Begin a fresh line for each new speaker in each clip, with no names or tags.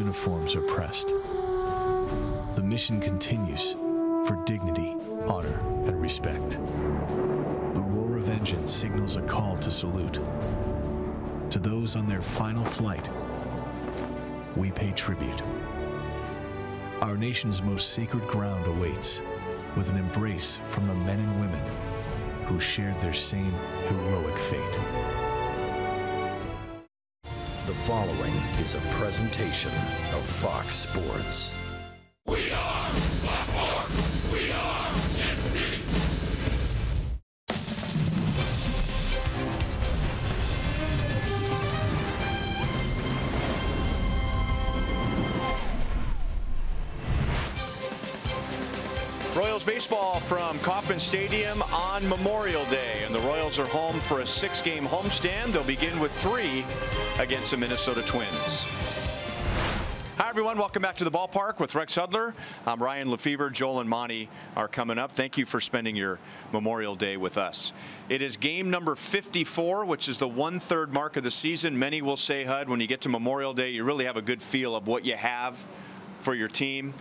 uniforms are pressed. The mission continues for dignity, honor, and respect. The roar of engines signals a call to salute. To those on their final flight, we pay tribute. Our nation's most sacred ground awaits, with an embrace from the men and women who shared their same heroic fate.
The following is a presentation of Fox Sports.
We are La Force. We are MC.
Royals baseball from Kauffman Stadium on Memorial Day, and the Royals are home for a 6-game homestand. They'll begin with 3 against the Minnesota Twins. Hi, everyone. Welcome back to the ballpark with Rex Hudler. I'm Ryan Lefevre. Joel and Monty are coming up. Thank you for spending your Memorial Day with us. It is game number 54, which is the 1/3 mark of the season. Many will say, Hud, when you get to Memorial Day, you really have a good feel of what you have for your team.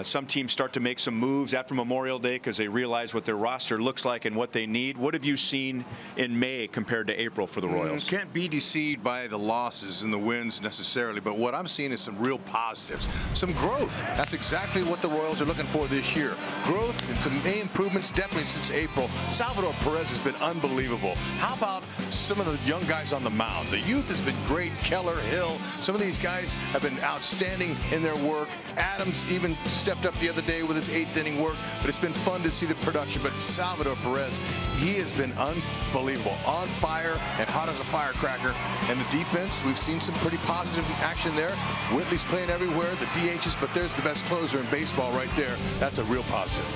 Some teams start to make some moves after Memorial Day because they realize what their roster looks like and what they need. What have you seen in May compared to April for the Royals?
Can't be deceived by the losses and the wins necessarily, but what I'm seeing is some real positives, some growth. That's exactly what the Royals are looking for this year. Growth and some improvements definitely since April. Salvador Perez has been unbelievable. How about some of the young guys on the mound? The youth has been great. Keller, Hill, some of these guys have been outstanding in their work. Adams even stepped up the other day with his 8th inning work, but it's been fun to see the production. But Salvador Perez, he has been unbelievable, on fire and hot as a firecracker. And the defense, we've seen some pretty positive action there. Whitley's playing everywhere, the DHs, but there's the best closer in baseball right there. That's a real positive.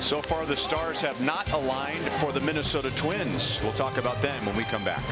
So far, the stars have not aligned for the Minnesota Twins. We'll talk about them when we come back.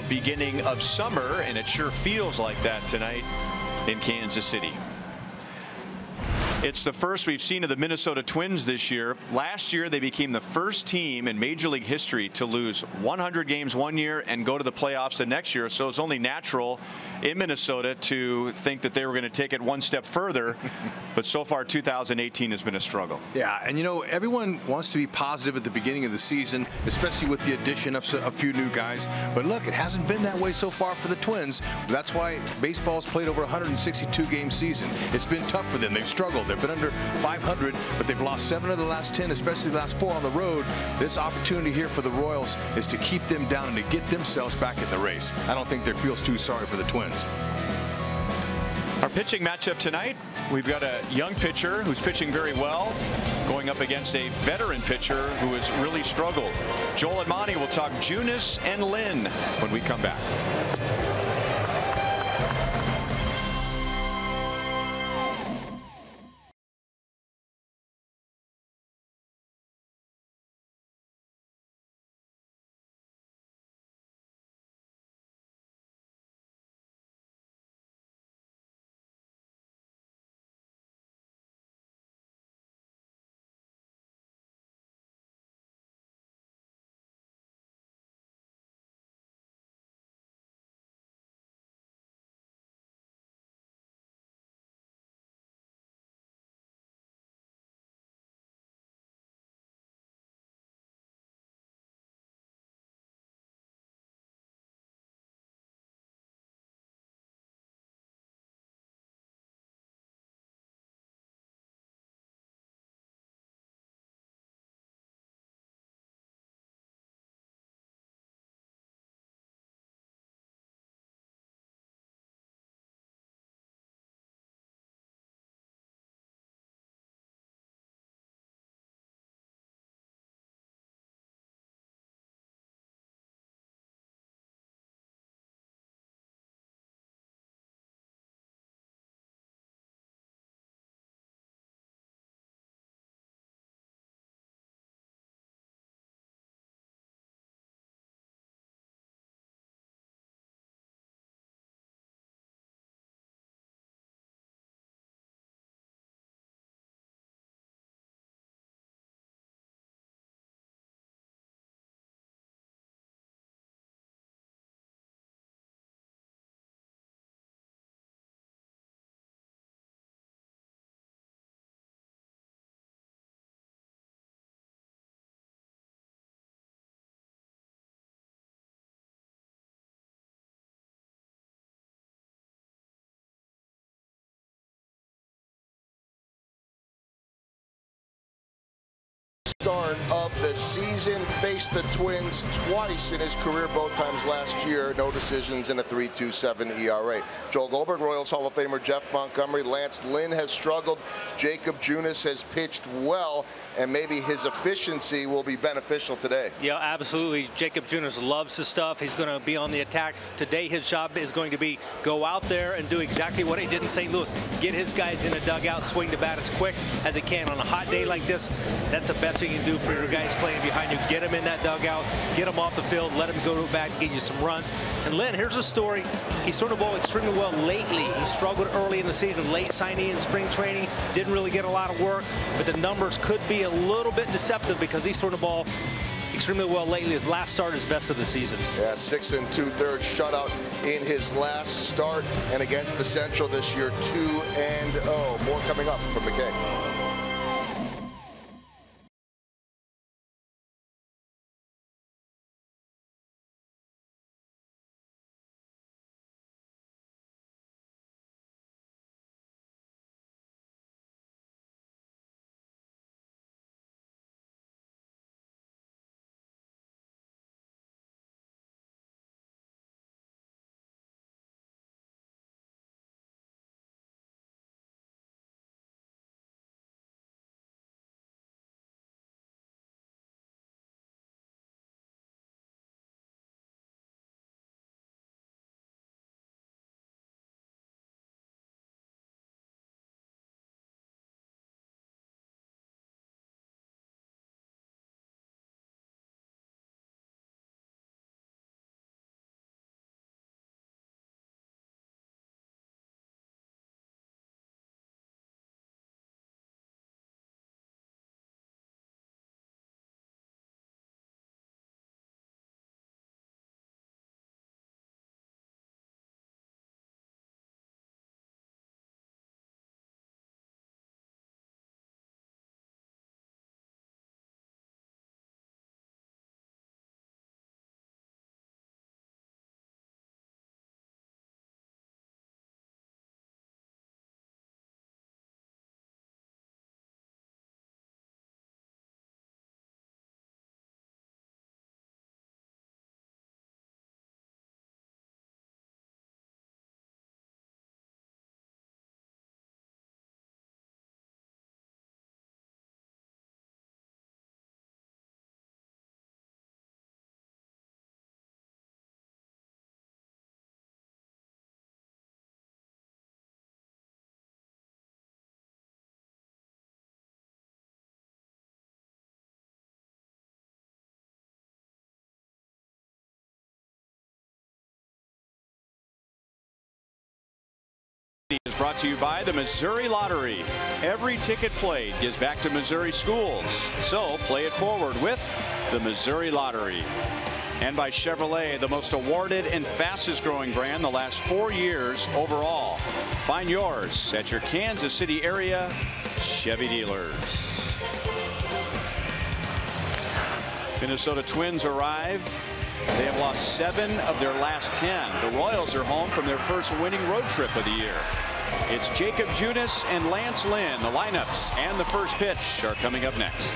Beginning of summer, and it sure feels like that tonight in Kansas City. It's the first we've seen of the Minnesota Twins this year. Last year, they became the first team in Major League history to lose 100 games one year and go to the playoffs the next year. So it's only natural in Minnesota to think that they were going to take it one step further. But so far, 2018 has been a struggle.
Yeah, and you know, everyone wants to be positive at the beginning of the season, especially with the addition of a few new guys. But look, it hasn't been that way so far for the Twins. That's why baseball's played over 162 game season. It's been tough for them. They've struggled. They've been under 500, but they've lost 7 of the last 10, especially the last 4 on the road. This opportunity here for the Royals is to keep them down and to get themselves back in the race. I don't think they feel too sorry for the Twins.
Our pitching matchup tonight, we've got a young pitcher who's pitching very well going up against a veteran pitcher who has really struggled. Joel and Monty will talk Junis and Lynn when we come back.
Start of the season, faced the Twins twice in his career, both times last year. No decisions in a 3.27 ERA. Joel Goldberg, Royals Hall of Famer Jeff Montgomery, Lance Lynn has struggled. Jacob Junis has pitched well, and maybe his efficiency will be beneficial today.
Yeah, absolutely. Jacob Junis loves his stuff. He's going to be on the attack. Today his job is going to be go out there and do exactly what he did in St. Louis. Get his guys in the dugout, swing the bat as quick as he can. On a hot day like this, that's the best thing you can do for your guys playing behind you. Get them in that dugout, get them off the field, let them go to bat, get you some runs. And Lynn, here's a story. He's thrown the ball extremely well lately. He struggled early in the season, late signing in spring training, didn't really get a lot of work, but the numbers could be a little bit deceptive because he's thrown the ball extremely well lately. His last start is best of the season.
Yeah, 6 2/3 shutout in his last start, and against the Central this year, 2-0. More coming up from the K.
brought to you by the Missouri Lottery. Every ticket played gives back to Missouri schools. So play it forward with the Missouri Lottery. And by Chevrolet, the most awarded and fastest growing brand the last 4 years overall. Find yours at your Kansas City area Chevy dealers. Minnesota Twins arrive. They have lost 7 of their last 10. The Royals are home from their first winning road trip of the year. It's Jacob Junis and Lance Lynn. The lineups and the first pitch are coming up next.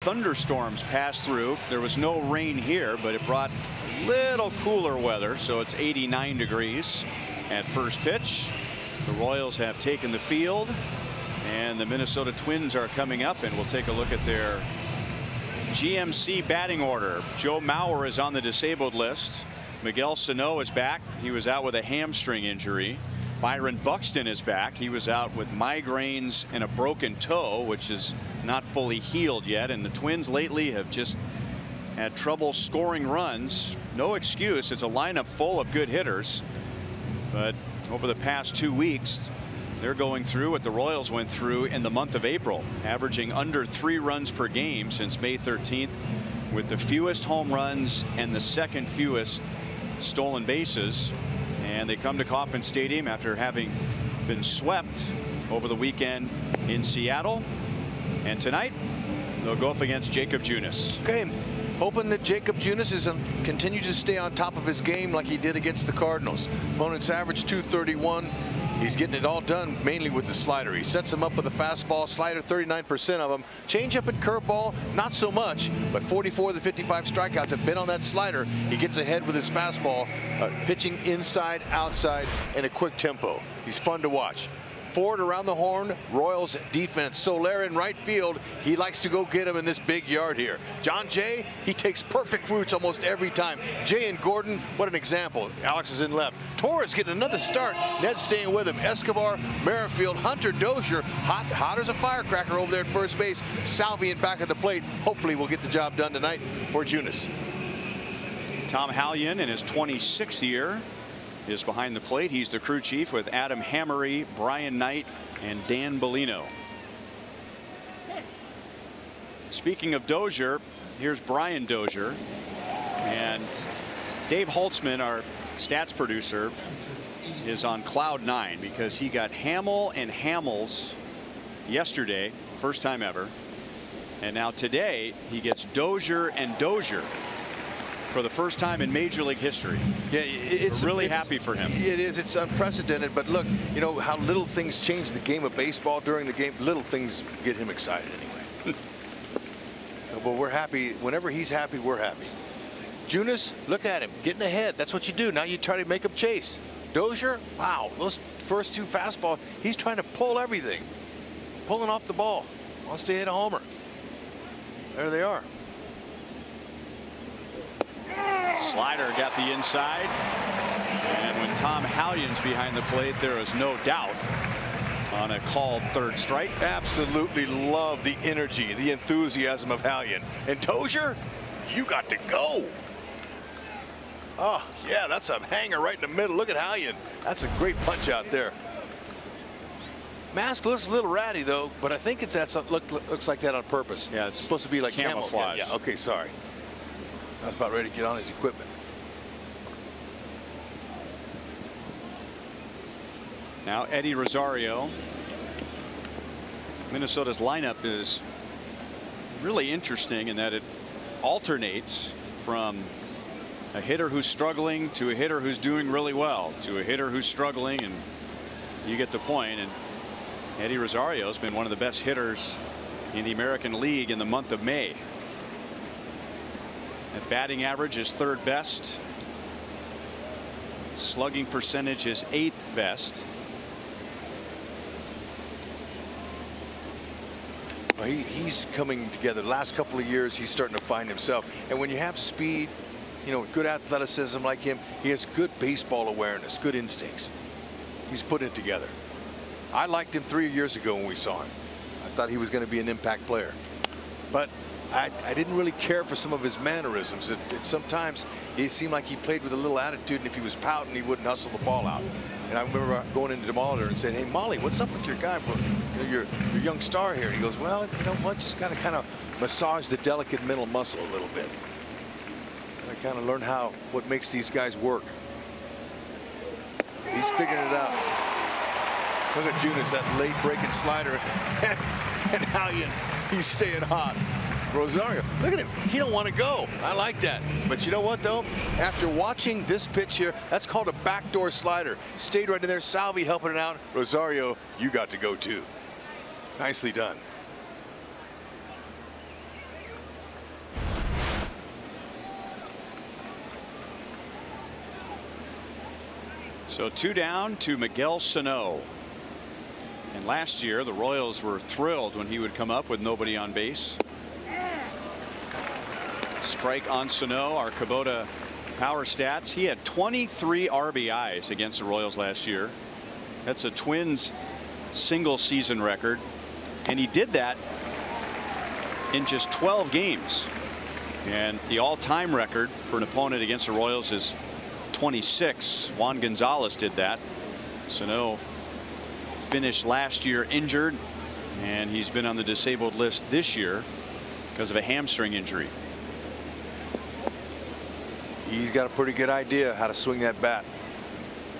Thunderstorms passed through. There was no rain here, but it brought a little cooler weather, so it's 89 degrees at first pitch. The Royals have taken the field, and the Minnesota Twins are coming up, and we'll take a look at their GMC batting order. Joe Mauer is on the disabled list. Miguel Sano is back. He was out with a hamstring injury. Byron Buxton is back. He was out with migraines and a broken toe, which is not fully healed yet. And the Twins lately have just had trouble scoring runs. No excuse. It's a lineup full of good hitters. But over the past 2 weeks, they're going through what the Royals went through in the month of April, averaging under 3 runs per game since May 13th, with the fewest home runs and the second fewest stolen bases. And they come to Kauffman Stadium after having been swept over the weekend in Seattle. And tonight they'll go up against Jacob Junis.
Okay, hoping that Jacob Junis is continue to stay on top of his game like he did against the Cardinals. Opponent's average 231. He's getting it all done mainly with the slider. He sets him up with a fastball, slider, 39% of them. Changeup and curveball, not so much, but 44 of the 55 strikeouts have been on that slider. He gets ahead with his fastball, pitching inside, outside, and a quick tempo. He's fun to watch. Forward around the horn, Royals defense. Soler in right field. He likes to go get him in this big yard here. John Jay, he takes perfect routes almost every time. Jay and Gordon, what an example. Alex is in left. Torres getting another start. Ned's staying with him. Escobar, Merrifield, Hunter, Dozier, hot as a firecracker over there at first base. Salvi in back of the plate. Hopefully we'll get the job done tonight for Junis.
Tom Hallion in his 26th year is behind the plate. He's the crew chief with Adam Hammery, Brian Knight, and Dan Bellino. Speaking of Dozier, here's Brian Dozier. And Dave Holtzman, our stats producer, is on cloud 9 because he got Hamill and Hamels yesterday, first time ever. And now today he gets Dozier and Dozier for the first time in Major League history.
Yeah, it's
really happy for him.
It is. It's unprecedented. But look, you know how little things change the game of baseball during the game. Little things get him excited anyway. Well, we're happy. Whenever he's happy, we're happy. Junis, look at him getting ahead. That's what you do. Now you try to make him chase. Dozier, wow, those first two fastball, he's trying to pull everything, pulling off the ball. Wants to hit a homer. There they are.
Slider got the inside, and when Tom Hallion's behind the plate, there is no doubt on a called third strike.
Absolutely love the energy, the enthusiasm of Hallion. And Dozier, you got to go. Oh yeah, that's a hanger right in the middle. Look at Hallion. That's a great punch out there. Mask looks a little ratty though, but I think looks like that on purpose.
Yeah, it's
supposed to be like
camouflage.
Yeah, okay, sorry. I was about ready to get on his equipment.
Now Eddie Rosario. Minnesota's lineup is really interesting in that it alternates from a hitter who's struggling to a hitter who's doing really well to a hitter who's struggling, and you get the point. And Eddie Rosario has been one of the best hitters in the American League in the month of May. At batting average is third best. Slugging percentage is 8th best.
Well, he's coming together. The last couple of years, he's starting to find himself. And when you have speed, you know, good athleticism like him, he has good baseball awareness, good instincts. He's putting it together. I liked him 3 years ago when we saw him. I thought he was going to be an impact player. But I didn't really care for some of his mannerisms. Sometimes it seemed like he played with a little attitude, and if he was pouting, he wouldn't hustle the ball out. And I remember going into the monitor and saying, "Hey, Molly, what's up with your guy? You know, your young star here." And he goes, "Well, you know what? Just got to kind of massage the delicate mental muscle a little bit. I kind of learn what makes these guys work." He's figuring it out. Look at Junis, that late breaking slider, and Hallion, he's staying hot. Rosario, look at him. He don't want to go. I like that. But you know what, though? After watching this pitch here, that's called a backdoor slider. Stayed right in there. Salvi helping it out. Rosario, you got to go, too. Nicely done.
So 2 down to Miguel Sano. And last year, the Royals were thrilled when he would come up with nobody on base. Strike on Sano, our Kubota power stats. He had 23 RBIs against the Royals last year. That's a Twins single season record. And he did that in just 12 games. And the all-time record for an opponent against the Royals is 26. Juan Gonzalez did that. Sano finished last year injured, and he's been on the disabled list this year because of a hamstring injury.
He's got a pretty good idea how to swing that bat.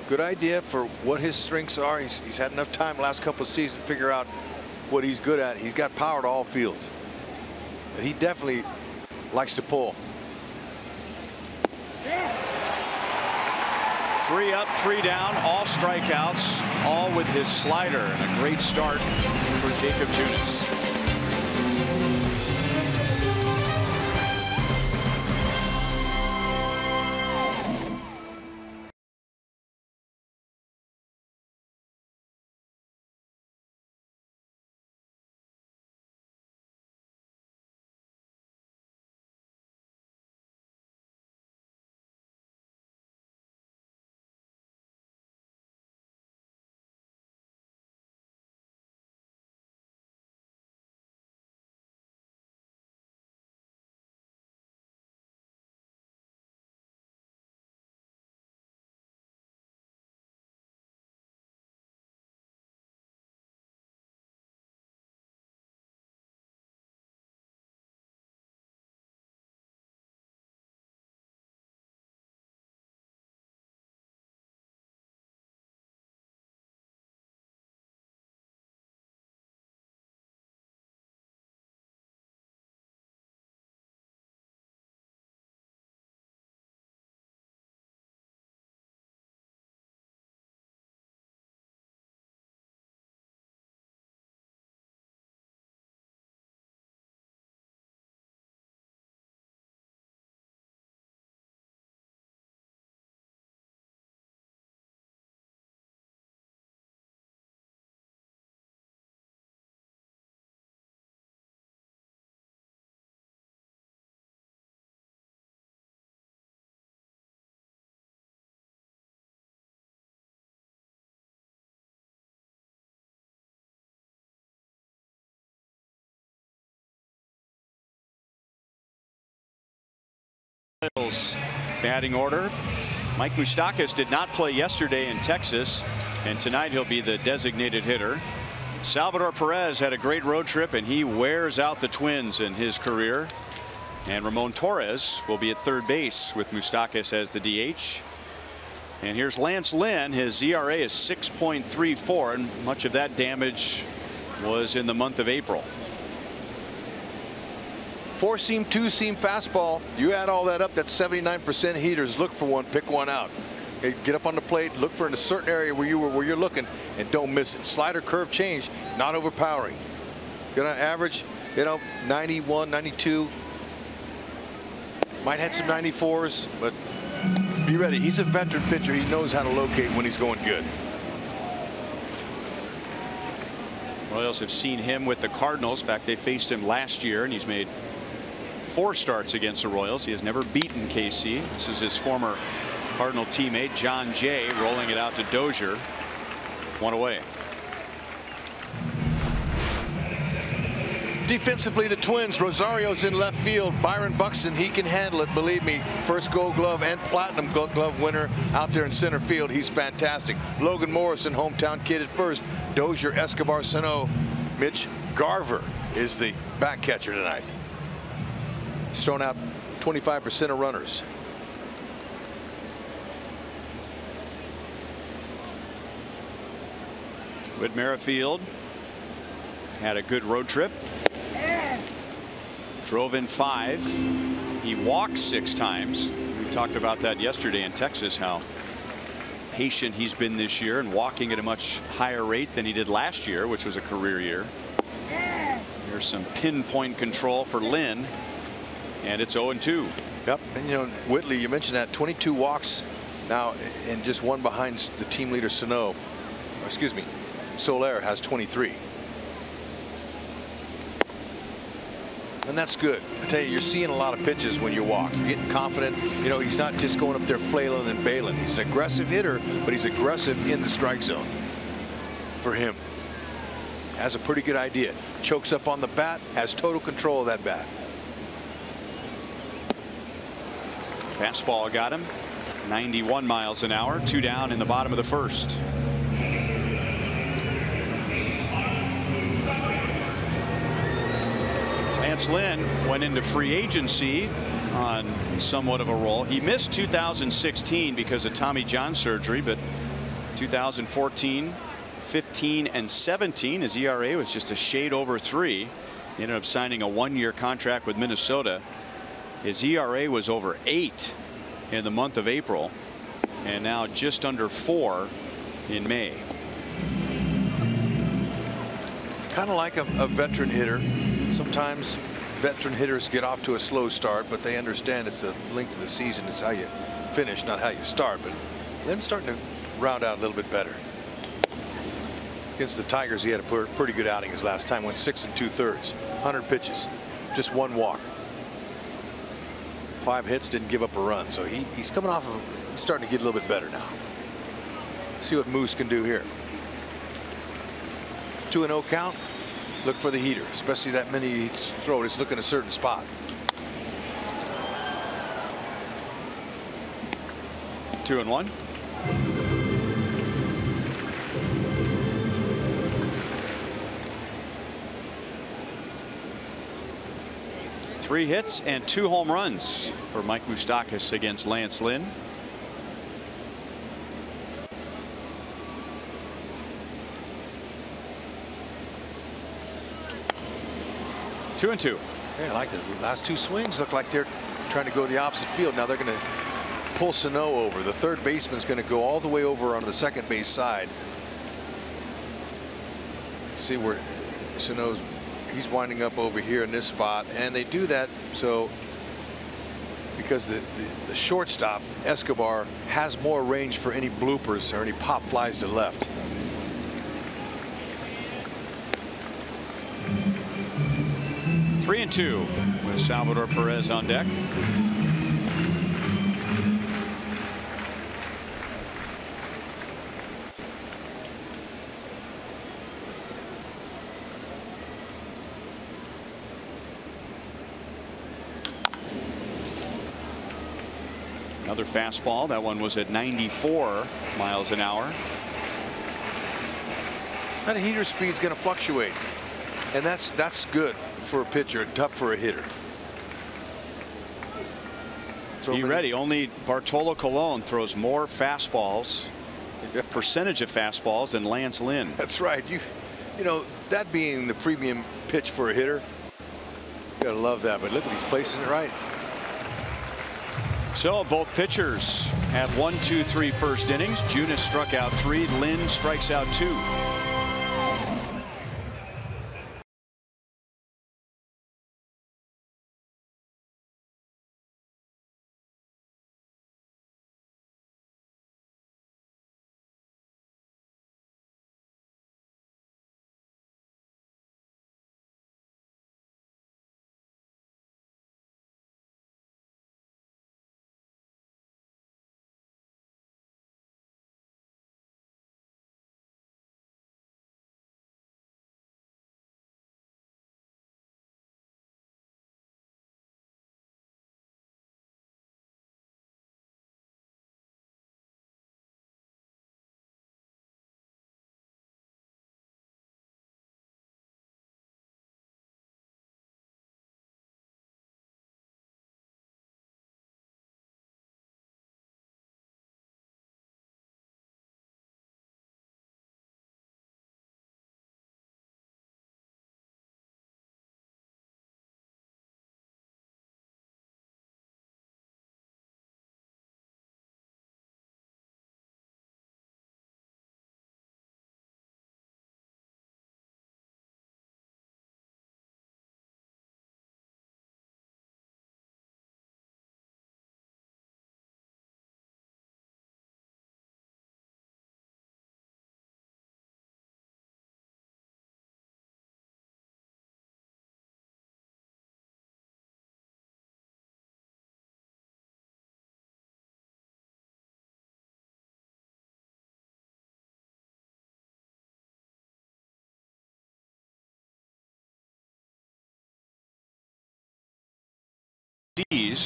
Good idea for what his strengths are. He's had enough time last couple of seasons to figure out what he's good at. He's got power to all fields. But he definitely likes to pull.
3 up, 3 down, all strikeouts, all with his slider, and a great start for Jacob Junis. Royals batting order. Mike Moustakas did not play yesterday in Texas, and tonight he'll be the designated hitter. Salvador Perez had a great road trip, and he wears out the Twins in his career. And Ramon Torres will be at third base with Moustakas as the DH. And here's Lance Lynn. His ERA is 6.34, and much of that damage was in the month of April.
4-seam, 2-seam fastball. You add all that up, that's 79% heaters. Look for one, pick one out. Okay, get up on the plate, look for in a certain area where you're looking, and don't miss it. Slider, curve, change, not overpowering. Gonna average, 91, 92. Might have some 94s, but be ready. He's a veteran pitcher. He knows how to locate when he's going good.
Royals have seen him with the Cardinals. In fact, they faced him last year, and he's made 4 starts against the Royals. He has never beaten KC. This is his former Cardinal teammate John Jay rolling it out to Dozier. 1 away.
Defensively, the Twins. Rosario's in left field. Byron Buxton, he can handle it, believe me. First Gold Glove and Platinum Gold Glove winner out there in center field. He's fantastic. Logan Morrison, hometown kid at first. Dozier, Escobar, Sano. Mitch Garver is the back catcher tonight. He's thrown out 25% of runners.
Whit Merrifield had a good road trip. Drove in 5. He walked 6 times. We talked about that yesterday in Texas, how patient he's been this year and walking at a much higher rate than he did last year, which was a career year. Here's some pinpoint control for Lynn, and it's 0-2.
Yep, and Whitley, you mentioned that 22 walks now, and just 1 behind the team leader Sano. Excuse me, Soler has 23. And that's good. I tell you, you're seeing a lot of pitches when you walk. You're getting confident. He's not just going up there flailing and bailing. He's an aggressive hitter, but he's aggressive in the strike zone. For him, has a pretty good idea. Chokes up on the bat, has total control of that bat.
Fastball got him. 91 miles an hour. 2 down in the bottom of the first. Lance Lynn went into free agency on somewhat of a roll. He missed 2016 because of Tommy John surgery, but 2014, 15, and 17, his ERA was just a shade over 3. He ended up signing a 1-year contract with Minnesota. His ERA was over 8 in the month of April, and now just under 4 in May.
Kind of like a veteran hitter. Sometimes veteran hitters get off to a slow start, but they understand it's the length of the season. It's how you finish, not how you start. But Lynn's starting to round out a little bit better. Against the Tigers, he had a pretty good outing his last time. Went 6 2/3, 100 pitches, just 1 walk, 5 hits, didn't give up a run. So he's coming off of, he's starting to get a little bit better now. See what Moose can do here. 2-0 count. Look for the heater, especially that many throw. Just look in a certain spot.
Two and 1. Three hits and 2 home runs for Mike Moustakas against Lance Lynn. Two and 2.
Yeah, I like the last 2 swings. Look like they're trying to go the opposite field. Now they're going to pull Sano over. The third baseman's going to go all the way over on the second base side. See where Sano's, he's winding up over here in this spot, and they do that so because the shortstop Escobar has more range for any bloopers or any pop flies to left.
Three and 2 with Salvador Perez on deck. Another fastball. That one was at 94 miles an hour.
That heater speed's going to fluctuate, and that's good for a pitcher, tough for a hitter.
Be ready. Only Bartolo Colon throws more fastballs, percentage of fastballs, than Lance Lynn.
That's right. You know, that being the premium pitch for a hitter, you gotta love that. But look at, he's placing it right.
So both pitchers have 1, 2, 3 first innings. Junis struck out 3. Lynn strikes out 2.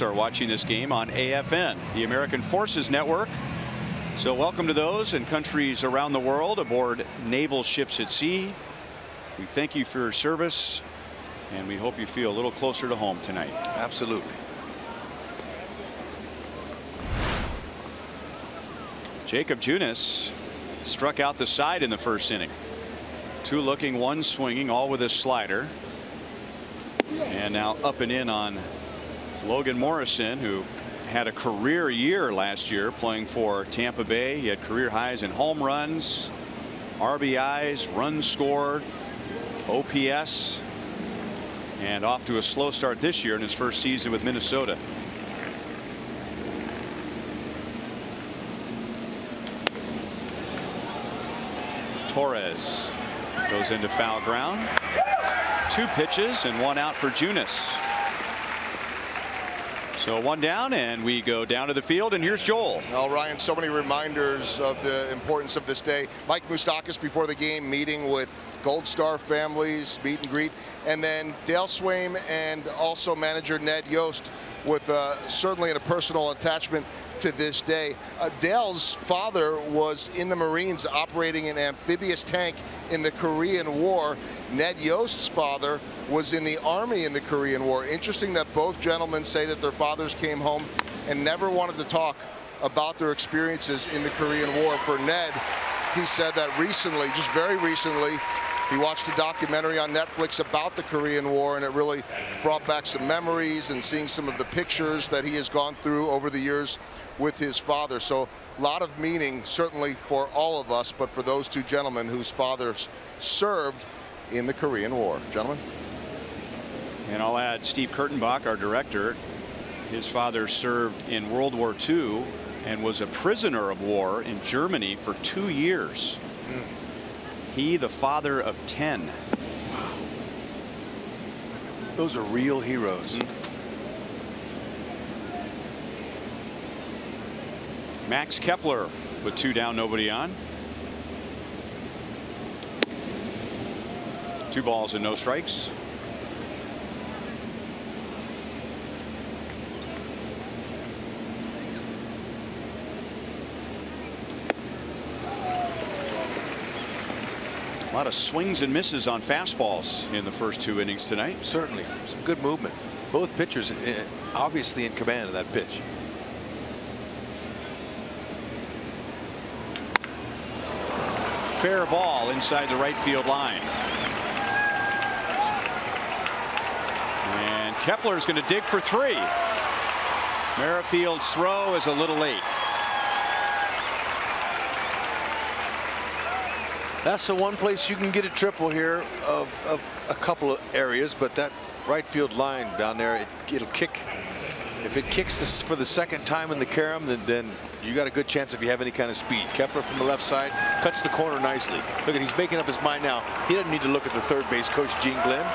Are watching this game on AFN, the American Forces Network. So welcome to those in countries around the world aboard naval ships at sea. We thank you for your service, and we hope you feel a little closer to home tonight.
Absolutely.
Jacob Junis struck out the side in the first inning. 2 looking, 1 swinging, all with a slider. And now up and in on Logan Morrison, who had a career year last year playing for Tampa Bay. He had career highs in home runs, RBIs, runs scored, OPS, and off to a slow start this year in his first season with Minnesota. Torres goes into foul ground. 2 pitches and 1 out for Junis. So 1 down, and we go down to the field, and here's Joel.
Well, Ryan, so many reminders of the importance of this day. Mike Moustakas before the game meeting with Gold Star families, meet and greet, and then Dale Swaim and also manager Ned Yost with certainly a personal attachment to this day. Dale's father was in the Marines operating an amphibious tank in the Korean War. Ned Yost's father was in the Army in the Korean War. Interesting that both gentlemen say that their fathers came home and never wanted to talk about their experiences in the Korean War. For Ned, he said that recently, just very recently, he watched a documentary on Netflix about the Korean War, and it really brought back some memories and seeing some of the pictures that he has gone through over the years with his father. So a lot of meaning certainly for all of us, but for those 2 gentlemen whose fathers served in the Korean War. Gentlemen.
And I'll add Steve Kurtenbach, our director. His father served in World War II and was a prisoner of war in Germany for 2 years. He, the father of 10.
Those are real heroes.
Max Kepler with 2 down, nobody on. 2 balls and no strikes. A lot of swings and misses on fastballs in the first 2 innings tonight.
Certainly some good movement. Both pitchers obviously in command of that pitch.
Fair ball inside the right field line. And Kepler's going to dig for 3. Merrifield's throw is a little late.
That's the one place you can get a triple here of a couple of areas, but that right field line down there, it'll kick. If it kicks this for the second time in the carom, then you got a good chance if you have any kind of speed. Kepler from the left side cuts the corner nicely. Look at, he's making up his mind now. He doesn't need to look at the third base coach, Gene Glenn.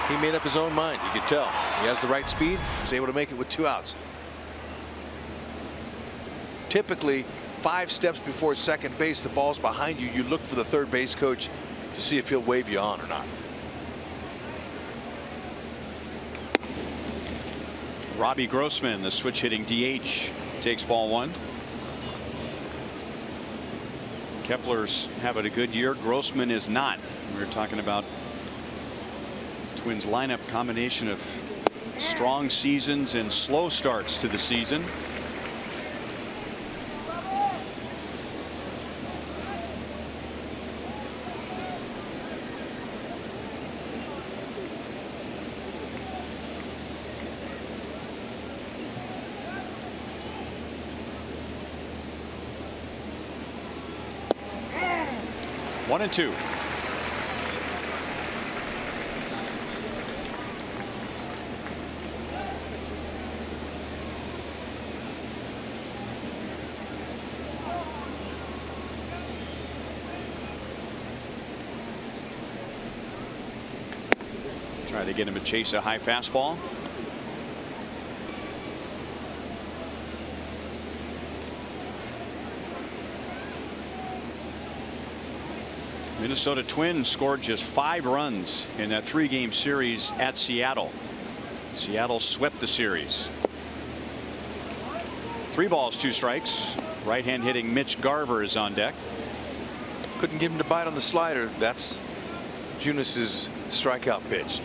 He made up his own mind. You can tell he has the right speed. He's able to make it with 2 outs. Typically 5 steps before second base, the ball's behind you. You look for the third base coach to see if he'll wave you on or not.
Robbie Grossman, the switch hitting DH, takes ball 1. Kepler's having a good year. Grossman is not. We were talking about Twins lineup combination of strong seasons and slow starts to the season. One and 2. Try to get him to chase a high fastball. Minnesota Twins scored just 5 runs in that 3-game series at Seattle. Seattle swept the series. 3 balls, 2 strikes. Right hand hitting Mitch Garver is on deck.
Couldn't get him to bite on the slider. That's Junas's strikeout pitch.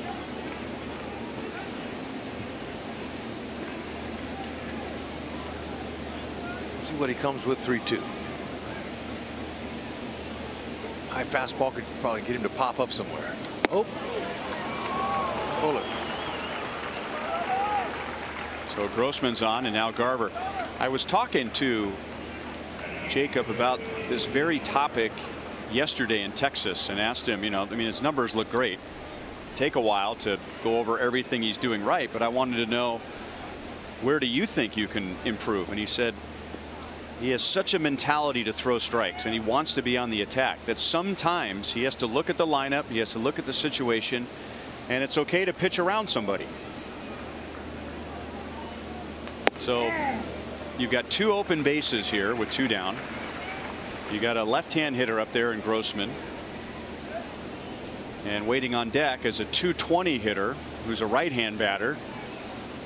See what he comes with. 3-2. High fastball could probably get him to pop up somewhere. Oh, pull it.
So Grossman's on, and now Garver. I was talking to Jacob about this very topic yesterday in Texas and asked him, you know, I mean, his numbers look great. Take a while to go over everything he's doing right, but I wanted to know, where do you think you can improve? And he said he has such a mentality to throw strikes, and he wants to be on the attack, that sometimes he has to look at the lineup, he has to look at the situation, and it's okay to pitch around somebody. So you've got 2 open bases here with 2 down. You got a left-hand hitter up there in Grossman, and waiting on deck is a 220 hitter who's a right-hand batter,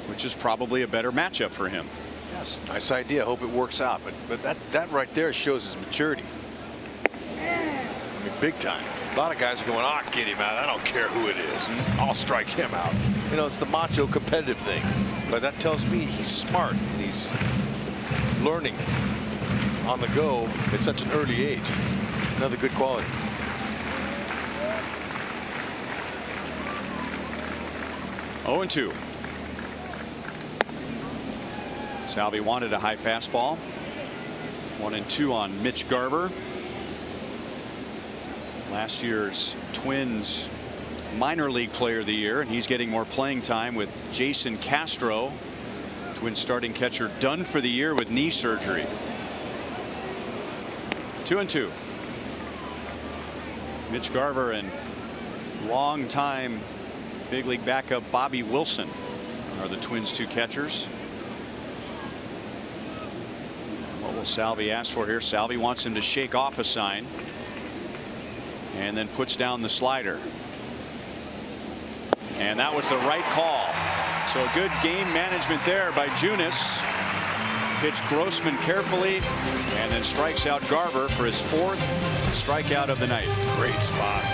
which is probably a better matchup for him.
Yes, nice idea. Hope it works out. But that right there shows his maturity. I mean, big time. A lot of guys are going, "Ah, get him out. I don't care who it is. I'll strike him out." You know, it's the macho competitive thing. But that tells me he's smart and he's learning on the go at such an early age. Another good quality.
Oh and 2. Salvi wanted a high fastball. 1 and 2 on Mitch Garver. Last year's Twins minor league player of the year, and he's getting more playing time with Jason Castro. Twins starting catcher done for the year with knee surgery. 2 and 2. Mitch Garver and longtime big league backup Bobby Wilson are the Twins' 2 catchers. What will Salvi ask for here? Salvi wants him to shake off a sign and then puts down the slider. And that was the right call. So good game management there by Junis. Pitch Grossman carefully, and then strikes out Garver for his 4th strikeout of the night.
Great spot.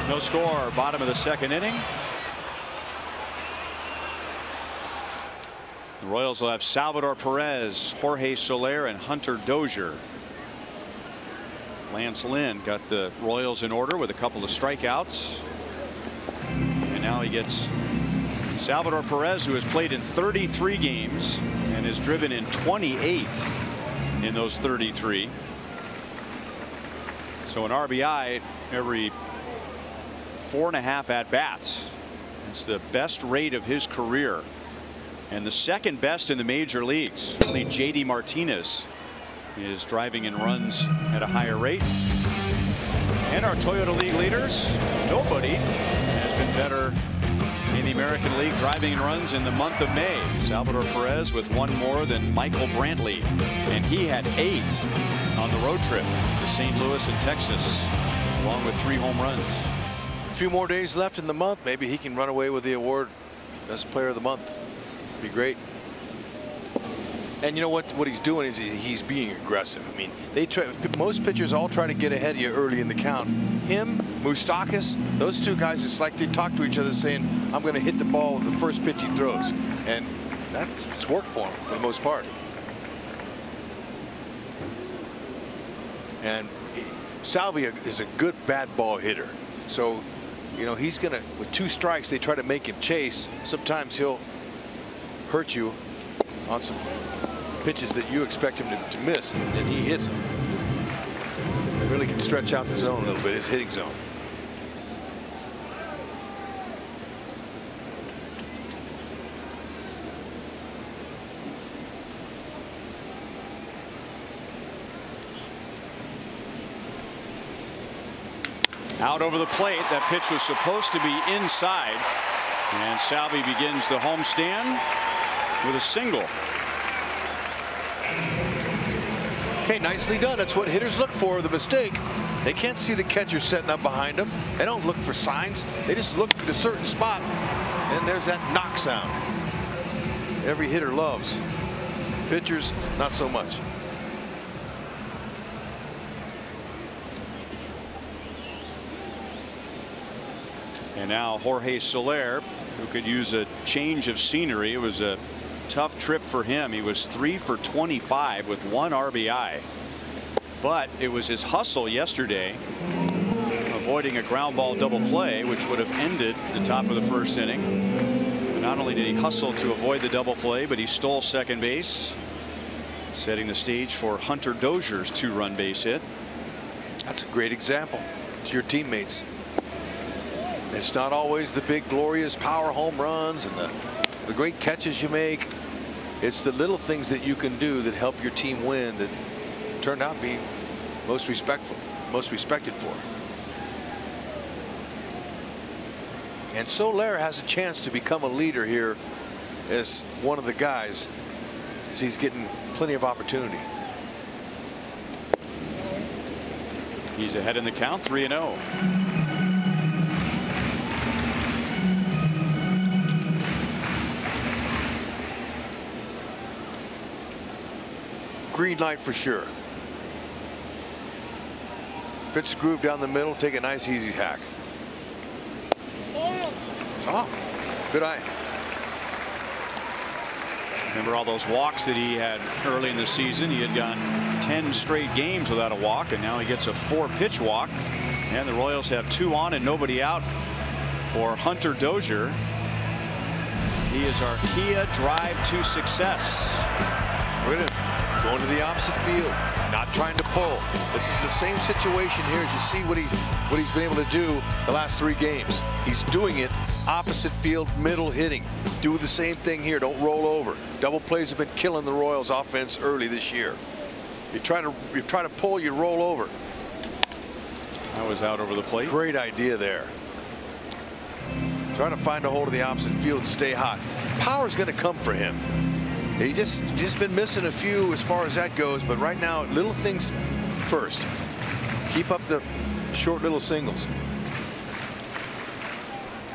No score, bottom of the 2nd inning. The Royals will have Salvador Perez, Jorge Soler, and Hunter Dozier. Lance Lynn got the Royals in order with a couple of strikeouts. And now he gets Salvador Perez, who has played in 33 games and is driven in 28 in those 33. So an RBI every 4.5 at-bats. It's the best rate of his career and the 2nd best in the major leagues. Only JD Martinez is driving in runs at a higher rate. And our Toyota League leaders, nobody has been better in the American League driving in runs in the month of May. Salvador Perez with 1 more than Michael Brantley, and he had 8 on the road trip to St. Louis and Texas, along with 3 home runs.
A few more days left in the month. Maybe he can run away with the award, Best Player of the Month. Be great. And you know what he's doing is he's being aggressive. I mean, most pitchers all try to get ahead of you early in the count. Him, Moustakas, those 2 guys, it's like they talk to each other saying, I'm going to hit the ball with the first pitch he throws. And it's worked for him for the most part. And Salvia is a good bat ball hitter. So, you know, he's going to, with 2 strikes, they try to make him chase. Sometimes he'll hurt you on some pitches that you expect him to miss, and he hits them. He really can stretch out the zone a little bit, his hitting zone.
Out over the plate. That pitch was supposed to be inside, and Salvi begins the homestand with a single.
Okay, nicely done. That's what hitters look for. The mistake, they can't see the catcher setting up behind them. They don't look for signs. They just look at a certain spot, and there's that knock sound. Every hitter loves. Pitchers, not so much.
And now Jorge Soler, who could use a change of scenery. It was a tough trip for him. He was 3 for 25 with 1 RBI. But it was his hustle yesterday, avoiding a ground ball double play, which would have ended the top of the 1st inning. A not only did he hustle to avoid the double play, but he stole second base, setting the stage for Hunter Dozier's 2-run base hit.
That's a great example to your teammates. It's not always the big glorious power home runs and the great catches you make. It's the little things that you can do that help your team win that turned out being most respected for. And Soler has a chance to become a leader here as one of the guys, as he's getting plenty of opportunity.
He's ahead in the count, 3-0.
Green light for sure. Fits the groove down the middle, take a nice easy hack. Oh, good eye.
Remember all those walks that he had early in the season? He had gone 10 straight games without a walk, and now he gets a 4-pitch walk. And the Royals have 2 on and nobody out for Hunter Dozier. He is our Kia drive to success.
We're going to go into the opposite field, not trying to pull. This is the same situation here as you see what he's been able to do the last 3 games. He's doing it opposite field, middle hitting. Do the same thing here. Don't roll over. Double plays have been killing the Royals offense early this year. You try to pull, you roll over.
That was out over the plate.
Great idea there. Try to find a hold of the opposite field and stay hot. Power's going to come for him. He just been missing a few as far as that goes, but right now little things first. Keep up the short little singles.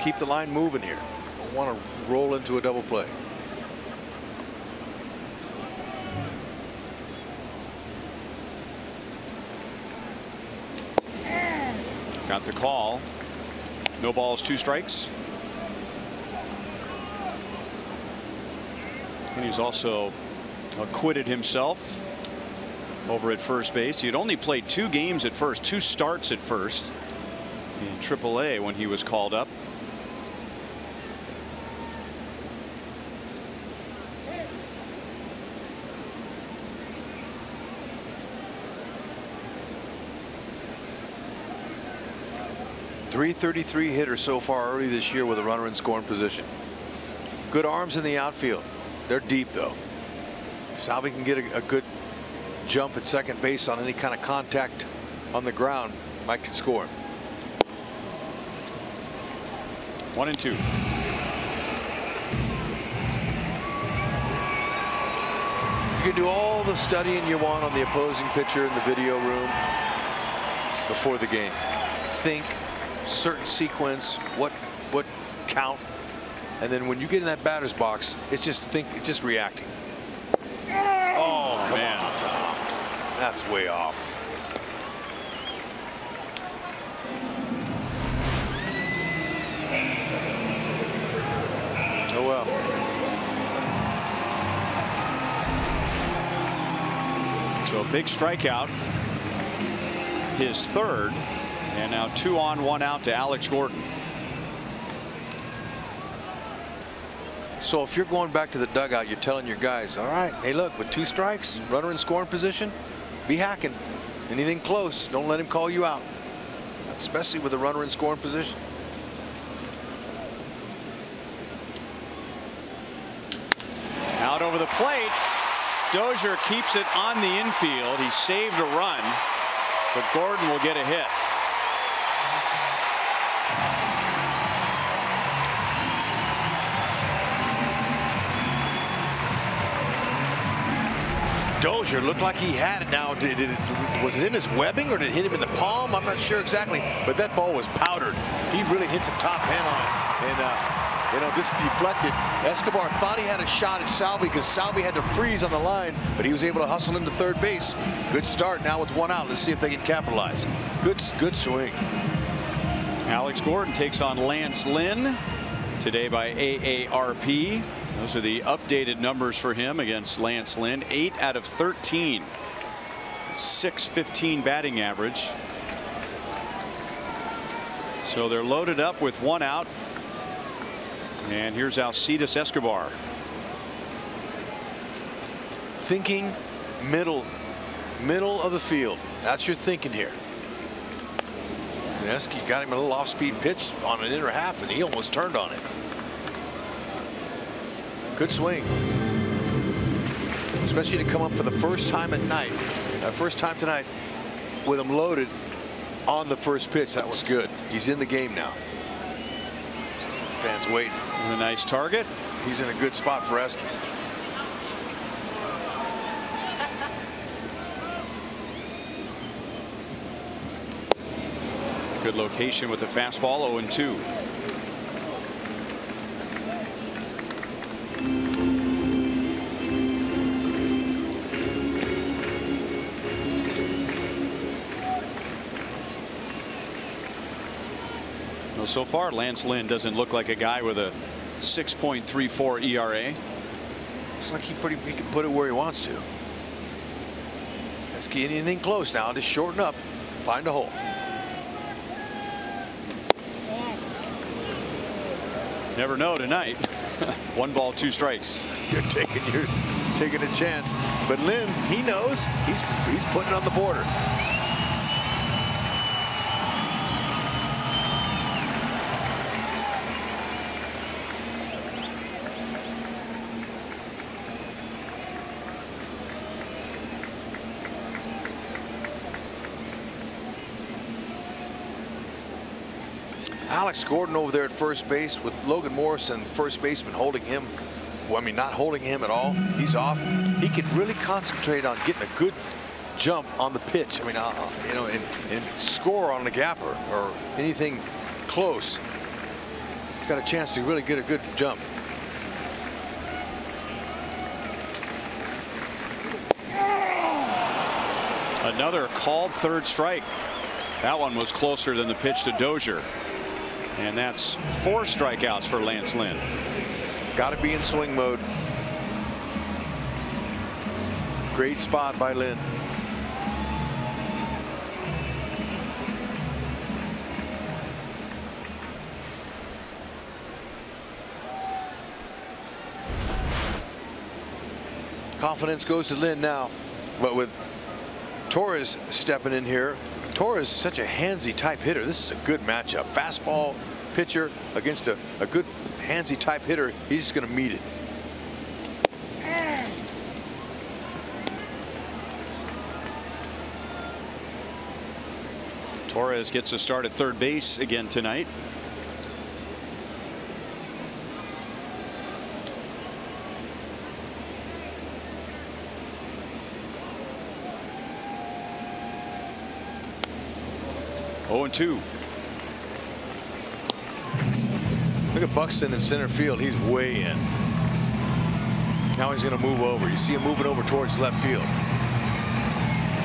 Keep the line moving here. Don't want to roll into a double play.
Got the call. No balls, 2 strikes. And he's also acquitted himself over at first base. He had only played 2 games at first, 2 starts at first in AAA when he was called up.
.333 hitter so far early this year with a runner in scoring position. Good arms in the outfield. They're deep though. If Salvi can get a good jump at second base on any kind of contact on the ground, Mike can score.
1-2.
You can do all the studying you want on the opposing pitcher in the video room before the game. Think certain sequence, what count, and then when you get in that batter's box, it's just reacting. Oh, come on, Tom. That's way off. Oh well.
So a big strikeout, his 3rd, and now 2 on, 1 out to Alex Gordon.
So if you're going back to the dugout, you're telling your guys, all right, hey, look, with 2 strikes, runner in scoring position, be hacking. Anything close, don't let him call you out, especially with a runner in scoring position.
Out over the plate. Dozier keeps it on the infield. He saved a run, but Gordon will get a hit.
Dozier looked like he had it now. Was it in his webbing or did it hit him in the palm? I'm not sure exactly, but that ball was powdered. He really hit some top hand on it, and just deflected. Escobar thought he had a shot at Salvi because Salvi had to freeze on the line, but he was able to hustle into third base. Good start now with 1 out. Let's see if they can capitalize. Good swing.
Alex Gordon takes on Lance Lynn today by AARP. Those are the updated numbers for him against Lance Lynn. 8 out of 13. .615 batting average. So they're loaded up with 1 out. And here's Alcides Escobar.
Thinking middle of the field. That's your thinking here. Esky got him a little off-speed pitch on an inner half, and he almost turned on it. Good swing. Especially to come up for the first time at night. First time tonight with him loaded on the first pitch. That was good. He's in the game now. Fans waiting.
A nice target.
He's in a good spot for Esky.
Good location with the fastball. 0-2. Well, so far Lance Lynn doesn't look like a guy with a 6.34 ERA.
Looks like he can put it where he wants to. Esky, anything close now, just shorten up, find a hole.
Never know tonight. 1 ball, 2 strikes.
You're taking a chance, but Lynn, he knows he's putting it on the border. Alex Gordon over there at first base with Logan Morrison, first baseman, holding him. Well, I mean, not holding him at all. He's off. He could really concentrate on getting a good jump on the pitch. I mean, you know, and score on the gapper or anything close. He's got a chance to really get a good jump.
Another called third strike. That one was closer than the pitch to Dozier. And that's 4 strikeouts for Lance Lynn.
Got to be in swing mode. Great spot by Lynn. Confidence goes to Lynn now, but with Torres stepping in here. Torres is such a handsy type hitter. This is a good matchup. Fastball pitcher against a good handsy type hitter. He's just going to meet it.
Torres gets a start at third base again tonight. Oh, and 2.
Look at Buxton in center field. He's way in. Now he's going to move over. You see him moving over towards left field.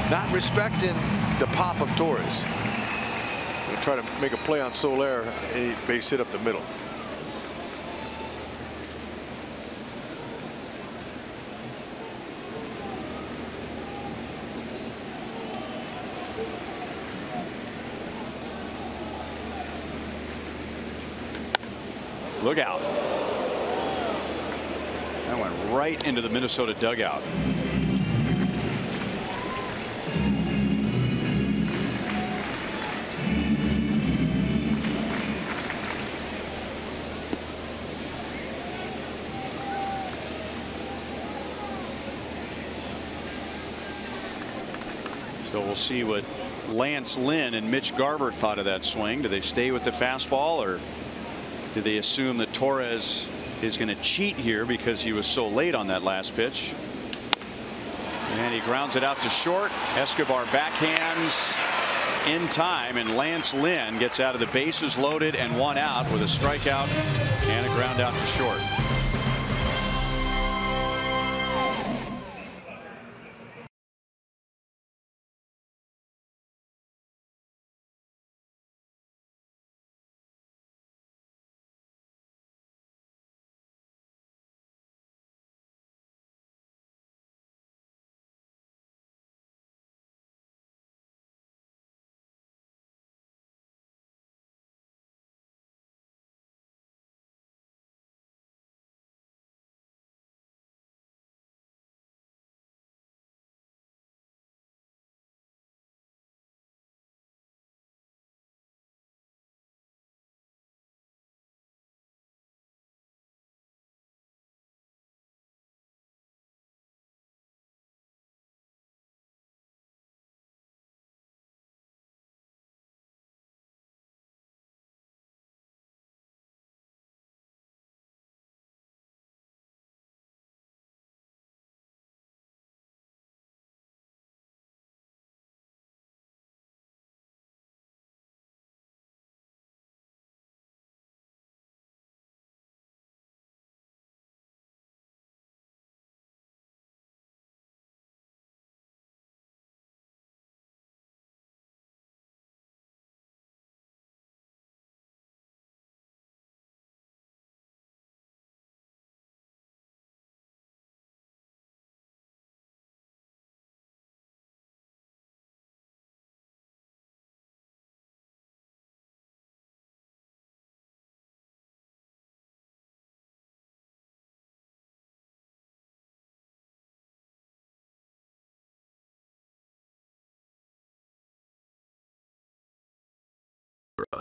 Not respecting the pop of Torres. Going to try to make a play on Soler. A base hit up the middle.
Look out. That went right into the Minnesota dugout. So we'll see what Lance Lynn and Mitch Garver thought of that swing. Do they stay with the fastball, or do they assume that Torres is going to cheat here because he was so late on that last pitch? And he grounds it out to short. Escobar backhands in time, and Lance Lynn gets out of the bases loaded and 1 out with a strikeout and a ground out to short.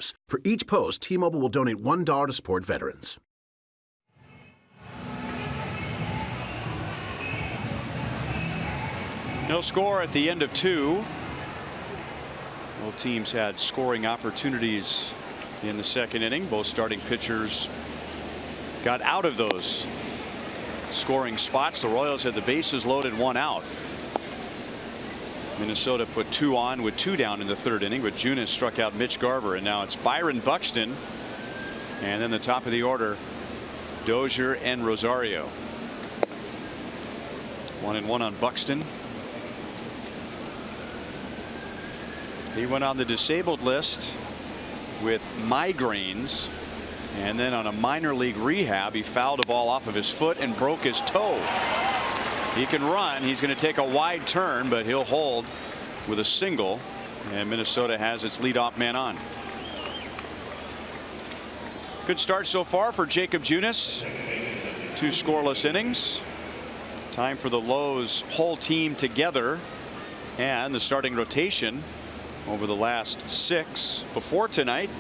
heroes. For each post, T-Mobile will donate $1 to support veterans.
No score at the end of 2. Both teams had scoring opportunities in the second inning. Both starting pitchers got out of those scoring spots. The Royals had the bases loaded, 1 out. Minnesota put 2 on with 2 down in the third inning, but Junis struck out Mitch Garver, and now it's Byron Buxton, and then the top of the order, Dozier and Rosario. 1-1 on Buxton. He went on the disabled list with migraines, and then on a minor league rehab he fouled a ball off of his foot and broke his toe. He can run. He's going to take a wide turn, but he'll hold with a single, and Minnesota has its leadoff man on. Good start so far for Jacob Junis. 2 scoreless innings. Time for the Lowe's whole team together and the starting rotation over the last 6 before tonight,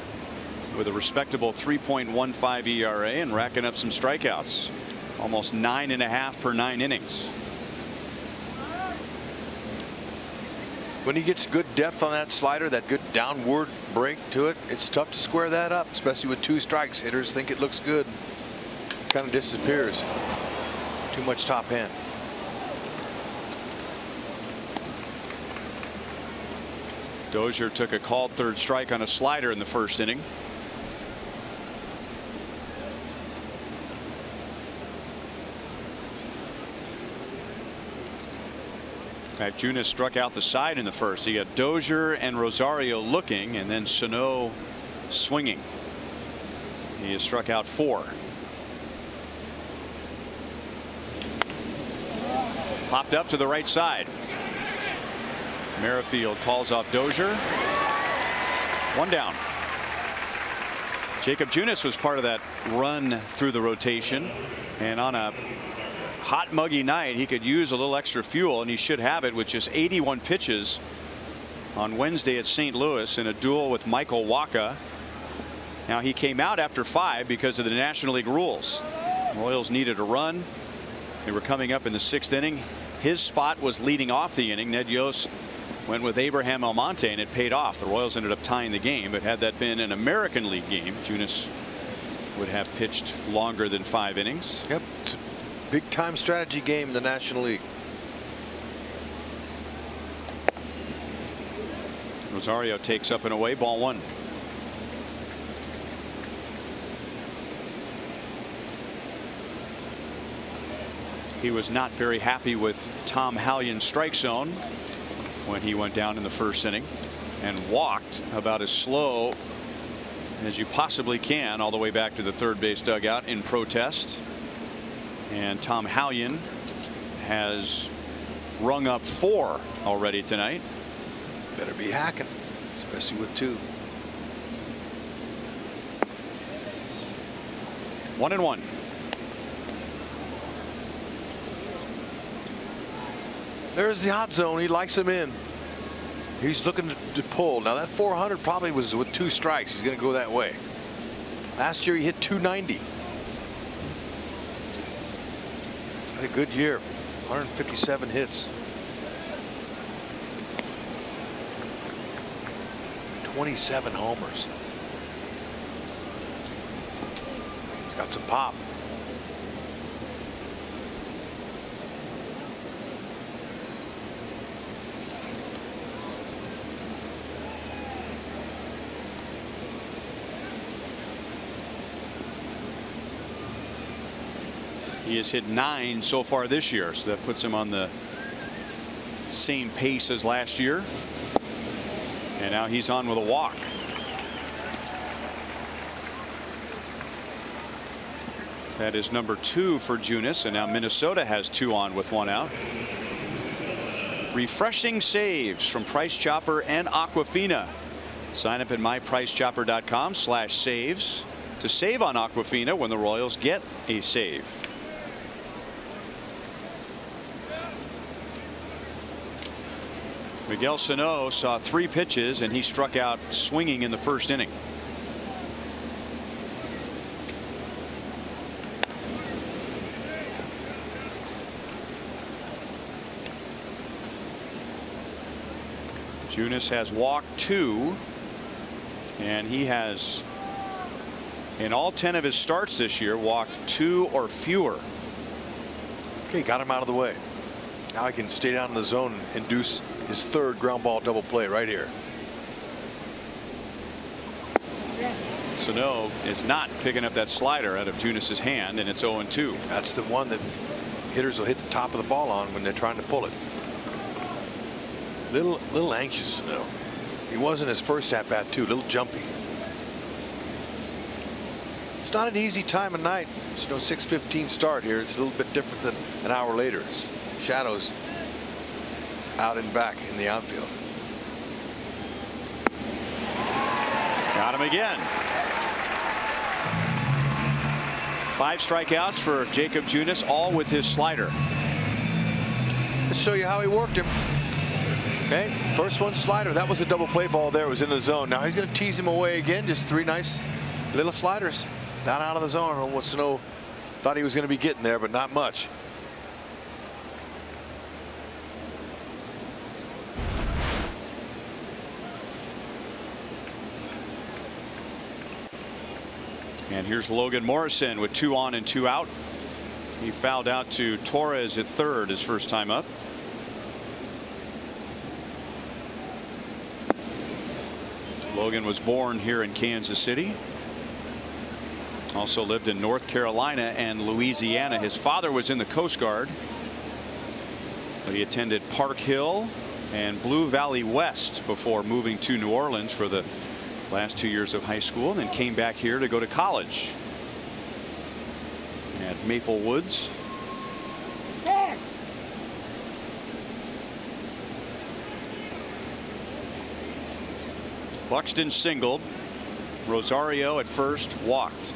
with a respectable 3.15 ERA and racking up some strikeouts, almost 9.5 per 9 innings.
When he gets good depth on that slider, that good downward break to it, it's tough to square that up, especially with 2 strikes. Hitters think it looks good, kind of disappears. Too much top end.
Dozier took a called third strike on a slider in the first inning. In fact, Junis struck out the side in the first. He got Dozier and Rosario looking, and then Sano swinging. He has struck out 4. Popped up to the right side. Merrifield calls off Dozier. 1 down. Jacob Junis was part of that run through the rotation, and on a hot muggy night he could use a little extra fuel, and he should have it with just 81 pitches on Wednesday at St. Louis in a duel with Michael Wacha. Now he came out after 5 because of the National League rules. Royals needed a run. They were coming up in the 6th inning. His spot was leading off the inning. Ned Yost went with Abraham Almonte, and it paid off. The Royals ended up tying the game, but had that been an American League game, Junis would have pitched longer than 5 innings.
Yep, it's a big time strategy game in the National League.
Rosario takes up and away, ball 1. He was not very happy with Tom Hallion's strike zone when he went down in the first inning, and walked about as slow as you possibly can all the way back to the third base dugout in protest. And Tom Hallion has rung up 4 already tonight.
Better be hacking, especially with 2.
1-1.
There's the hot zone. He likes him in. He's looking to pull. Now that 400 probably was with 2 strikes. He's going to go that way. Last year he hit 290. Had a good year. 157 hits. 27 homers. He's got some pop.
He has hit 9 so far this year, so that puts him on the same pace as last year. And now he's on with a walk. That is number 2 for Junis, and now Minnesota has 2 on with 1 out. Refreshing saves from Price Chopper and Aquafina. Sign up at mypricechopper.com/saves to save on Aquafina when the Royals get a save. Miguel Sano saw 3 pitches, and he struck out swinging in the first inning. Junis has walked 2, and he has, in all 10 of his starts this year, walked 2 or fewer.
Okay, got him out of the way. Now he can stay down in the zone and induce his 3rd ground ball double play right here.
Sano is not picking up that slider out of Junis's hand, and it's 0-2.
That's the one that hitters will hit the top of the ball on when they're trying to pull it. Little anxious, Sano. He wasn't his first at bat too. A little jumpy. It's not an easy time of night. It's no 6:15 start here. It's a little bit different than an hour later. It's shadows out and back in the outfield.
Got him again. 5 strikeouts for Jacob Junis, all with his slider.
Let's show you how he worked him. Okay, first one slider. That was a double play ball there. It was in the zone. Now he's going to tease him away again. Just 3 nice little sliders down out of the zone. I don't know what Sano thought he was going to be getting there, but not much.
And here's Logan Morrison with 2 on and 2 out. He fouled out to Torres at 3rd his first time up. Logan was born here in Kansas City. Also lived in North Carolina and Louisiana. His father was in the Coast Guard, but he attended Park Hill and Blue Valley West before moving to New Orleans for the last 2 years of high school, and then came back here to go to college at Maple Woods. Buxton singled. Rosario at first walked.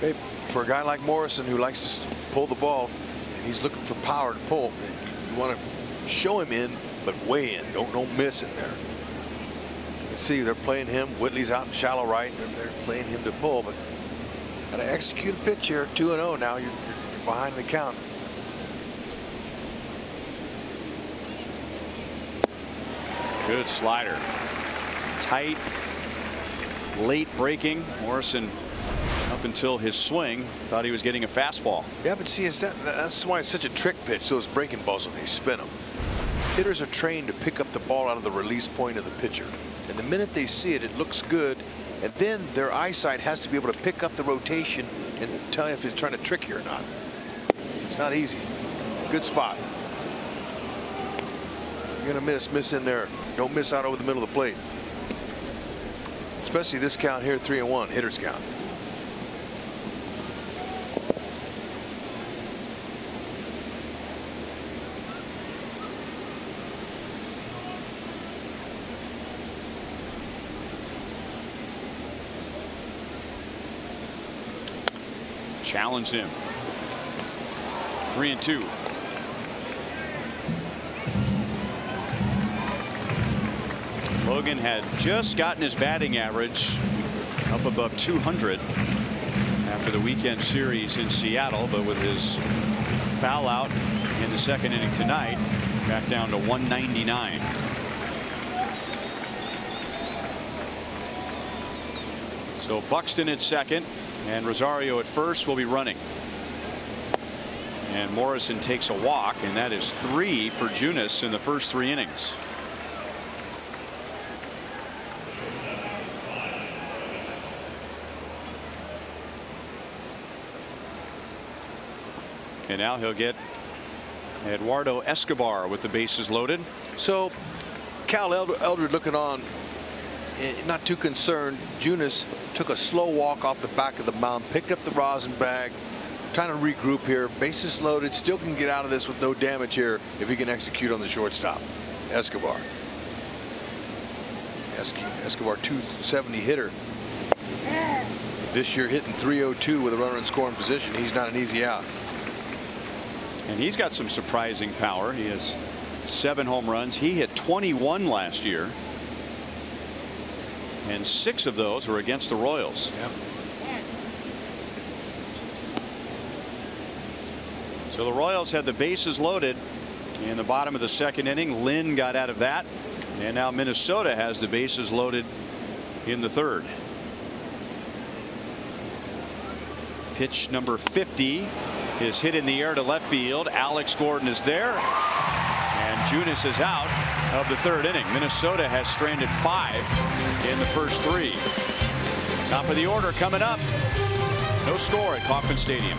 Hey, for a guy like Morrison who likes to pull the ball and he's looking for power to pull, you want to show him in, but way in. Don't miss in there. You can see they're playing him. Whitley's out in shallow right. They're playing him to pull, but got to execute a pitch here. 2-0 now. You're behind the count.
Good slider. Tight, late breaking. Morrison, up until his swing, thought he was getting a fastball.
Yeah, but see, that's why it's such a trick pitch. Those breaking balls, when they spin them, hitters are trained to pick up the ball out of the release point of the pitcher, and the minute they see it, it looks good, and then their eyesight has to be able to pick up the rotation and tell you if it's trying to trick you or not. It's not easy. Good spot. You're gonna miss in there. Don't miss out over the middle of the plate, especially this count here. 3-1 hitters count.
Challenged him. 3-2. Logan had just gotten his batting average up above 200 after the weekend series in Seattle, but with his foul out in the second inning tonight, back down to 199. So Buxton at second and Rosario at first will be running. And Morrison takes a walk, and that is 3 for Junis in the first 3 innings. And now he'll get Eduardo Escobar with the bases loaded.
So Cal Eldred looking on, not too concerned. Junis took a slow walk off the back of the mound, picked up the rosin bag, trying to regroup here. Bases loaded, still can get out of this with no damage here if he can execute on the shortstop. Escobar. Escobar 270 hitter. This year hitting 302 with a runner in scoring position. He's not an easy out.
And he's got some surprising power. He has 7 home runs. He hit 21 last year. and 6 of those were against the Royals.
Yep.
So the Royals had the bases loaded in the bottom of the 2nd inning. Lynn got out of that, and now Minnesota has the bases loaded in the 3rd. Pitch number 50 is hit in the air to left field. Alex Gordon is there, and Junis is out of the 3rd inning. Minnesota has stranded 5 in the first 3. Top of the order coming up. No score at Kauffman Stadium.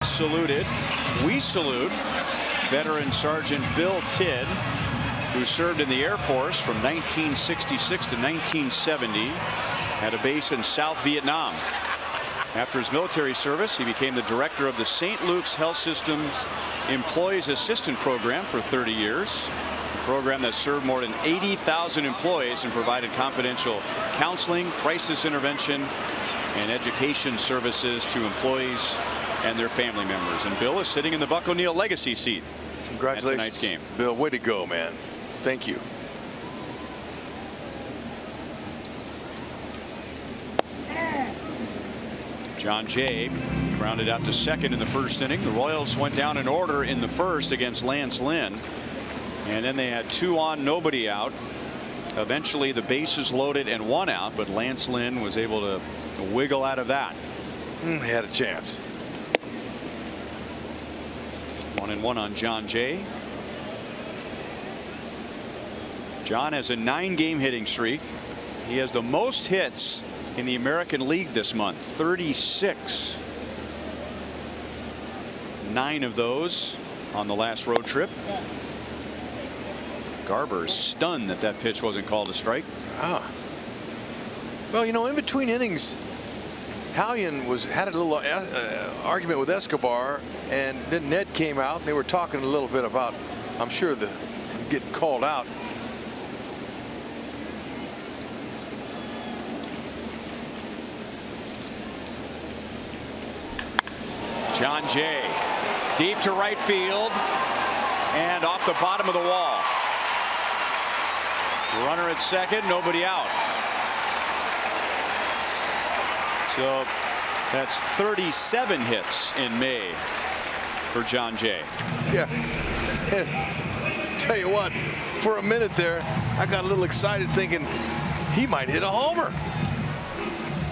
Saluted. We salute veteran Sergeant Bill Tidd, who served in the Air Force from 1966 to 1970 at a base in South Vietnam. After his military service, he became the director of the St. Luke's Health System's Employees Assistant Program for 30 years. A program that served more than 80,000 employees and provided confidential counseling, crisis intervention, and education services to employees and their family members. And Bill is sitting in the Buck O'Neil legacy seat.
Congratulations,
at tonight's game.
Bill. Way to go, man. Thank you.
John Jay grounded out to 2nd in the 1st inning. The Royals went down in order in the 1st against Lance Lynn, and then they had 2 on, nobody out. Eventually the bases loaded and 1 out, but Lance Lynn was able to wiggle out of that.
He had a chance.
1-1 on John Jay. John has a 9-game hitting streak. He has the most hits in the American League this month, 36. 9 of those on the last road trip. Garver is stunned that that pitch wasn't called a strike.
Well, you know, in between innings, Hallion had a little argument with Escobar, and then Ned came out and they were talking a little bit about, I'm sure, the getting called out.
John Jay deep to right field and off the bottom of the wall. Runner at 2nd, nobody out. So that's 37 hits in May for John Jay.
Yeah. Tell you what, for a minute there, I got a little excited thinking he might hit a homer.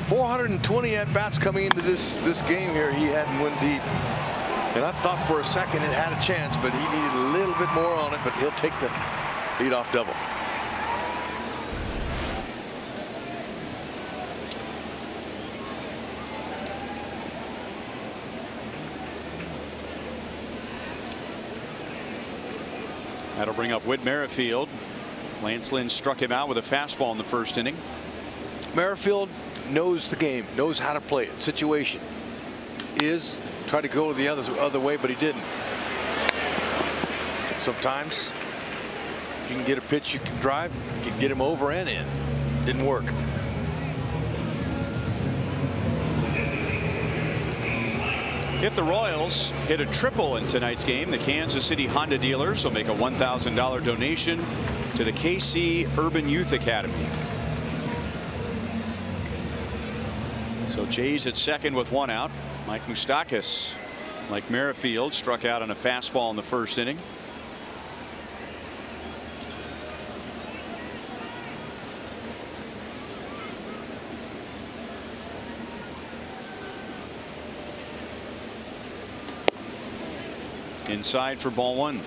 420 at-bats coming into this game here. He hadn't went deep. And I thought for a second it had a chance, but he needed a little bit more on it, but he'll take the leadoff double.
That'll bring up Whit Merrifield. Lance Lynn struck him out with a fastball in the 1st inning.
Merrifield knows the game, knows how to play it. Situation is try to go the other way, but he didn't. Sometimes you can get a pitch you can drive, you can get him over and in. Didn't work.
If the Royals hit a triple in tonight's game, the Kansas City Honda dealers will make a $1,000 donation to the KC Urban Youth Academy. So Jays at second with one out. Mike Moustakas, like Merrifield, struck out on a fastball in the first inning. Inside for ball one.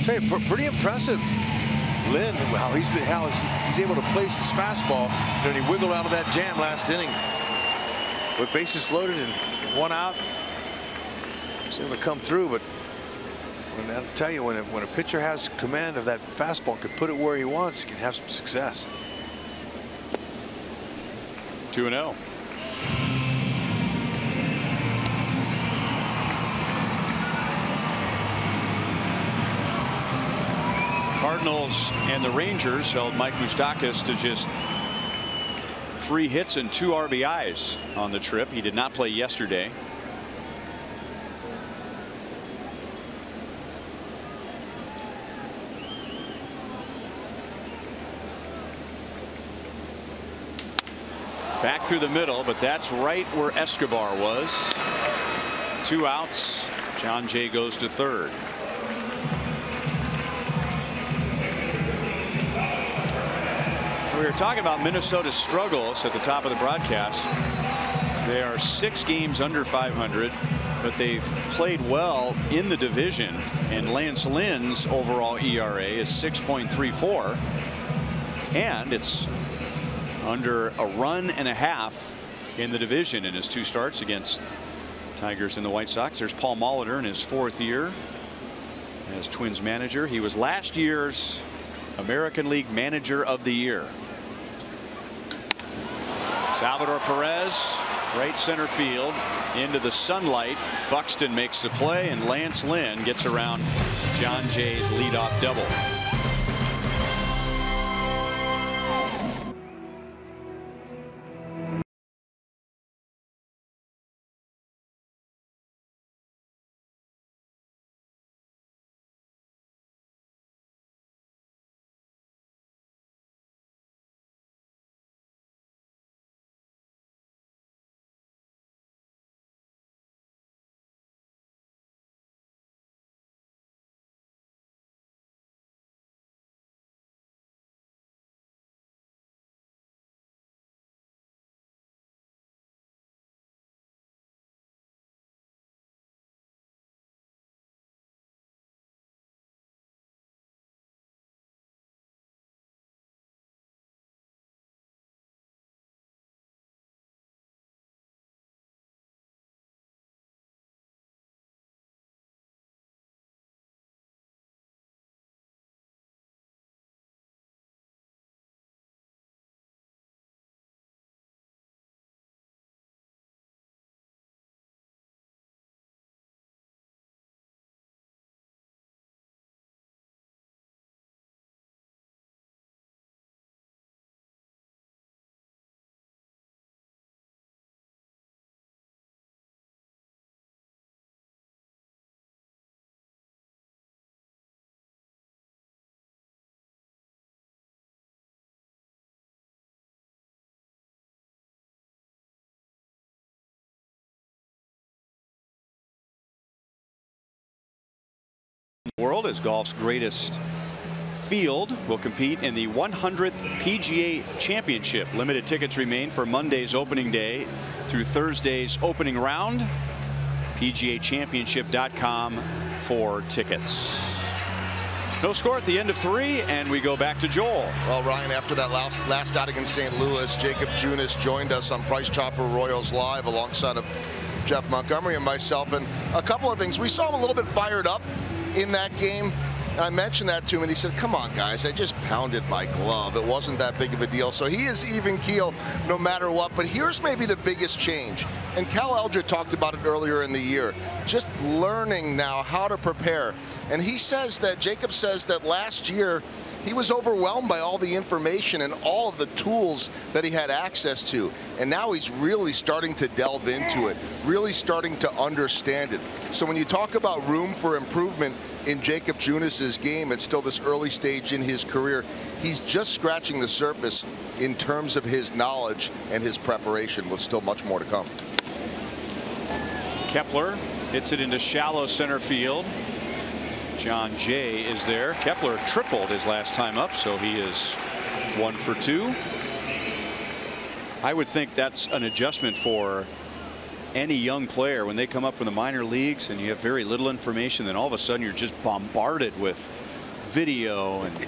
Tell you, pretty impressive, Lynn, how he's able to place his fastball. And he wiggled out of that jam last inning with bases loaded and one out. He's able to come through, but I'll tell you, when a pitcher has command of that fastball, can put it where he wants, he can have some success.
2-0. Cardinals and the Rangers held Mike Moustakas to just 3 hits and 2 RBIs on the trip. He did not play yesterday. Back through the middle, but that's right where Escobar was. 2 outs. John Jay goes to third. We were talking about Minnesota's struggles at the top of the broadcast. They are 6 games under 500, but they've played well in the division. And Lance Lynn's overall ERA is 6.34, and it's under a run and a half in the division in his 2 starts against Tigers and the White Sox. There's Paul Molitor in his 4th year as Twins manager. He was last year's American League Manager of the Year. Salvador Perez, right center field, into the sunlight. Buxton makes the play, and Lance Lynn gets around John Jay's leadoff double. World as golf's greatest field will compete in the 100th PGA Championship. Limited tickets remain for Monday's opening day through Thursday's opening round. PGAchampionship.com for tickets. No score at the end of 3, and we go back to Joel.
Well, Ryan, after that last outing in St. Louis, Jacob Junis joined us on Price Chopper Royals Live alongside of Jeff Montgomery and myself. And a couple of things. We saw him a little bit fired up in that game. I mentioned that to him, and he said, come on, guys, I just pounded my glove. It wasn't that big of a deal. So he is even keel no matter what. But here's maybe the biggest change. And Cal Eldred talked about it earlier in the year. Just learning now how to prepare. And he says that, Jacob says that last year, he was overwhelmed by all the information and all of the tools that he had access to. And now he's really starting to delve into it, really starting to understand it. So when you talk about room for improvement in Jacob Junas's game, it's still this early stage in his career. He's just scratching the surface in terms of his knowledge and his preparation, with still much more to come.
Kepler hits it into shallow center field. John Jay is there. Kepler tripled his last time up, so he is 1 for 2. I would think that's an adjustment for any young player when they come up from the minor leagues and you have very little information, then all of a sudden you're just bombarded with video and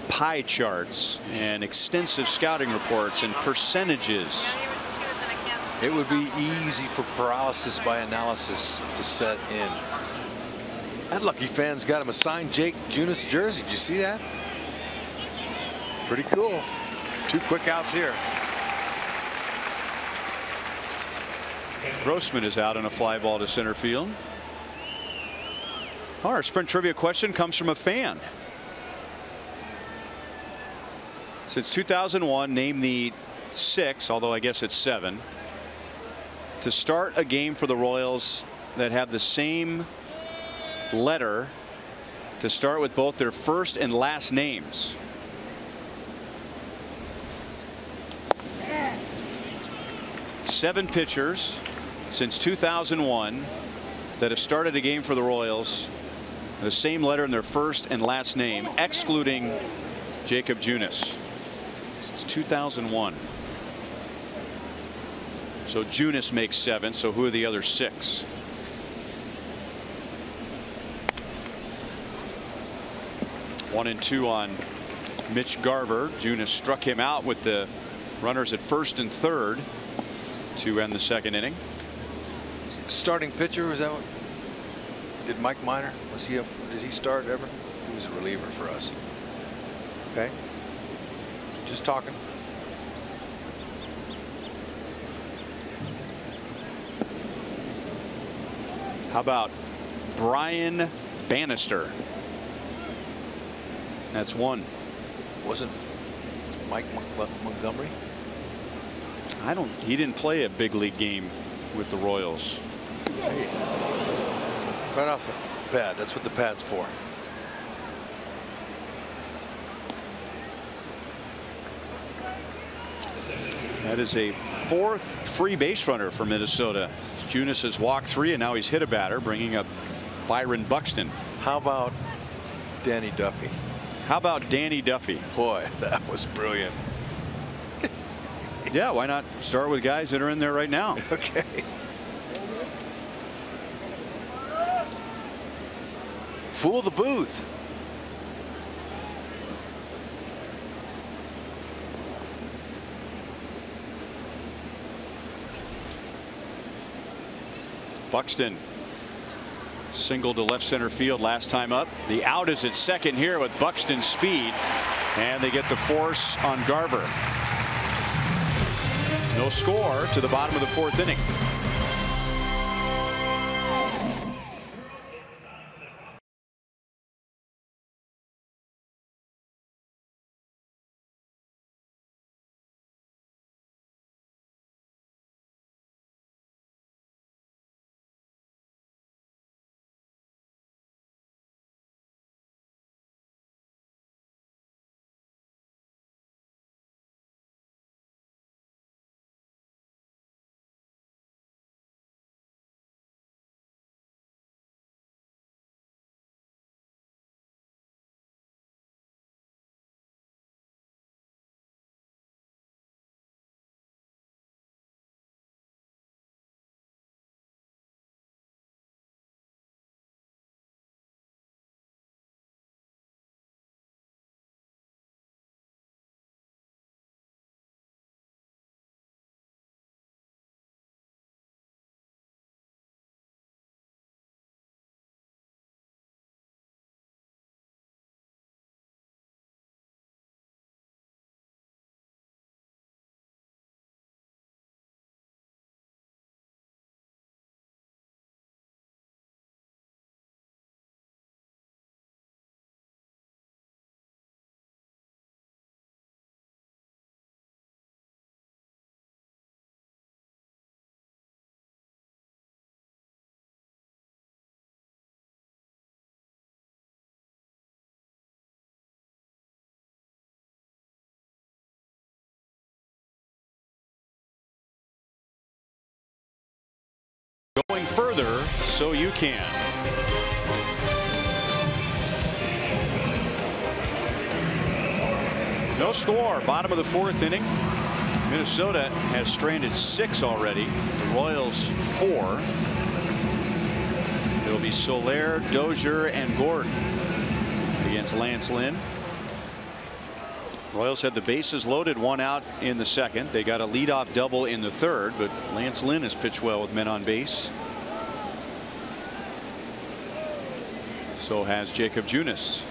pie charts and extensive scouting reports and percentages.
It would be easy for paralysis by analysis to set in. That lucky fan's got him a signed Jake Junis jersey. Did you see that? Pretty cool. 2 quick outs here.
Grossman is out on a fly ball to center field. Our sprint trivia question comes from a fan. Since 2001, name the 6, although I guess it's 7, to start a game for the Royals that have the same letter to start with both their first and last names. Seven pitchers since 2001 that have started a game for the Royals the same letter in their first and last name, excluding Jacob Junis, since 2001. So Junis makes 7. So who are the other 6? One and 2 on Mitch Garver. Junis struck him out with the runners at first and third to end the second inning.
Starting pitcher, was that what? Did Mike Minor, did he start ever? He was a reliever for us. Okay. Just talking.
How about Brian Bannister? That's 1.
Wasn't Mike Montgomery?
He didn't play a big league game with the Royals.
Hey. Right off the pad. That's what the pad's for.
That is a 4th free base runner for Minnesota. Junis has walked 3 and now he's hit a batter, bringing up Byron Buxton.
How about Danny Duffy?
How about Danny Duffy?
Boy, that was brilliant.
Yeah, why not start with guys that are in there right now?
Okay. Fool the booth.
Buxton single to left center field last time up. The out is at second here with Buxton's speed, and they get the force on Garver. No score to the bottom of the 4th inning. further so you can. No score, bottom of the 4th inning. Minnesota has stranded 6 already. The Royals 4. It'll be Soler, Dozier, and Gordon against Lance Lynn. Royals had the bases loaded, 1 out in the 2nd. They got a leadoff double in the 3rd, but Lance Lynn has pitched well with men on base. So has Jacob Junis.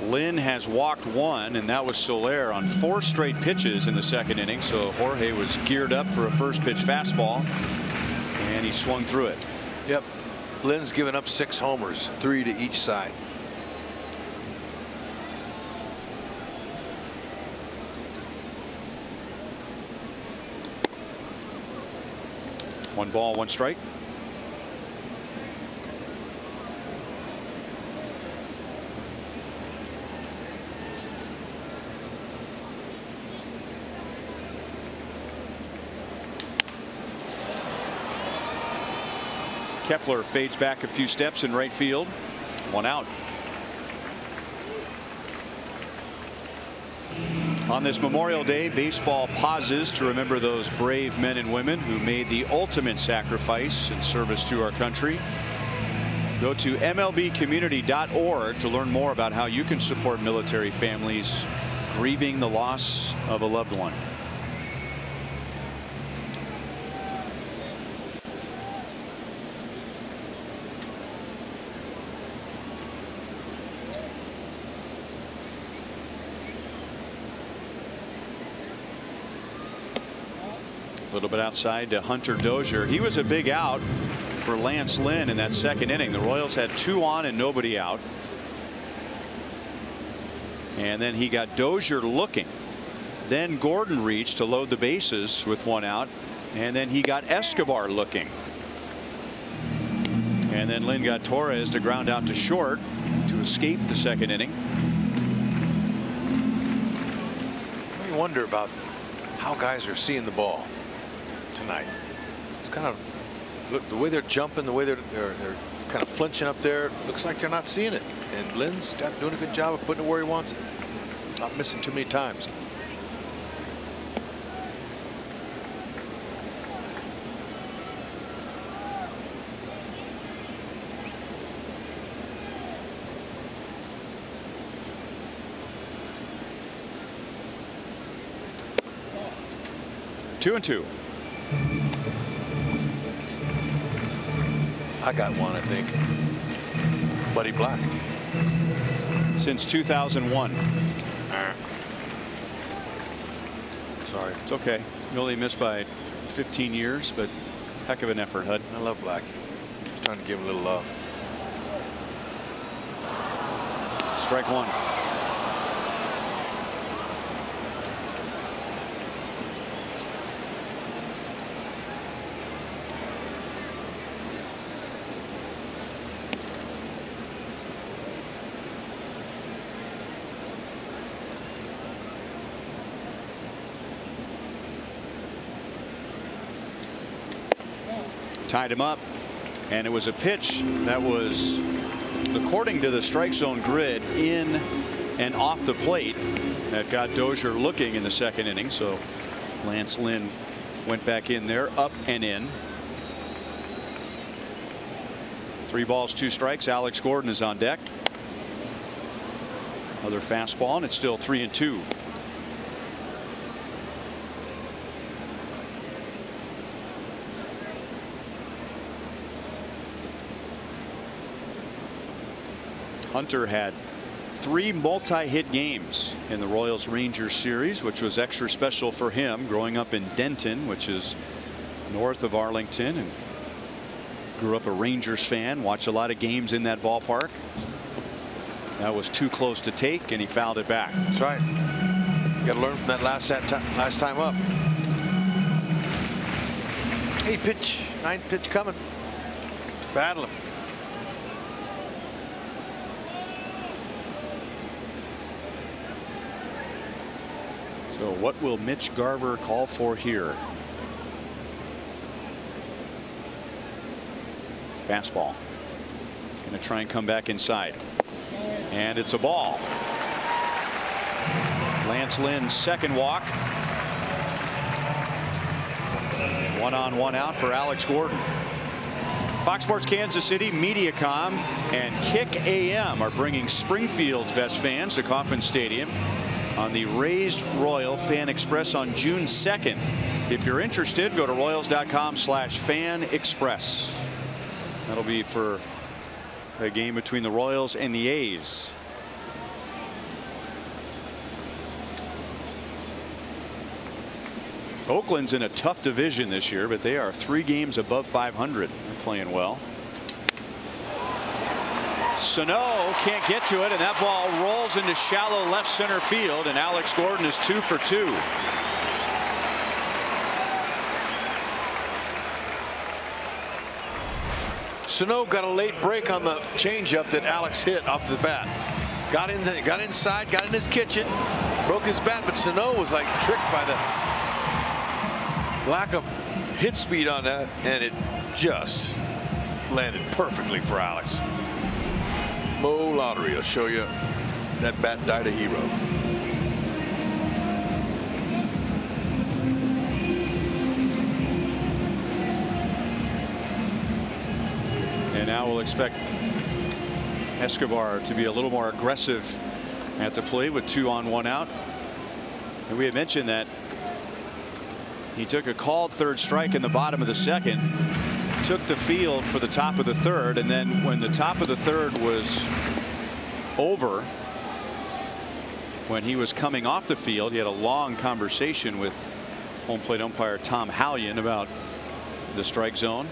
Lynn has walked 1, and that was Soler on 4 straight pitches in the 2nd inning. So Jorge was geared up for a first pitch fastball, and he swung through it.
Yep. Lynn's given up 6 homers, 3 to each side.
One ball, 1 strike. Kepler fades back a few steps in right field. 1 out. On this Memorial Day, baseball pauses to remember those brave men and women who made the ultimate sacrifice in service to our country. Go to MLBcommunity.org to learn more about how you can support military families grieving the loss of a loved one. A little bit outside to Hunter Dozier. He was a big out for Lance Lynn in that 2nd inning. The Royals had 2 on and nobody out. And then he got Dozier looking. Then Gordon reached to load the bases with 1 out. And then he got Escobar looking. And then Lynn got Torres to ground out to short to escape the 2nd inning.
I wonder about how guys are seeing the ball tonight. It's kind of look the way they're jumping, the way they're kind of flinching up there. Looks like they're not seeing it. And Lynn's doing a good job of putting it where he wants it. Not missing too many times.
Two and two.
I got one, I think. Buddy Black.
Since 2001.
Sorry.
It's okay. You only missed by 15 years, but heck of an effort, Hud.
I love Black. Just trying to give him a little love.
Strike 1. Tied him up, and it was a pitch that was, according to the strike zone grid, in and off the plate that got Dozier looking in the 2nd inning. So Lance Lynn went back in there, up and in. 3 balls, 2 strikes. Alex Gordon is on deck. Another fastball, and it's still 3-2. Hunter had 3 multi-hit games in the Royals Rangers series, which was extra special for him growing up in Denton, which is north of Arlington, and grew up a Rangers fan, watched a lot of games in that ballpark. That was too close to take, and he fouled it back.
That's right. You got to learn from that last time up. Hey, pitch, 9th pitch coming. Battle him.
So what will Mitch Garver call for here? Fastball. Going to try and come back inside. And it's a ball. Lance Lynn's second walk. 1 on 1 out for Alex Gordon. Fox Sports Kansas City, Mediacom, and Kick AM are bringing Springfield's best fans to Kauffman Stadium on the Raised Royal Fan Express on June 2nd. If you're interested, go to Royals.com/Fan Express. That'll be for a game between the Royals and the A's. Oakland's in a tough division this year, but they are 3 games above 500. They're playing well. Sano can't get to it, and that ball rolls into shallow left center field, and Alex Gordon is 2 for 2.
Sano got a late break on the changeup that Alex hit off the bat. Got inside, got in his kitchen, broke his bat, but Sano was like tricked by the lack of hit speed on that, and it just landed perfectly for Alex. Mo Lottery will show you that bat died a hero.
And now we'll expect Escobar to be a little more aggressive at the plate with 2 on 1 out. And we had mentioned that he took a called third strike in the bottom of the second, took the field for the top of the third, and then when the top of the third was over, when he was coming off the field, he had a long conversation with home plate umpire Tom Hallion about the strike zone.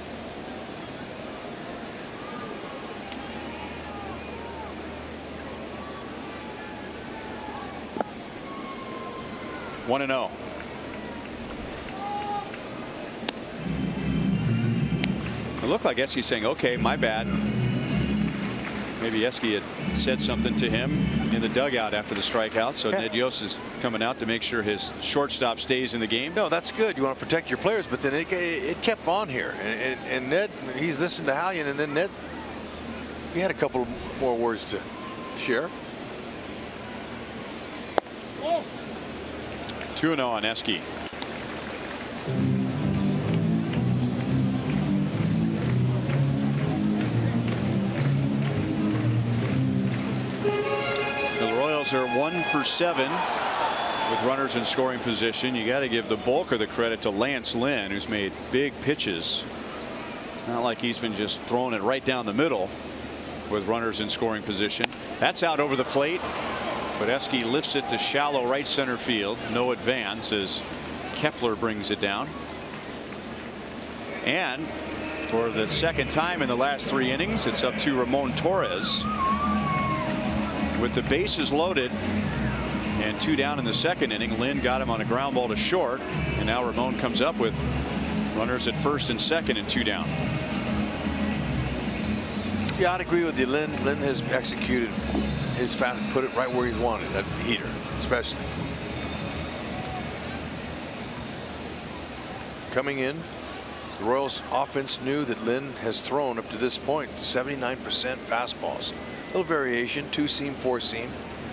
One and 0. It looked like Eski's saying, okay, my bad. Maybe Eski had said something to him in the dugout after the strikeout. So Ned Yost is coming out to make sure his shortstop stays in the game.
No, that's good. You want to protect your players, but then it kept on here. And Ned, he's listened to Hallion, and then Ned, he had a couple more words to share.
2-0 on Eski. Are 1 for 7 with runners in scoring position. You got to give the bulk of the credit to Lance Lynn, who's made big pitches. It's not like he's been just throwing it right down the middle with runners in scoring position. That's out over the plate, but Eski lifts it to shallow right center field. No advance as Kepler brings it down. And for the second time in the last 3 innings, it's up to Ramon Torres. With the bases loaded and 2 down in the second inning, Lynn got him on a ground ball to short, and now Ramon comes up with runners at first and second and 2 down.
Yeah, I'd agree with you. Lynn has executed his fast, put it right where he's wanted, that heater especially. Coming in, the Royals offense knew that Lynn has thrown up to this point 79% fastballs. A little variation, 2-seam, 4-seam.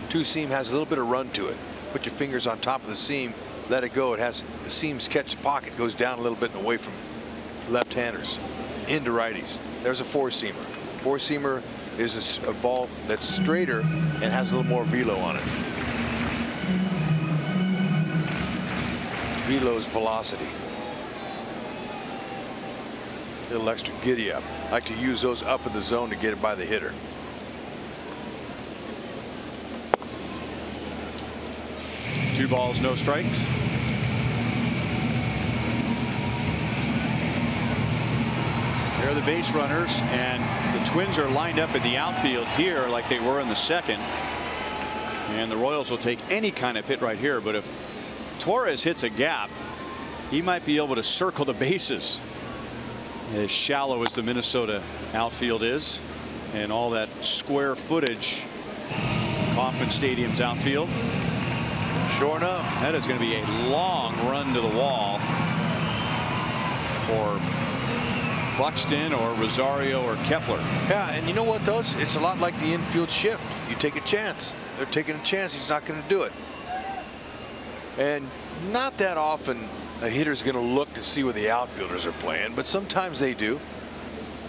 2-seam has a little bit of run to it. Put your fingers on top of the seam, let it go. It has the seams catch the pocket, goes down a little bit and away from left-handers into righties. There's a 4-seamer. 4-seamer is a ball that's straighter and has a little more velo on it. Velo's velocity. A little extra giddy up. I like to use those up in the zone to get it by the hitter.
Two balls, no strikes. There are the base runners, and the Twins are lined up in the outfield here like they were in the second. And the Royals will take any kind of hit right here, but if Torres hits a gap, he might be able to circle the bases. As shallow as the Minnesota outfield is, and all that square footage, Kauffman Stadium's outfield.
Sure enough.
That is going to be a long run to the wall for Buxton or Rosario or Kepler.
Yeah, and you know what, though? It's a lot like the infield shift. You take a chance. They're taking a chance. He's not going to do it. And not that often a hitter's going to look to see where the outfielders are playing, but sometimes they do.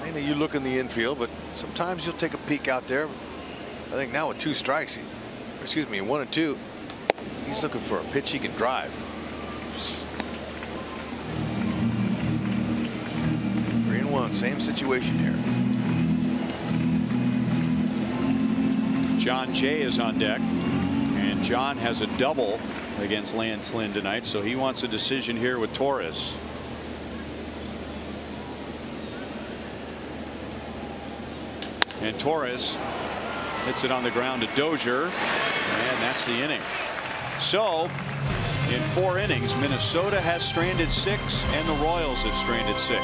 Mainly you look in the infield, but sometimes you'll take a peek out there. I think now with 2 strikes, 1 and 2, he's looking for a pitch he can drive. 3-1, same situation here.
John Jay is on deck, and John has a double against Lance Lynn tonight, so he wants a decision here with Torres. And Torres hits it on the ground to Dozier, and that's the inning. So in 4 innings, Minnesota has stranded 6 and the Royals have stranded 6.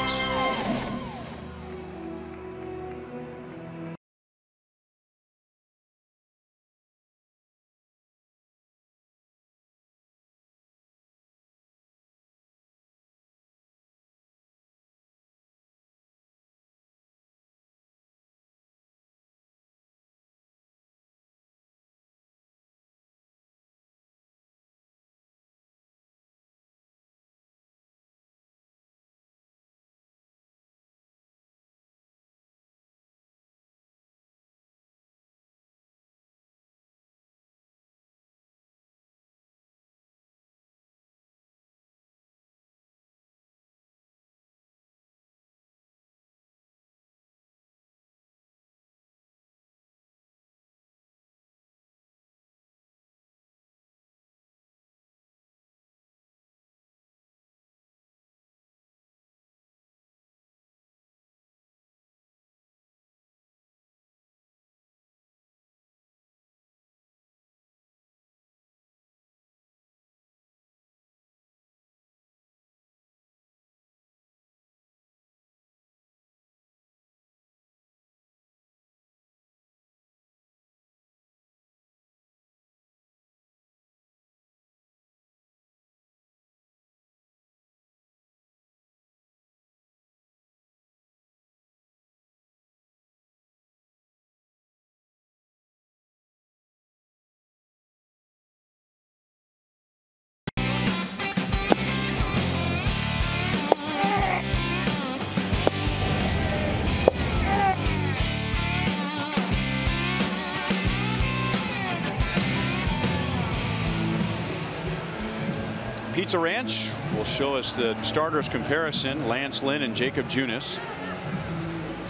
Pizza Ranch will show us the starters comparison. Lance Lynn and Jacob Junis.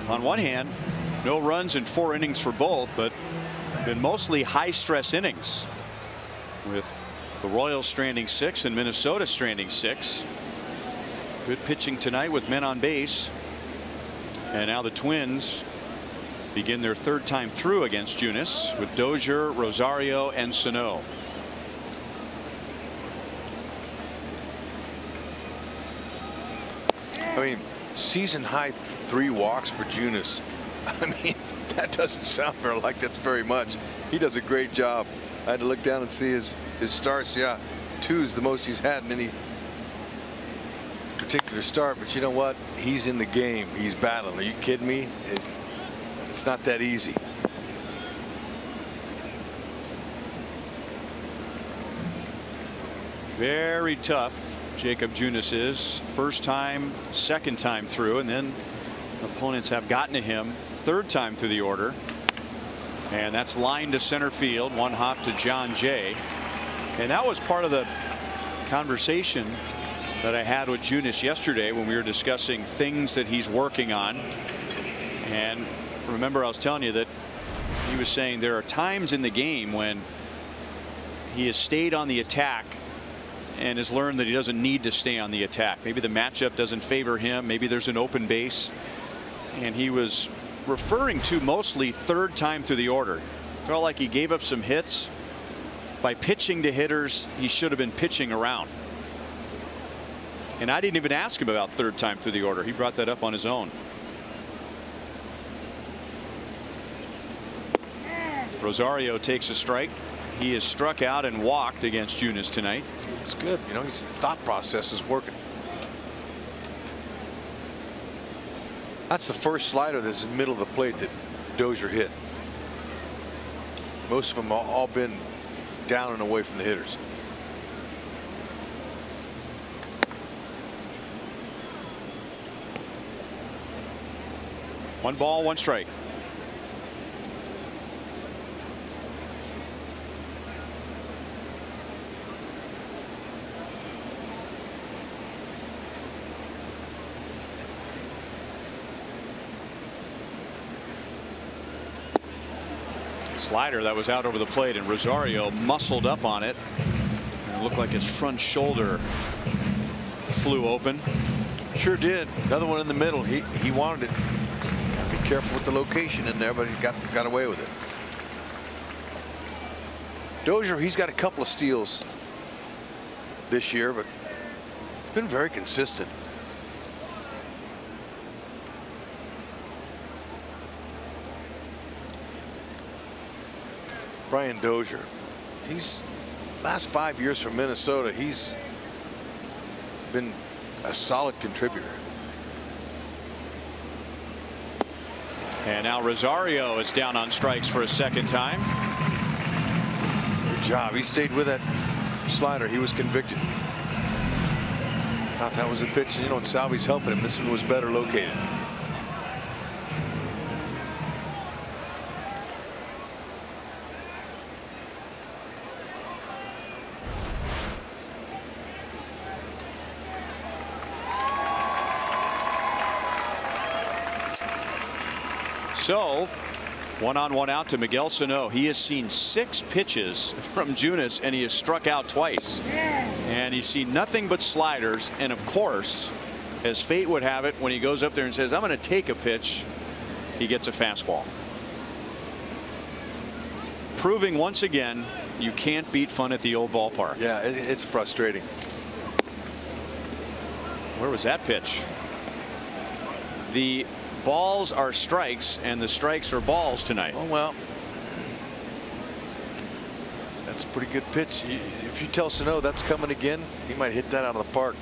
On one hand, no runs in 4 innings for both, but been mostly high stress innings, with the Royals stranding 6 and Minnesota stranding 6. Good pitching tonight with men on base. And now the Twins begin their 3rd time through against Junis with Dozier, Rosario, and Sano.
I mean, season high 3 walks for Junis. I mean, that doesn't sound like that's very much. He does a great job. I had to look down and see his starts. Yeah, 2 is the most he's had in any particular start. But you know what? He's in the game. He's battling. Are you kidding me? It's not that easy.
Very tough. Jacob Junis is. 1st time, 2nd time through, and then opponents have gotten to him 3rd time through the order. And that's line to center field. 1 hop to John Jay. And that was part of the conversation that I had with Junis yesterday when we were discussing things that he's working on. And remember, I was telling you that he was saying there are times in the game when he has stayed on the attack and has learned that he doesn't need to stay on the attack. Maybe the matchup doesn't favor him. Maybe there's an open base. And he was referring to mostly 3rd time through the order. Felt like he gave up some hits by pitching to hitters he should have been pitching around. And I didn't even ask him about 3rd time through the order. He brought that up on his own. Rosario takes a strike. he has struck out and walked against Junis tonight.
It's good. You know, his thought process is working. That's the first slider that's in the middle of the plate that Dozier hit. Most of them all been down and away from the hitters.
One ball, one strike. Slider that was out over the plate, and Rosario muscled up on it, and it looked like his front shoulder flew open.
Sure did. Another one in the middle. He wanted it. Be careful with the location in there, but he got away with it. Dozier, he's got a couple of steals this year, but it's been very consistent. Brian Dozier, he's last 5 years from Minnesota, he's been a solid contributor.
And now Rosario is down on strikes for a second time.
Good job. He stayed with that slider. He was convicted. Thought that was a pitch. You know, and Salvi's helping him. This one was better located.
So 1-on-1 out to Miguel Sano. He has seen 6 pitches from Junis, and he has struck out twice. And he's seen nothing but sliders. And of course, as fate would have it, when he goes up there and says, I'm going to take a pitch, he gets a fastball. Proving once again, you can't beat fun at the old ballpark.
Yeah, it's frustrating.
Where was that pitch? The balls are strikes and the strikes are balls tonight.
Oh, well, that's a pretty good pitch. If you tell Sano that's coming again, he might hit that out of the park.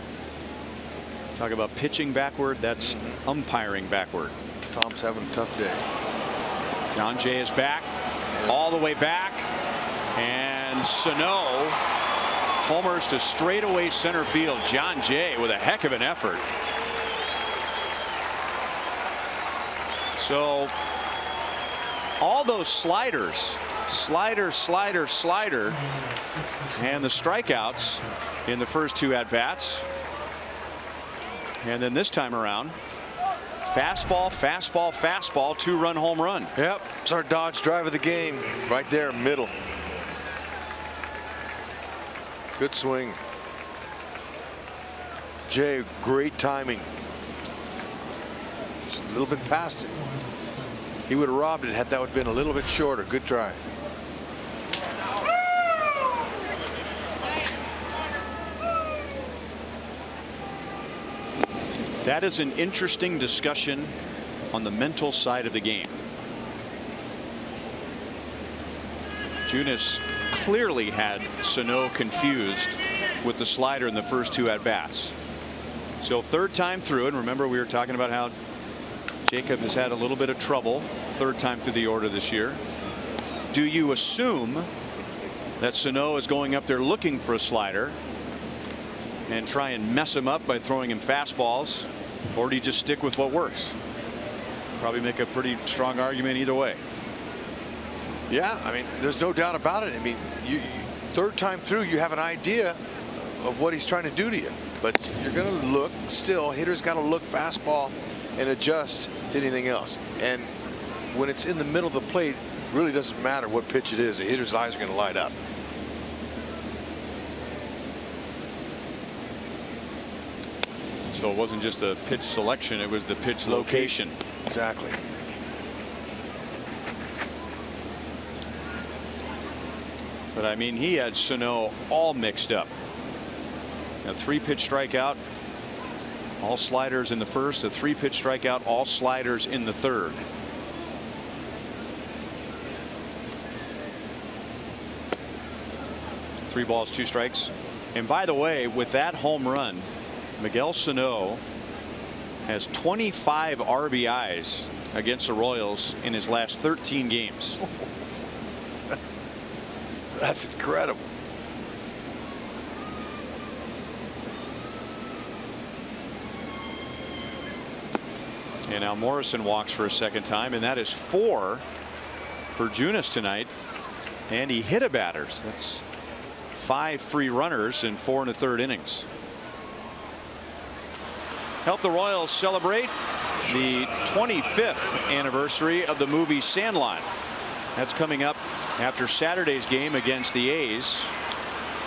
Talk about pitching backward. That's umpiring backward.
Tom's having a tough day.
John Jay is back, all the way back, and Sano homers to straightaway center field. John Jay with a heck of an effort. So all those sliders, slider, slider, slider, and the strikeouts in the first 2 at-bats. And then this time around, fastball, fastball, fastball, 2-run home run.
Yep, it's our Dodge drive of the game right there, middle. Good swing. Jay, great timing. Just a little bit past it. He would have robbed it had that would have been a little bit shorter. Good try.
That is an interesting discussion on the mental side of the game. Junis clearly had Sano confused with the slider in the first 2 at-bats. So 3rd time through, and remember we were talking about how Jacob has had a little bit of trouble 3rd time through the order this year. Do you assume that Sano is going up there looking for a slider and try and mess him up by throwing him fastballs, or do you just stick with what works? Probably make a pretty strong argument either way.
Yeah, I mean, there's no doubt about it. I mean, 3rd time through, you have an idea of what he's trying to do to you, but you're going to look still. Hitters got to look fastball and adjust to anything else. And when it's in the middle of the plate, it really doesn't matter what pitch it is. The hitter's eyes are going to light up.
So it wasn't just the pitch selection, it was the pitch location.
Exactly.
But I mean, he had Sano all mixed up. A 3-pitch strikeout, all sliders in the first, a 3-pitch strikeout, all sliders in the 3rd. 3 balls, 2 strikes. And by the way, with that home run, Miguel Sano has 25 RBIs against the Royals in his last 13 games.
That's incredible.
And now Morrison walks for a second time, and that is 4 for Junis tonight. And he hit a batters. That's 5 free runners in 4 1/3 innings. Help the Royals celebrate the 25th anniversary of the movie Sandlot. That's coming up after Saturday's game against the A's.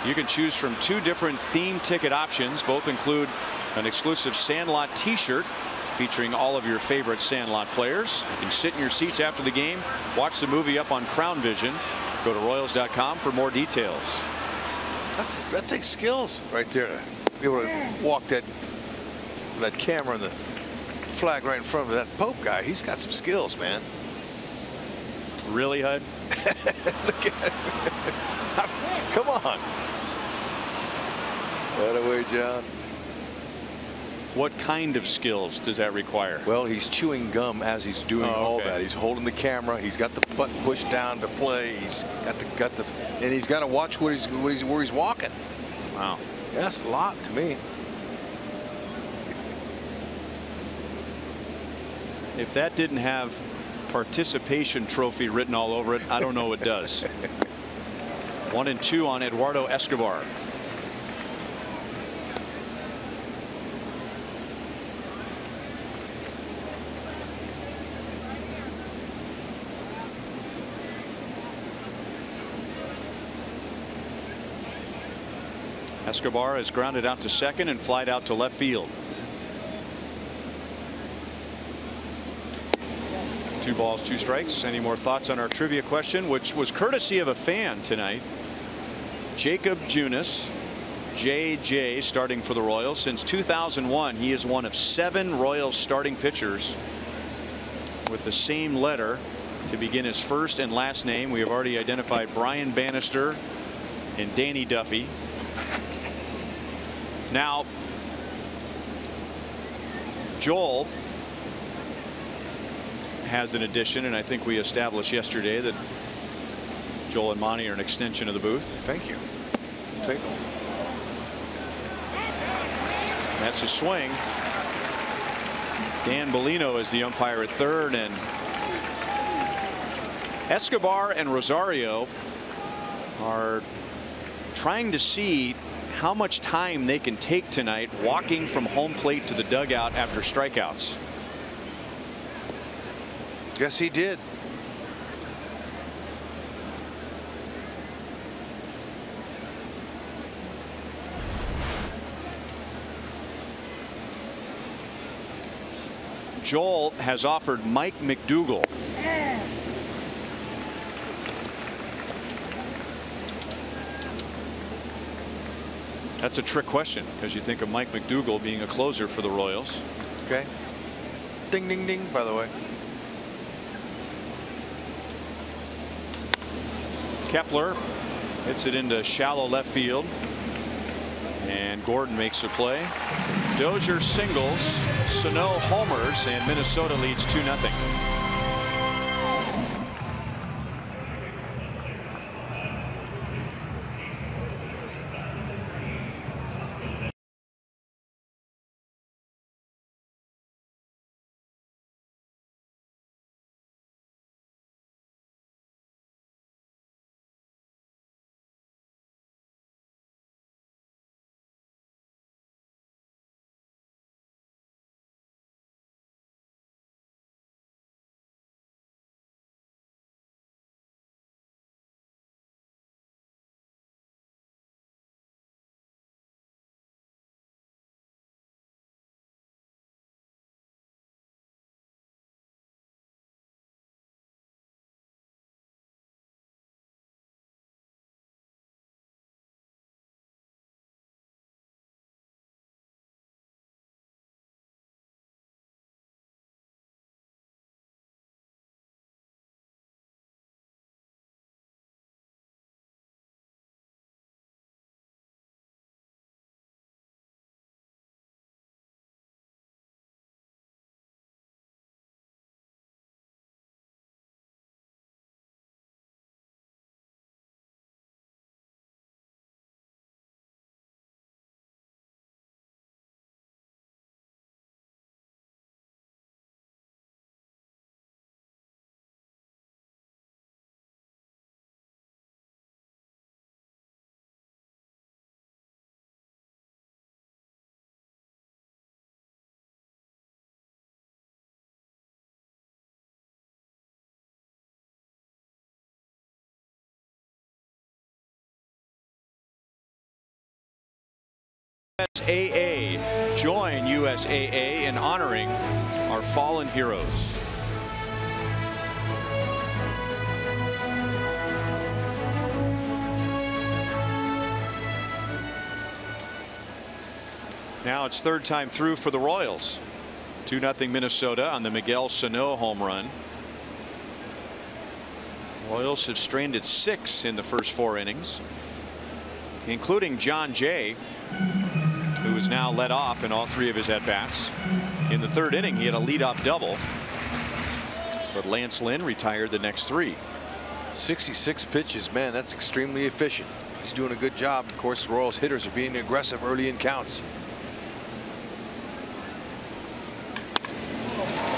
You can choose from 2 different theme ticket options. Both include an exclusive Sandlot t-shirt featuring all of your favorite Sandlot players. You can sit in your seats after the game, watch the movie up on Crown Vision. Go to Royals.com for more details.
That takes skills right there to be able to walk that camera and the flag right in front of that Pope guy. He's got some skills, man.
Really, Hud?
Look at it. Come on. That away, John.
What kind of skills does that require?
Well, he's chewing gum as he's doing all that. He's holding the camera. He's got the button pushed down to play. He's got the and he's got to watch where he's walking.
Wow.
That's a lot to me.
If that didn't have participation trophy written all over it, I don't know what does. 1-2 on Eduardo Escobar. Escobar is grounded out to second and flied out to left field. 2 balls, 2 strikes. Any more thoughts on our trivia question, which was courtesy of a fan tonight? Jacob Junis, JJ, starting for the Royals since 2001. He is one of 7 Royals starting pitchers with the same letter to begin his first and last name. We have already identified Brian Bannister and Danny Duffy. Now, Joel has an addition, and I think we established yesterday that Joel and Monty are an extension of the booth.
Thank you. Take them.
That's a swing. Dan Bellino is the umpire at third, and Escobar and Rosario are trying to see how much time they can take tonight walking from home plate to the dugout after strikeouts.
Yes, he did.
Joel has offered Mike McDougal. That's a trick question because you think of Mike McDougal being a closer for the Royals.
Okay. Ding, ding, ding, by the way.
Kepler hits it into shallow left field. And Gordon makes a play. Dozier singles, Sano homers, and Minnesota leads 2-0.
USAA. Join USAA in honoring our fallen heroes. Now it's third time through for the Royals. 2-0 Minnesota on the Miguel Sano home run. Royals have stranded 6 in the first 4 innings, including John Jay, who is now led off in all 3 of his at-bats. In the 3rd inning, he had a leadoff double, but Lance Lynn retired the next 3.
66 pitches, man, that's extremely efficient. He's doing a good job. Of course, Royals hitters are being aggressive early in counts.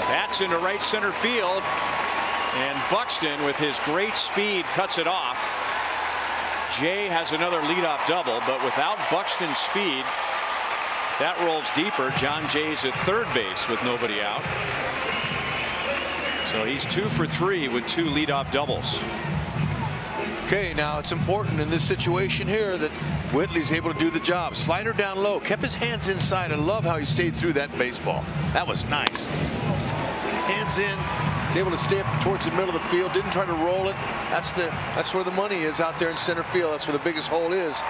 That's into right center field, and Buxton, with his great speed, cuts it off. Jay has another leadoff double, but without Buxton's speed, that rolls deeper. John Jay's at third base with nobody out. So he's 2 for 3 with 2 leadoff doubles.
Okay, now it's important in this situation here that Whitley's able to do the job. Slider down low, kept his hands inside. I love how he stayed through that baseball. That was nice. Hands in, he's able to stay up towards the middle of the field, didn't try to roll it. That's where the money is, out there in center field. That's where the biggest hole is.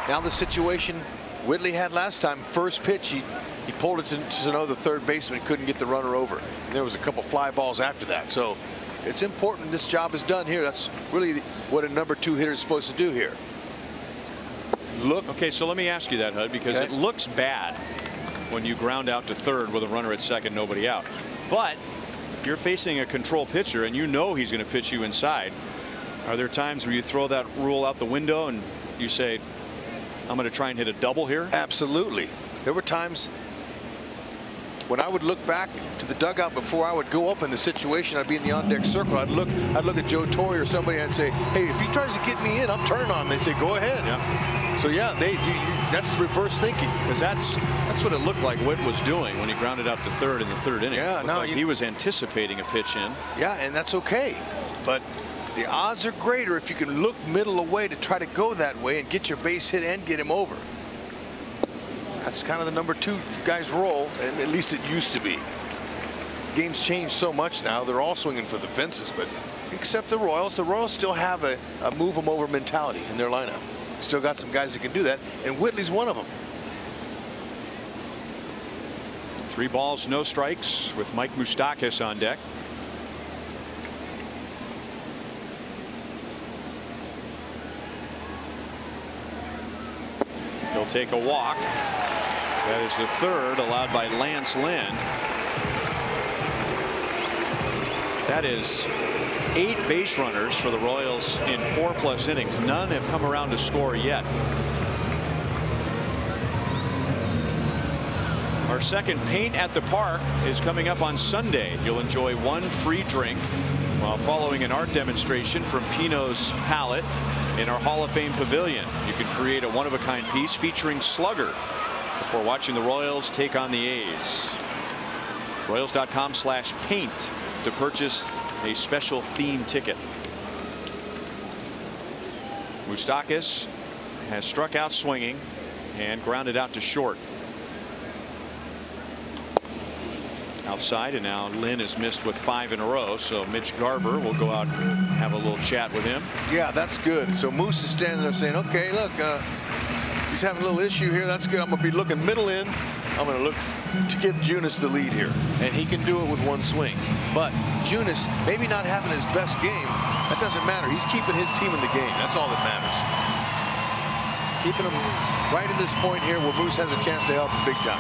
Now the situation Whitley had last time, first pitch, he pulled it to Sano, the third baseman, couldn't get the runner over. And there was a couple fly balls after that. So it's important this job is done here. That's really what a number 2 hitter is supposed to do here. Look.
Okay, so let me ask you that, Hud, because it looks bad when you ground out to third with a runner at second, nobody out. But if you're facing a control pitcher and you know he's going to pitch you inside, are there times where you throw that rule out the window and you say, I'm going to try and hit a double here?
Absolutely. There were times when I would look back to the dugout before I would go up in the situation. I'd be in the on-deck circle. I'd look at Joe Torre or somebody, and I'd say, hey, if he tries to get me in, I'm turning on him. They'd say, go ahead.
Yeah.
So yeah, that's reverse thinking.
Because that's what it looked like Whit was doing when he grounded out to third in the 3rd inning.
Yeah,
no, like he was anticipating a pitch in.
Yeah, and that's okay. But the odds are greater if you can look middle away to try to go that way and get your base hit and get him over. That's kind of the number 2 guy's role, and at least it used to be. The game's changed so much now. They're all swinging for the fences, but except the Royals still have a move them over mentality in their lineup. Still got some guys that can do that, and Whitley's one of them.
3 balls, no strikes with Mike Moustakas on deck. He'll take a walk. That is the 3rd allowed by Lance Lynn. That is 8 base runners for the Royals in 4+ innings. None have come around to score yet. Our second Paint at the Park is coming up on Sunday. You'll enjoy 1 free drink while following an art demonstration from Pino's Palette in our Hall of Fame pavilion. You can create a one-of-a-kind piece featuring Slugger before watching the Royals take on the A's. Royals.com/paint to purchase a special theme ticket. Moustakas has struck out swinging and grounded out to short. Outside, and now Lynn has missed with 5 in a row, so Mitch Garver will go out and have a little chat with him.
Yeah, that's good. So Moose is standing there saying, okay, look, he's having a little issue here. That's good. I'm going to be looking middle in. I'm going to look to give Junis the lead here, and he can do it with 1 swing. But Junis maybe not having his best game. That doesn't matter. He's keeping his team in the game. That's all that matters. Keeping him right at this point here where Moose has a chance to help him big time.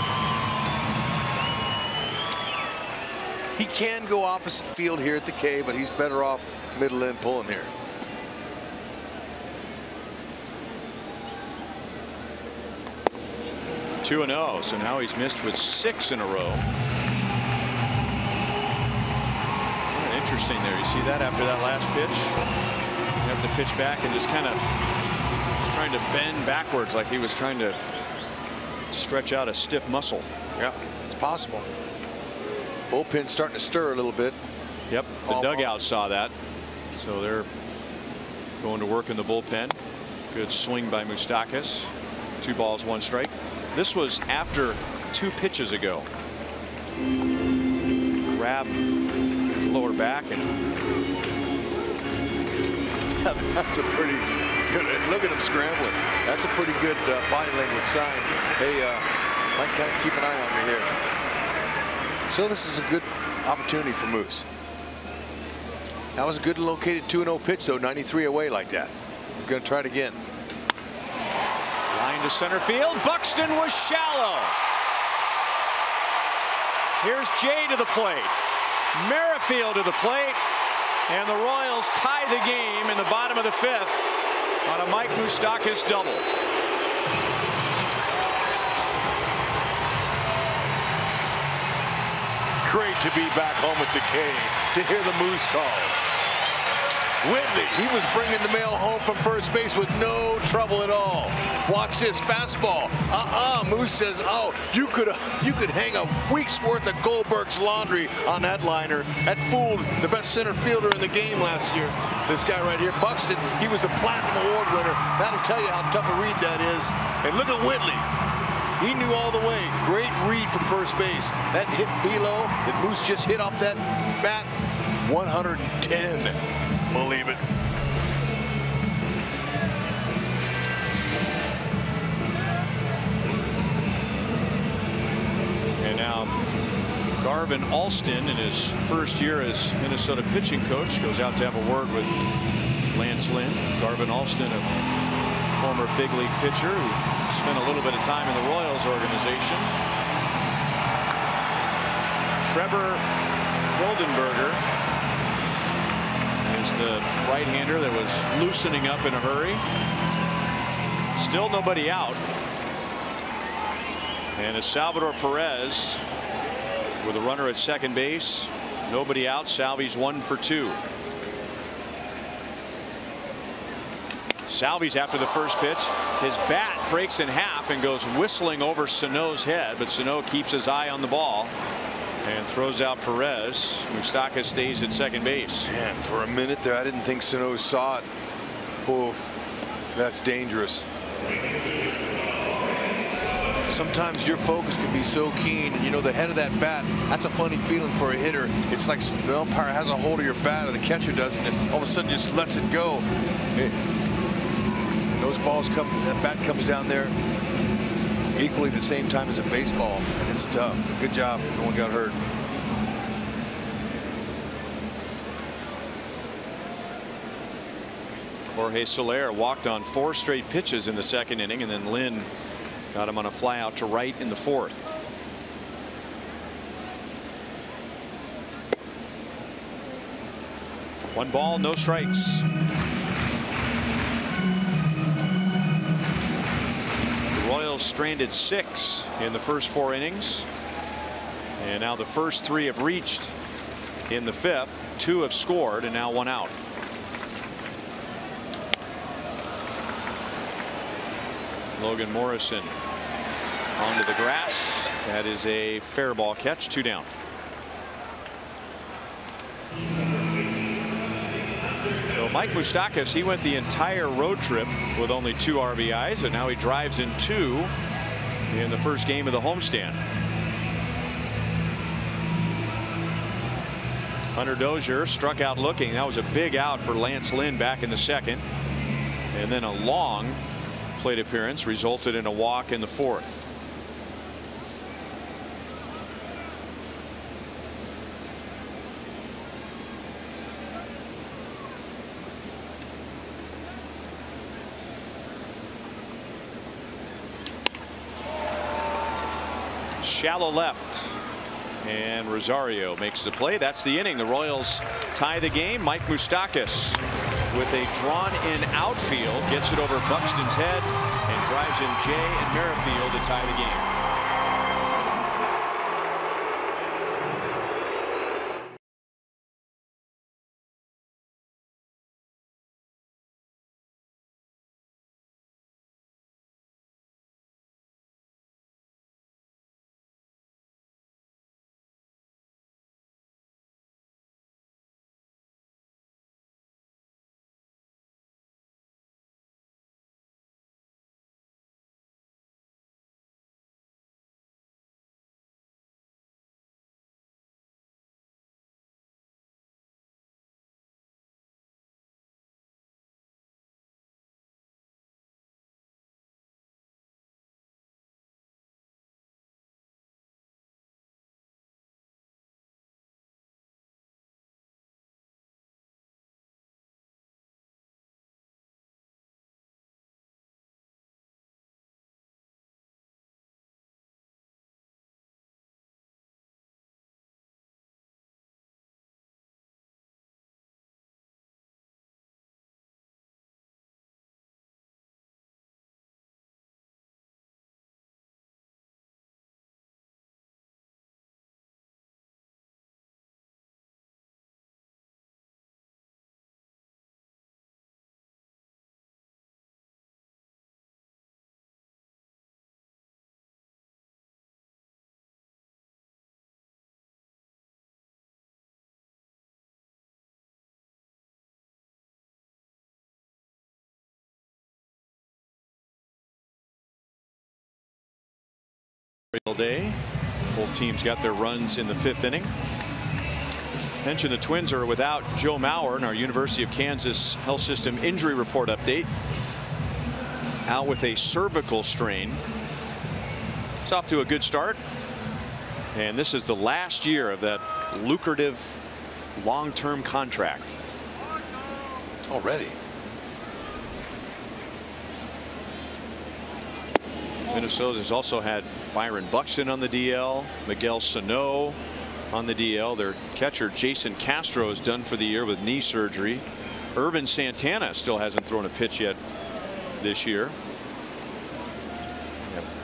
He can go opposite field here at the K, but he's better off middle in pulling here.
Two and 0, so now he's missed with 6 in a row. Interesting there. You see that after that last pitch? You have to pitch back and just kind of was trying to bend backwards like he was trying to stretch out a stiff muscle.
Yeah, it's possible. Bullpen starting to stir a little bit.
Yep, the dugout saw that, so they're going to work in the bullpen. Good swing by Moustakas. 2 balls, 1 strike.
This was after 2 pitches ago. Grab his lower back and
that's a pretty good. Look at him scrambling. That's a pretty good body language sign. Hey, might kind of keep an eye on me here. So this is a good opportunity for Moose. That was a good located 2-0 pitch, though. 93 away like that. He's going to try it again.
Line to center field. Buxton was shallow. Here's Jay to the plate. Merrifield to the plate. And the Royals tie the game in the bottom of the 5th on a Mike Moustakas double.
Great to be back home at the K to hear the Moose calls. Whitley, he was bringing the mail home from first base with no trouble at all. Watch this fastball. Moose says, oh, you could hang a week's worth of Goldberg's laundry on that liner. That fooled the best center fielder in the game last year. This guy right here, Buxton, he was the Platinum Award winner. That'll tell you how tough a read that is. And look at Whitley. He knew all the way. Great read from first base. That hit below that Moose just hit off that bat. 110. Believe it.
And now Garvin Alston, in his first year as Minnesota pitching coach, goes out to have a word with Lance Lynn. Garvin Alston, a former big league pitcher who spent a little bit of time in the Royals organization. Trevor Goldenberger is the right-hander that was loosening up in a hurry. Still nobody out. And it's Salvador Perez with a runner at second base. Nobody out. Salvi's 1 for 2. Salvi's after the first pitch. His bat breaks in half and goes whistling over Sano's head, but Sano keeps his eye on the ball and throws out Perez. Moustakas stays at second base.
Man, for a minute there, I didn't think Sano saw it. Oh, that's dangerous. Sometimes your focus can be so keen, and you know the head of that bat, that's a funny feeling for a hitter. It's like the umpire has a hold of your bat or the catcher does, and all of a sudden just lets it go. Those balls come, that bat comes down there equally the same time as a baseball, and it's tough. Good job. No one got hurt.
Jorge Soler walked on 4 straight pitches in the second inning, and then Lynn got him on a fly out to right in the 4th. One ball, no strikes. The Royals stranded 6 in the first 4 innings. And now the first 3 have reached in the 5th. 2 have scored, and now 1 out. Logan Morrison onto the grass. That is a fair ball catch. 2 down. So Mike Moustakas, he went the entire road trip with only 2 RBIs, and now he drives in 2 in the first game of the homestand. Hunter Dozier struck out looking. That was a big out for Lance Lynn back in the 2nd, and then a long plate appearance resulted in a walk in the 4th. Shallow left, and Rosario makes the play. That's the inning. The Royals tie the game. Mike Moustakas with a drawn-in outfield gets it over Buxton's head and drives in Jay and Merrifield to tie the game.
Day. Both teams got their runs in the 5th inning. Mentioned the Twins are without Joe Mauer in our University of Kansas Health System injury report update. Out with a cervical strain. It's off to a good start. And this is the last year of that lucrative long-term contract.
Already.
Minnesota's also had Byron Buxton on the DL, Miguel Sano on the DL. Their catcher Jason Castro is done for the year with knee surgery. Irvin Santana still hasn't thrown a pitch yet this year.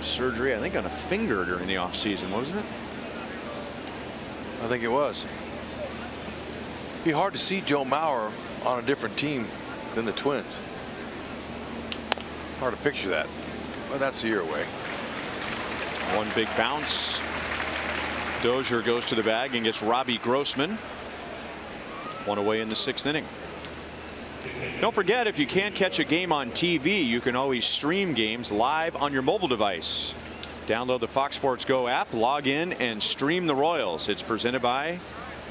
Surgery, I think, on a finger during the offseason, wasn't it?
I think it was. Be hard to see Joe Mauer on a different team than the Twins. Hard to picture that. Well, that's a year away.
One big bounce. Dozier goes to the bag and gets Robbie Grossman. One away in the 6th inning. Don't forget, if you can't catch a game on TV, you can always stream games live on your mobile device. Download the Fox Sports Go app, log in, and stream the Royals. It's presented by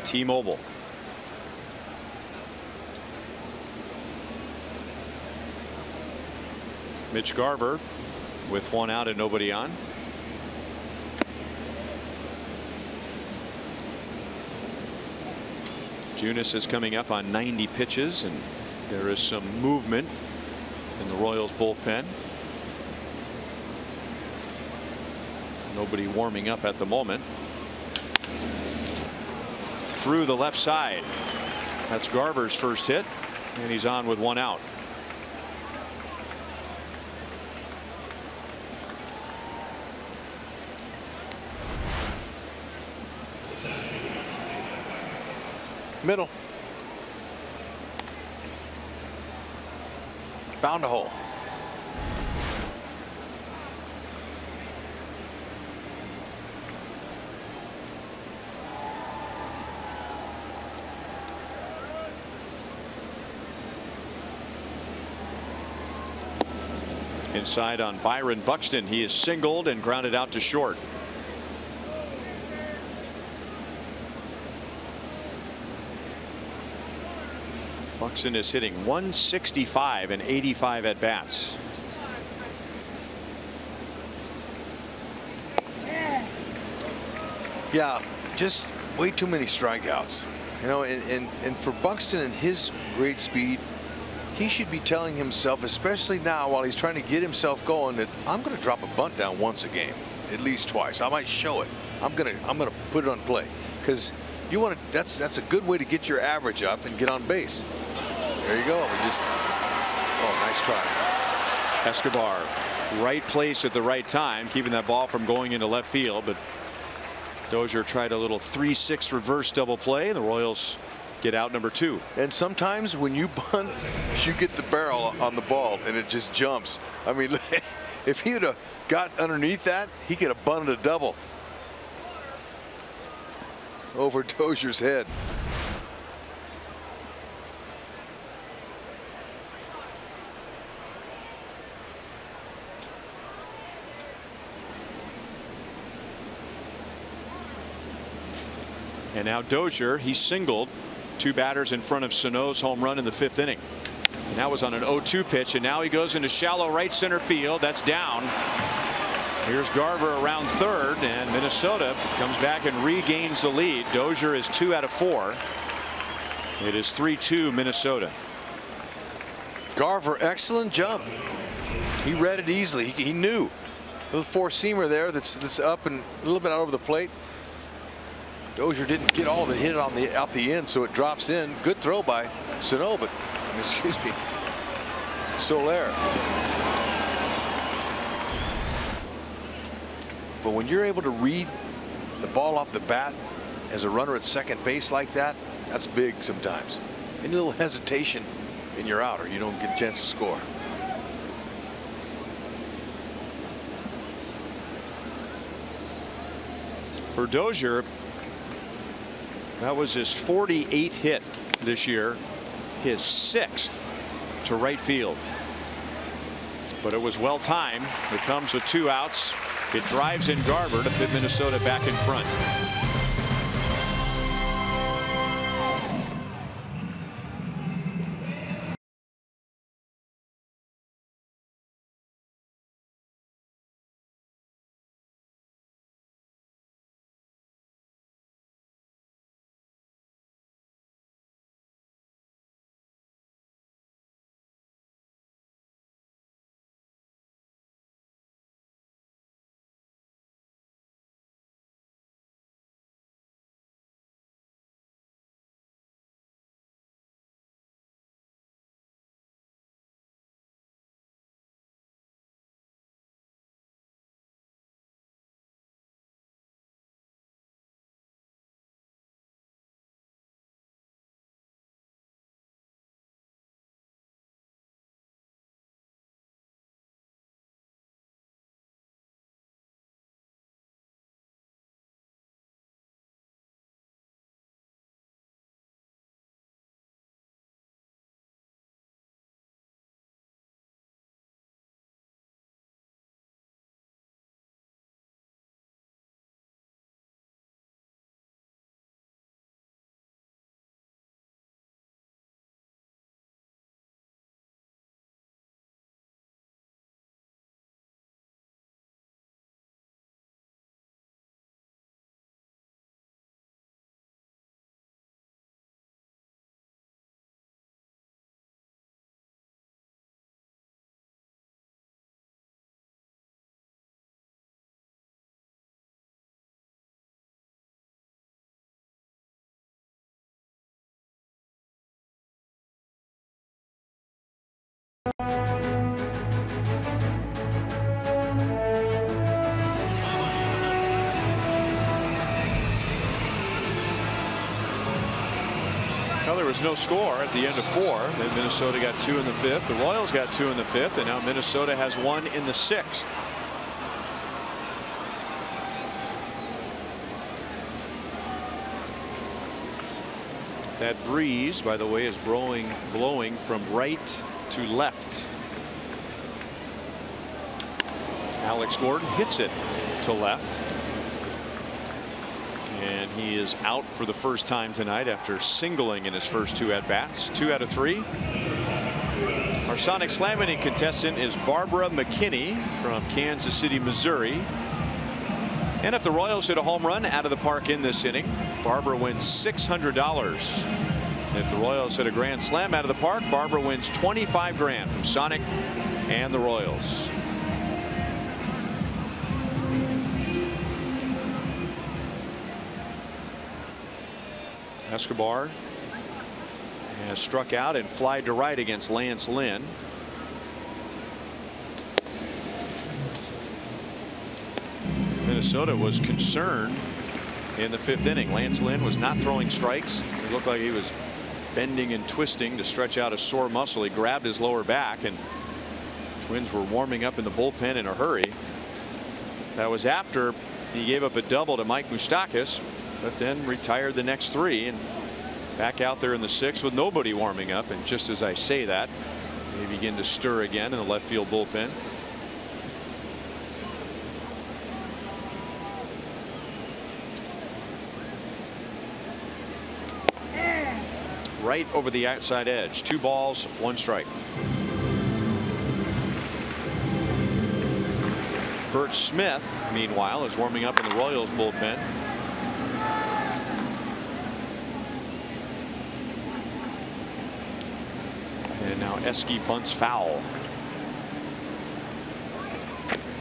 T-Mobile. Mitch Garver with 1 out and nobody on. Junis is coming up on 90 pitches, and there is some movement in the Royals bullpen. Nobody warming up at the moment. Through the left side. That's Garver's first hit, and he's on with 1 out.
Middle. Found a hole.
Inside on Byron Buxton. He is singled and grounded out to short. Buxton is hitting 165 and 85 at bats.
Yeah, just way too many strikeouts. You know, and for Buxton and his great speed, he should be telling himself, especially now while he's trying to get himself going, that I'm going to drop a bunt down once a game, at least twice. I might show it. I'm gonna put it on play, because you want to. That's a good way to get your average up and get on base. There you go. Oh, nice try.
Escobar, right place at the right time, keeping that ball from going into left field. But Dozier tried a little 3-6 reverse double play. The Royals get out number 2.
And sometimes when you bunt, you get the barrel on the ball and it just jumps. I mean, if he would have got underneath that, he could have bunted a double over Dozier's head.
And now Dozier, he singled 2 batters in front of Sano's home run in the 5th inning. And that was on an 0-2 pitch, and now he goes into shallow right center field. That's down. Here's Garver around third, and Minnesota comes back and regains the lead. Dozier is 2 out of 4. It is 3-2 Minnesota.
Garver, excellent jump. He read it easily. He knew. A little 4-seamer there that's up and a little bit out over the plate. Dozier didn't get all of it, hit it on out the end, so it drops in. Good throw by Sano, but excuse me, Soler. But when you're able to read the ball off the bat as a runner at second base like that, that's big sometimes. Any little hesitation and you're out, or you don't get a chance to score.
For Dozier, that was his 48th hit this year, his 6th to right field. But it was well timed. It comes with 2 outs. It drives in Garber to put Minnesota back in front. Well, there was no score at the end of 4. Then Minnesota got 2 in the 5th. The Royals got 2 in the 5th, and now Minnesota has 1 in the 6th. That breeze, by the way, is blowing from right to left. Alex Gordon hits it to left. And he is out for the first time tonight after singling in his first 2 at-bats. 2 out of 3. Our Sonic Slam Inning contestant is Barbara McKinney from Kansas City, Missouri. And if the Royals hit a home run out of the park in this inning, Barbara wins $600. If the Royals hit a grand slam out of the park, Barbara wins $25 grand from Sonic and the Royals. Escobar has struck out and flied to right against Lance Lynn. Minnesota was concerned in the 5th inning. Lance Lynn was not throwing strikes. It looked like he was bending and twisting to stretch out a sore muscle. He grabbed his lower back, and Twins were warming up in the bullpen in a hurry. That was after he gave up a double to Mike Moustakas, but then retired the next 3 and back out there in the 6th with nobody warming up. And just as I say that, they begin to stir again in the left field bullpen. Right over the outside edge. 2 balls, 1 strike. Bert Smith, meanwhile, is warming up in the Royals bullpen. And now Eske bunts foul.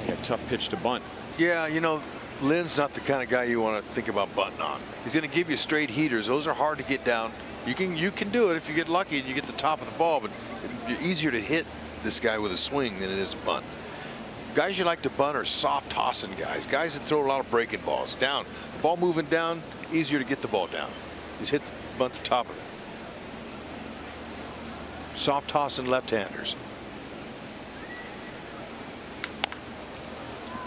Yeah, tough pitch to bunt.
Yeah, you know, Lynn's not the kind of guy you want to think about bunting on. He's going to give you straight heaters. Those are hard to get down. You can do it if you get lucky and you get the top of the ball, but it's easier to hit this guy with a swing than it is to bunt. Guys you like to bunt are soft tossing guys. Guys that throw a lot of breaking balls down. The ball moving down, easier to get the ball down. Just hit the bunt the top of it. Soft tossing left-handers.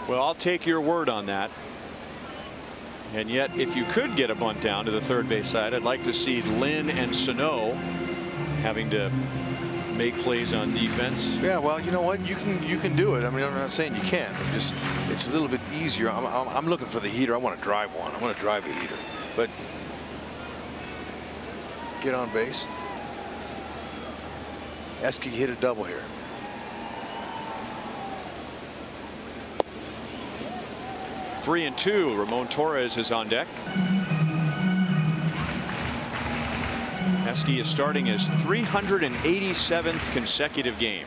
Well, I'll take your word on that. And yet, if you could get a bunt down to the third base side, I'd like to see Lynn and Sano having to
make plays on defense.
Yeah, well, you know what? You can do it. I mean, I'm not saying you can't. It's a little bit easier. I'm looking for the heater. I want to drive one. I want to drive a heater. But get on base. Eske hit a double here.
3-2. Ramon Torres is on deck. Eske is starting his 387th consecutive game,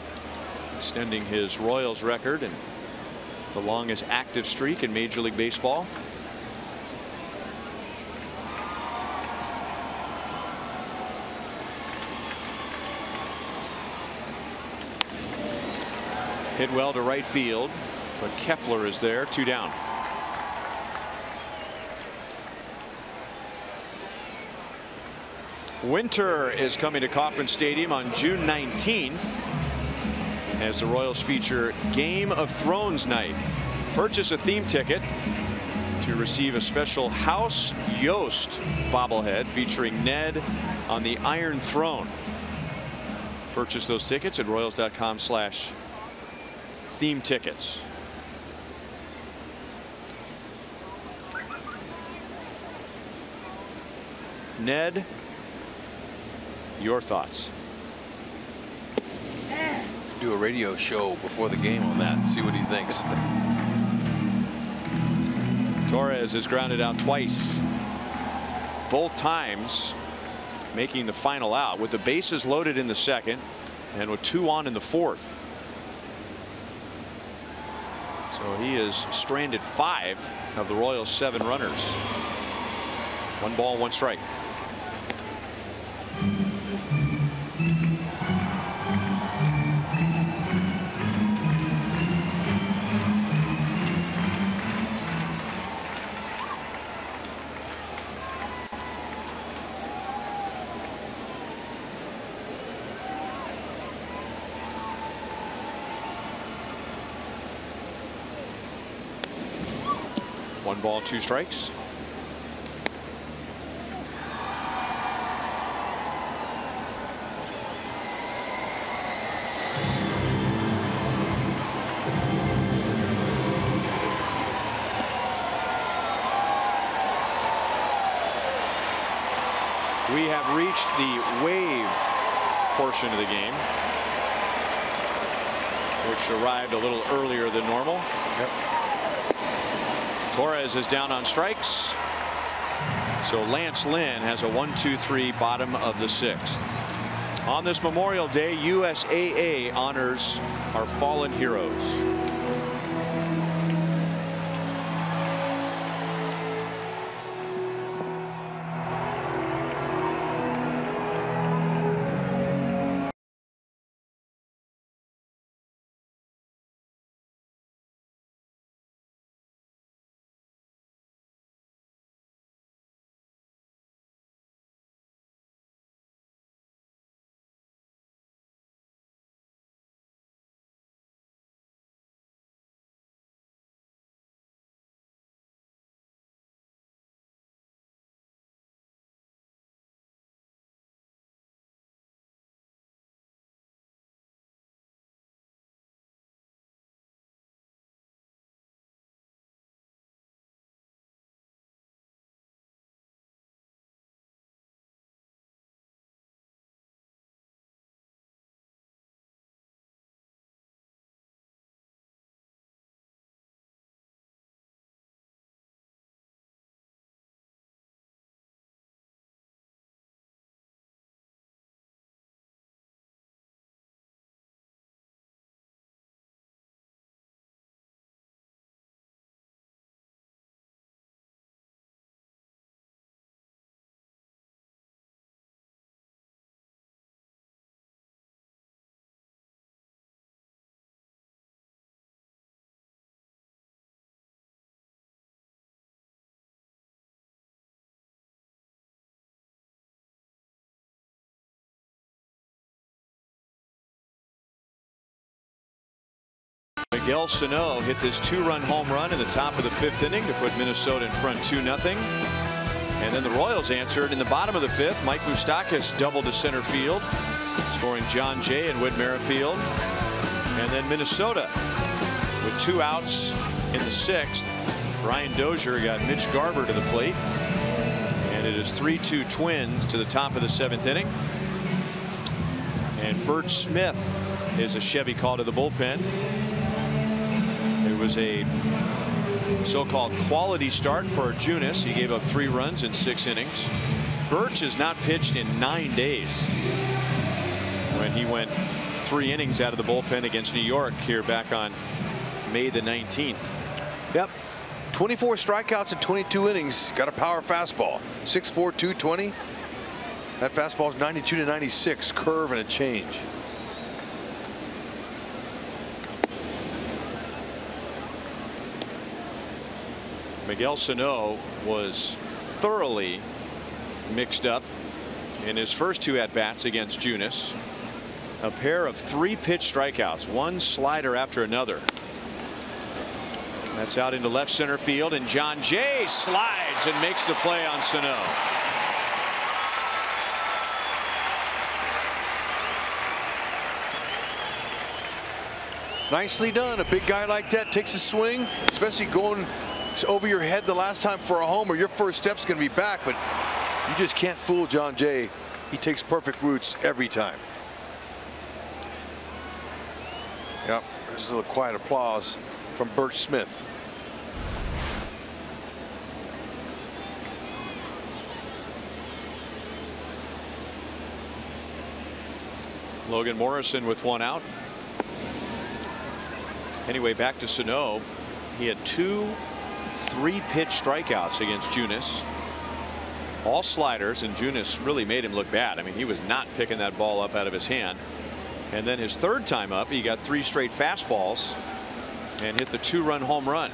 extending his Royals record and the longest active streak in Major League Baseball. Hit well to right field, but Kepler is there, 2 down. Winter is coming to Kauffman Stadium on June 19th as the Royals feature Game of Thrones night. Purchase a theme ticket to receive a special House Yost bobblehead featuring Ned on the Iron Throne. Purchase those tickets at royals.com/theme tickets. Ned, your thoughts?
Do a radio show before the game on that and see what he thinks.
Torres is grounded out twice, both times making the final out with the bases loaded in the second and with 2 on in the fourth. So he has stranded 5 of the Royals' 7 runners. 1 ball, 1 strike. One ball, 2 strikes. We have reached the wave portion of the game, which arrived a little earlier than normal.
Yep.
Torres is down on strikes. So Lance Lynn has a 1-2-3 bottom of the 6th. On this Memorial Day, USAA honors our fallen heroes. Miguel Sano hit this 2-run home run in the top of the 5th inning to put Minnesota in front 2-0.
And then the Royals answered in the bottom of the 5th. Mike Moustakas doubled to center field, scoring John Jay and Whit Merrifield. And then Minnesota with 2 outs in the 6th. Brian Dozier got Mitch Garver to the plate. And it is 3-2 Twins to the top of the 7th inning. And Bert Smith is a Chevy call to the bullpen. It was a so-called quality start for Junis. He gave up 3 runs in 6 innings. Birch has not pitched in 9 days when he went 3 innings out of the bullpen against New York here back on May the 19th.
Yep. 24 strikeouts in 22 innings. Got a power fastball. 6'4", 220. That fastball is 92 to 96. Curve and a change.
Miguel Sano was thoroughly mixed up in his first 2 at-bats against Junis. A pair of 3-pitch strikeouts, one slider after another. That's out into left center field, and John Jay slides and makes the play on Sano.
Nicely done. A big guy like that takes a swing, especially going over your head the last time for a homer. Your first step's going to be back, but you just can't fool John Jay. He takes perfect routes every time. Yep, there's a little quiet applause from Bert Smith.
Logan Morrison with 1 out. Anyway, back to Sano. He had 2 3-pitch strikeouts against Junis. All sliders, and Junis really made him look bad. I mean, he was not picking that ball up out of his hand. And then his 3rd time up, he got 3 straight fastballs and hit the 2-run home run.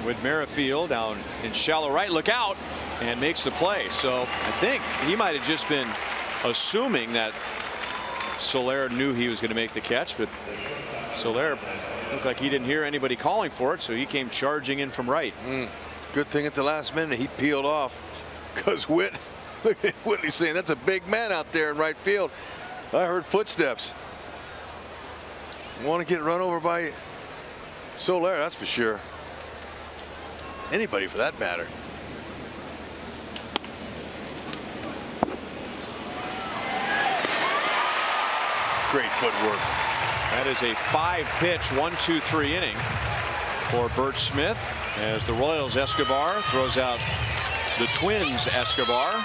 With Merrifield down in shallow right, look out, and makes the play. So I think he might have just been assuming that Soler knew he was going to make the catch, but Soler looked like he didn't hear anybody calling for it, so he came charging in from right.
Good thing at the last minute he peeled off, because Whit, look at Whitley saying that's a big man out there in right field. I heard footsteps. Want to get run over by Soler, that's for sure. Anybody for that matter. Great footwork.
That is a 5-pitch 1-2-3 inning for Bert Smith as the Royals Escobar throws out the Twins Escobar.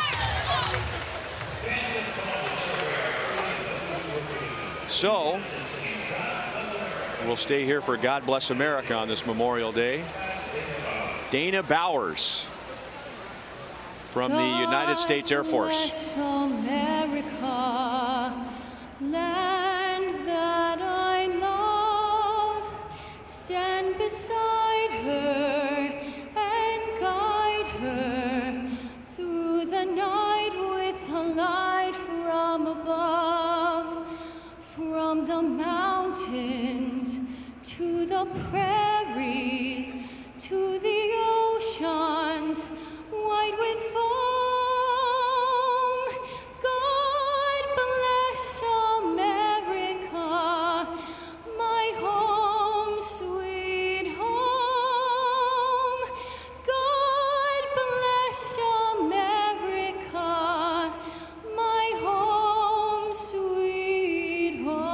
So we'll stay here for God Bless America on this Memorial Day. Dana Bowers from the United States Air Force.
America, land that I love, stand beside her and guide her through the night with a light from above, from the mountains to the prairies to the oceans white with foam. God bless America, my home, sweet home. God bless America, my home, sweet home.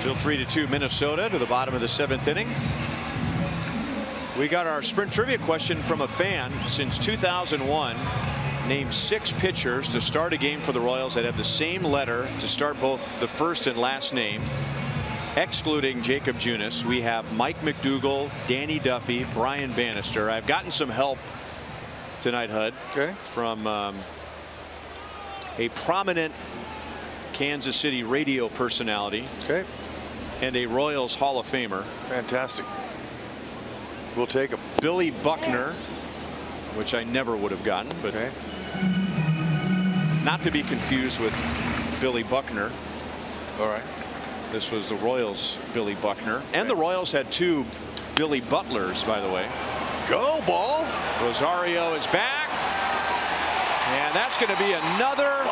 Still 3-2 Minnesota to the bottom of the 7th inning. We got our sprint trivia question from a fan. Since 2001, name 6 pitchers to start a game for the Royals that have the same letter to start both the first and last name. Excluding Jacob Junis, we have Mike McDougall, Danny Duffy, Brian Bannister. I've gotten some help tonight, Hud, from a prominent Kansas City radio personality and a Royals Hall of Famer.
Fantastic. We'll take him.
Billy Buckner, which I never would have gotten, but not to be confused with Billy Buckner.
All right.
This was the Royals Billy Buckner, and the Royals had 2 Billy Butlers, by the way.
Go ball.
Rosario is back, and that's going to be another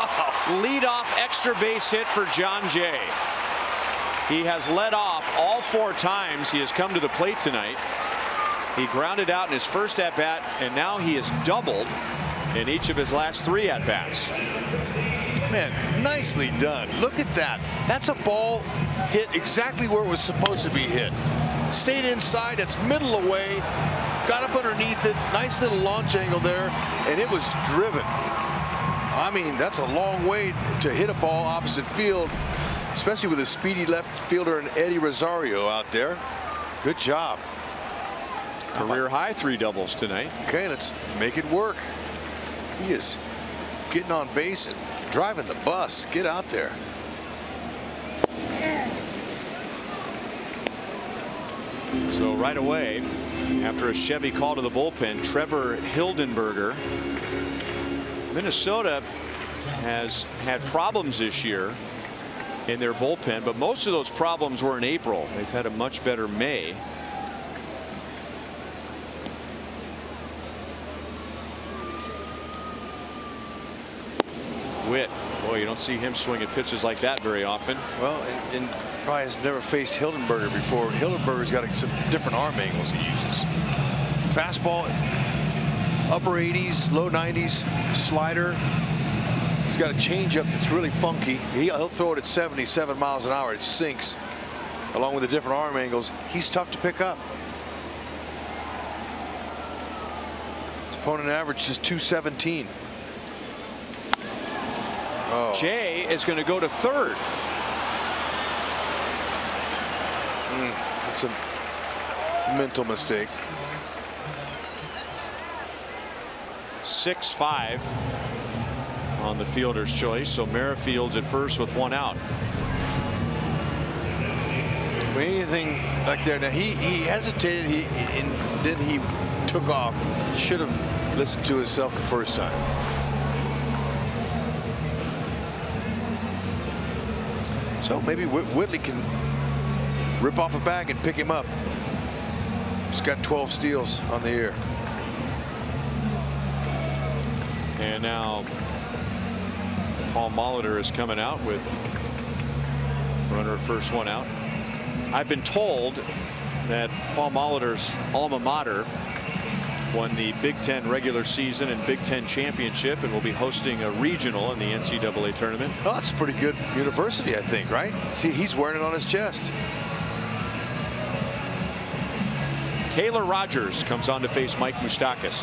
leadoff extra base hit for John Jay. He has led off all 4 times he has come to the plate tonight. He grounded out in his first at bat, and now he has doubled in each of his last 3 at bats.
Man, nicely done. Look at that. That's a ball hit exactly where it was supposed to be hit. Stayed inside. It's middle away. Got up underneath it. Nice little launch angle there, and it was driven. I mean, that's a long way to hit a ball opposite field, especially with a speedy left fielder and Eddie Rosario out there. Good job.
Career high 3 doubles tonight.
Okay, let's make it work. He is getting on base and driving the bus. Get out there.
So right away, after a Chevy call to the bullpen, Trevor Hildenberger. Minnesota has had problems this year in their bullpen, but most of those problems were in April. They've had a much better May. Witt, boy, you don't see him swinging pitches like that very often.
Well, and probably has never faced Hildenberger before. Hildenberger's got some different arm angles he uses. Fastball, upper 80s, low 90s, slider. He's got a changeup that's really funky. He'll throw it at 77 miles an hour. It sinks. Along with the different arm angles, he's tough to pick up. His opponent average is 217. Oh.
Jay is going to go to third.
That's a mental mistake.
6-5 on the fielder's choice. So Merrifield's at first with 1 out.
Anything like that. Now he hesitated. And then he took off. Should have listened to himself the first time. So maybe Whitley can rip off a bag and pick him up. He's got 12 steals on the year.
And now Paul Molitor is coming out with runner at first, 1 out. I've been told that Paul Molitor's alma mater won the Big Ten regular season and Big Ten championship and will be hosting a regional in the NCAA tournament.
Well, that's a pretty good university, I think, right? See, he's wearing it on his chest.
Taylor Rogers comes on to face Mike Moustakas.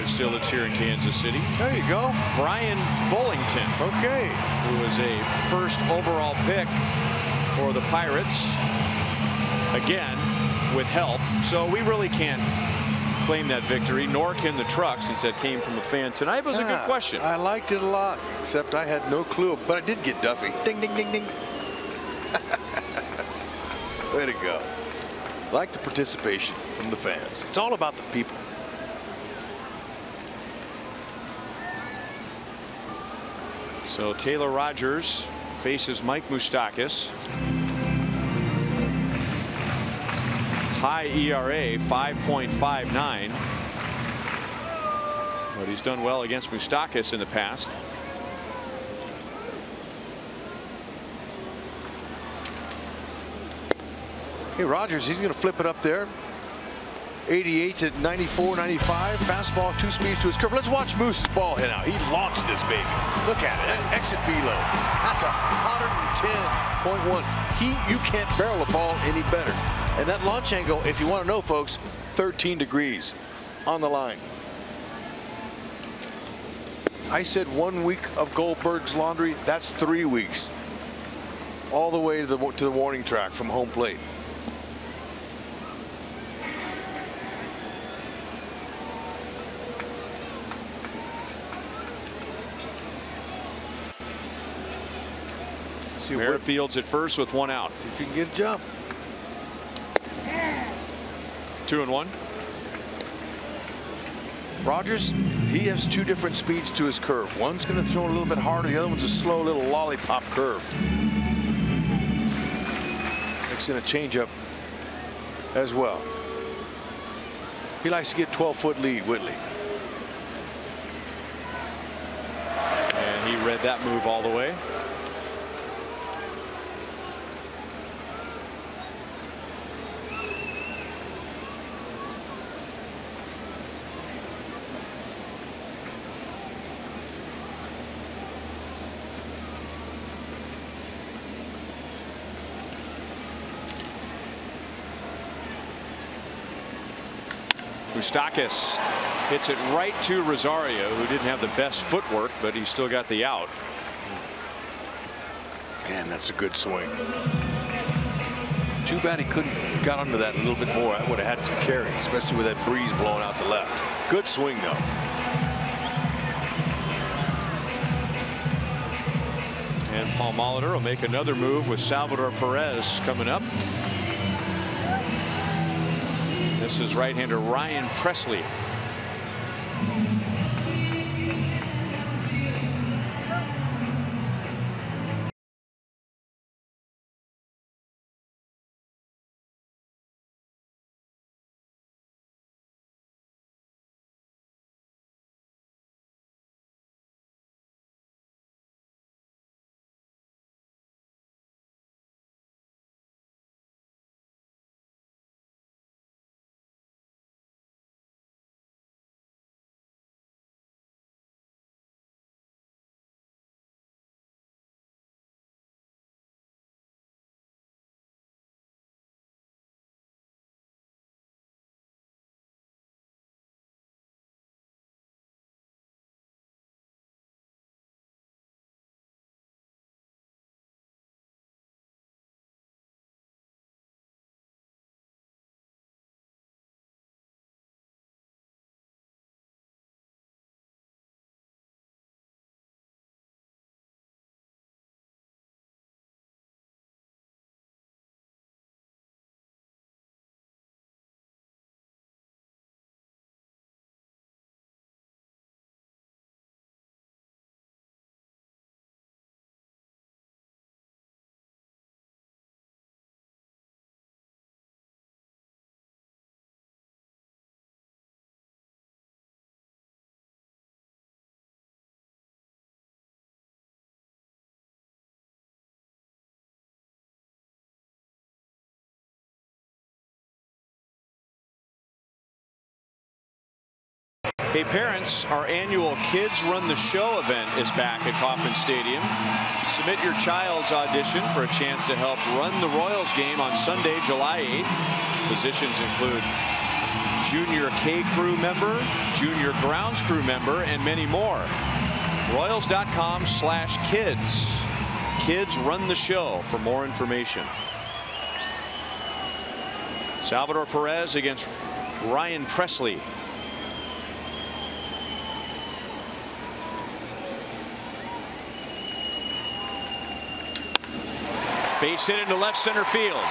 still lives here in Kansas City.
There you go.
Brian Bullington.
Okay.
Who was a first overall pick for the Pirates. Again, with help. So we really can't claim that victory, nor can the truck, since that came from a fan tonight. But it was a good question.
I liked it a lot, except I had no clue. But I did get Duffy. Ding, ding, ding, ding. Way to go. Like the participation from the fans. It's all about the people.
So Taylor Rogers faces Mike Moustakas. High ERA, 5.59. But he's done well against Moustakas in the past.
Hey, Rogers, he's going to flip it up there. 88 to 94, 95. Fastball, 2 speeds to his curve. Let's watch Moose's ball hit out. He launched this baby. Look at it. That exit velo. That's a 110.1. You can't barrel a ball any better. And that launch angle, if you want to know, folks, 13 degrees on the line. I said 1 week of Goldberg's laundry. That's 3 weeks. All the way to the warning track from home plate.
Merrifield's at first with 1 out.
See if you can get a jump.
2-1.
Rogers, he has 2 different speeds to his curve. One's going to throw a little bit harder. The other one's a slow little lollipop curve. Mixing a changeup as well. He likes to get 12-foot lead, Whitley.
And he read that move all the way. Moustakas hits it right to Rosario, who didn't have the best footwork, but he still got the out.
Man, that's a good swing. Too bad he couldn't got under that a little bit more. I would have had some carry, especially with that breeze blowing out the left. Good swing, though.
And Paul Molitor will make another move with Salvador Perez coming up. This is right-hander Ryan Presley. Hey parents, our annual Kids Run the Show event is back at Kauffman Stadium. Submit your child's audition for a chance to help run the Royals game on Sunday, July 8th. Positions include
junior K crew member, junior grounds crew member, and many more. Royals.com/kids. Kids run the show for more information. Salvador Perez against Ryan Presley. Base hit into left center field.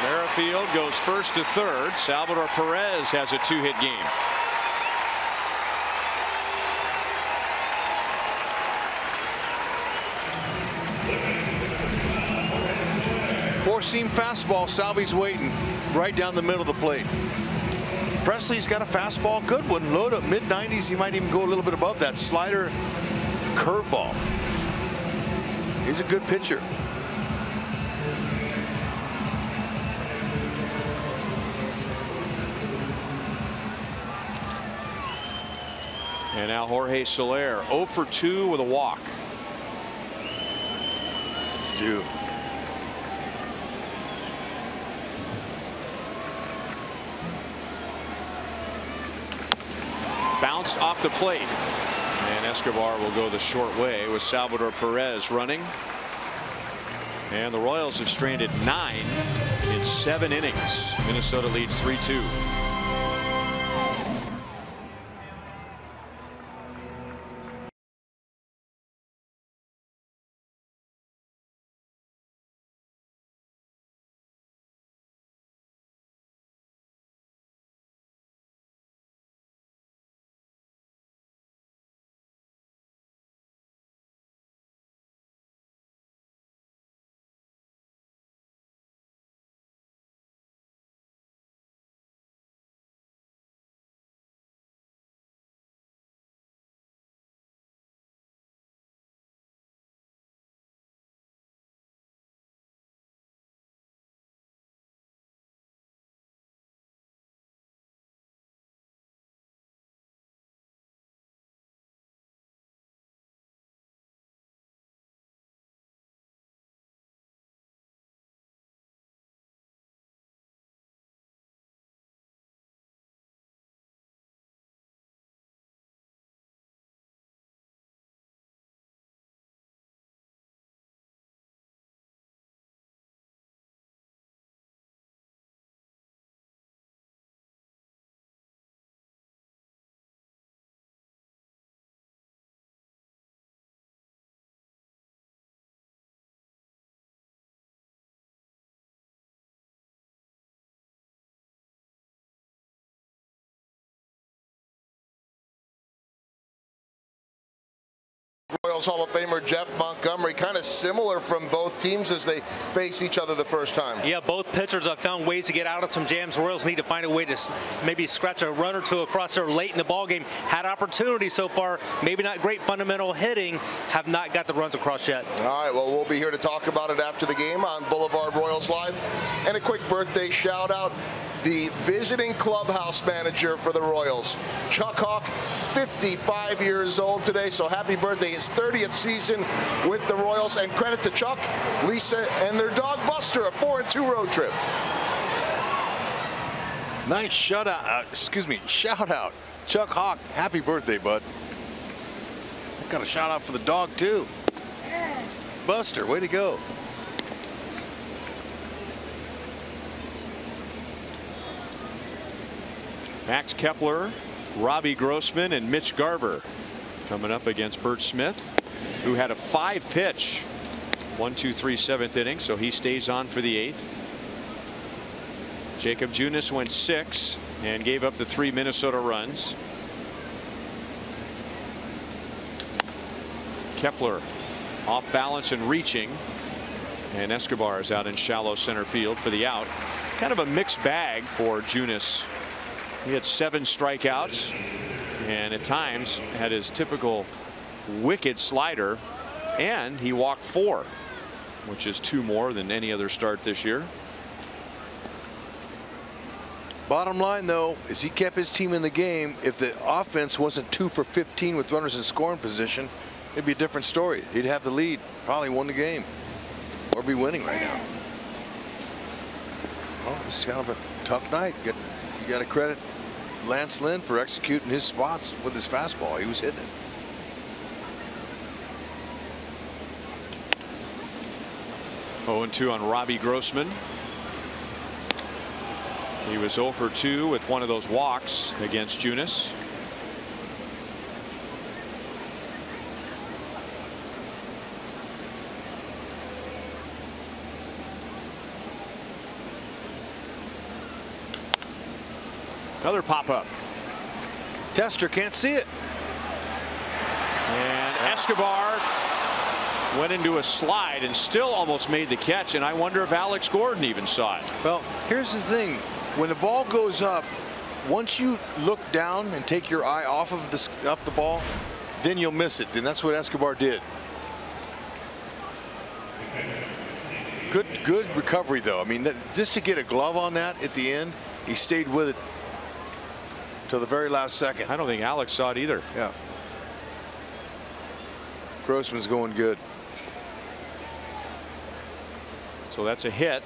Merrifield goes first to third. Salvador Perez has a 2-hit game.
Four-seam fastball. Salvy's waiting right down the middle of the plate. Presley's got a fastball, good one, load up mid-90s. He might even go a little bit above that. Slider, curveball. He's a good pitcher.
And now Jorge Soler 0 for 2 with a walk.
It's due.
Bounced off the plate. And Escobar will go the short way with Salvador Perez running. And the Royals have stranded 9 in 7 innings. Minnesota leads 3-2.
Royals Hall of Famer Jeff Montgomery, kind of similar from both teams as they face each other the first time.
Yeah, both pitchers have found ways to get out of some jams. Royals need to find a way to maybe scratch a run or two across there late in the ball game. Had opportunity so far, maybe not great fundamental hitting, have not got the runs across yet.
All right, well, we'll be here to talk about it after the game on Boulevard Royals Live. And a quick birthday shout out. The visiting clubhouse manager for the Royals, Chuck Hawk, 55 years old today, so happy birthday. His 30th season with the Royals, and credit to Chuck, Lisa, and their dog Buster, a 4-2 road trip.
Nice shout out. Chuck Hawk, happy birthday, bud. Got a shout out for the dog too. Buster, way to go.
Max Kepler, Robbie Grossman, and Mitch Garver coming up against Bert Smith, who had a 5-pitch 1-2-3 7th inning, so he stays on for the 8th. Jacob Junis went 6 and gave up the 3 Minnesota runs. Kepler off balance and reaching, and Escobar is out in shallow center field for the out. Kind of a mixed bag for Junis. He had 7 strikeouts and at times had his typical wicked slider, and he walked 4, which is 2 more than any other start this year.
Bottom line, though, is he kept his team in the game. If the offense wasn't 2 for 15 with runners in scoring position, it'd be a different story. He'd have the lead, probably won the game, or be winning right now. Oh, it's kind of a
tough night. You got to credit Lance Lynn for executing his spots with his fastball. He was hitting it.
Oh, 2 on Robbie Grossman. He was 0 for 2 with one of those walks against Junis. Another pop-up.
Tester can't see it.
And Escobar went into a slide and still almost made the catch, and I wonder if Alex Gordon even saw it.
Well, here's the thing. When the ball goes up, once you look down and take your eye off of the ball, then you'll miss it, and that's what Escobar did. Good recovery, though. I mean, just to get a glove on that at the end, he stayed with it till the very last second.
I don't think Alex saw it either.
Yeah. Grossman's going good.
So that's a hit.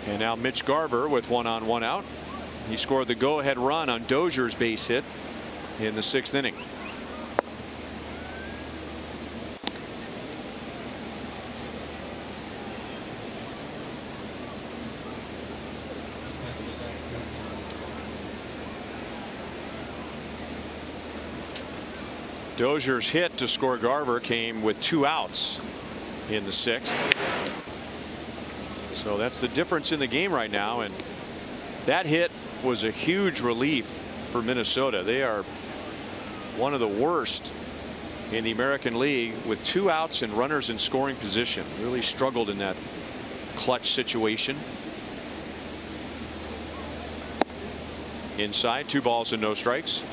And now Mitch Garber with 1 on 1 out. He scored the go-ahead run on Dozier's base hit in the 6th inning. Dozier's hit to score Garver came with 2 outs in the 6th. So that's the difference in the game right now, and that hit was a huge relief for Minnesota. They are one of the worst in the American League with 2 outs and runners in scoring position. Really struggled in that clutch situation. Inside, 2 balls and no strikes.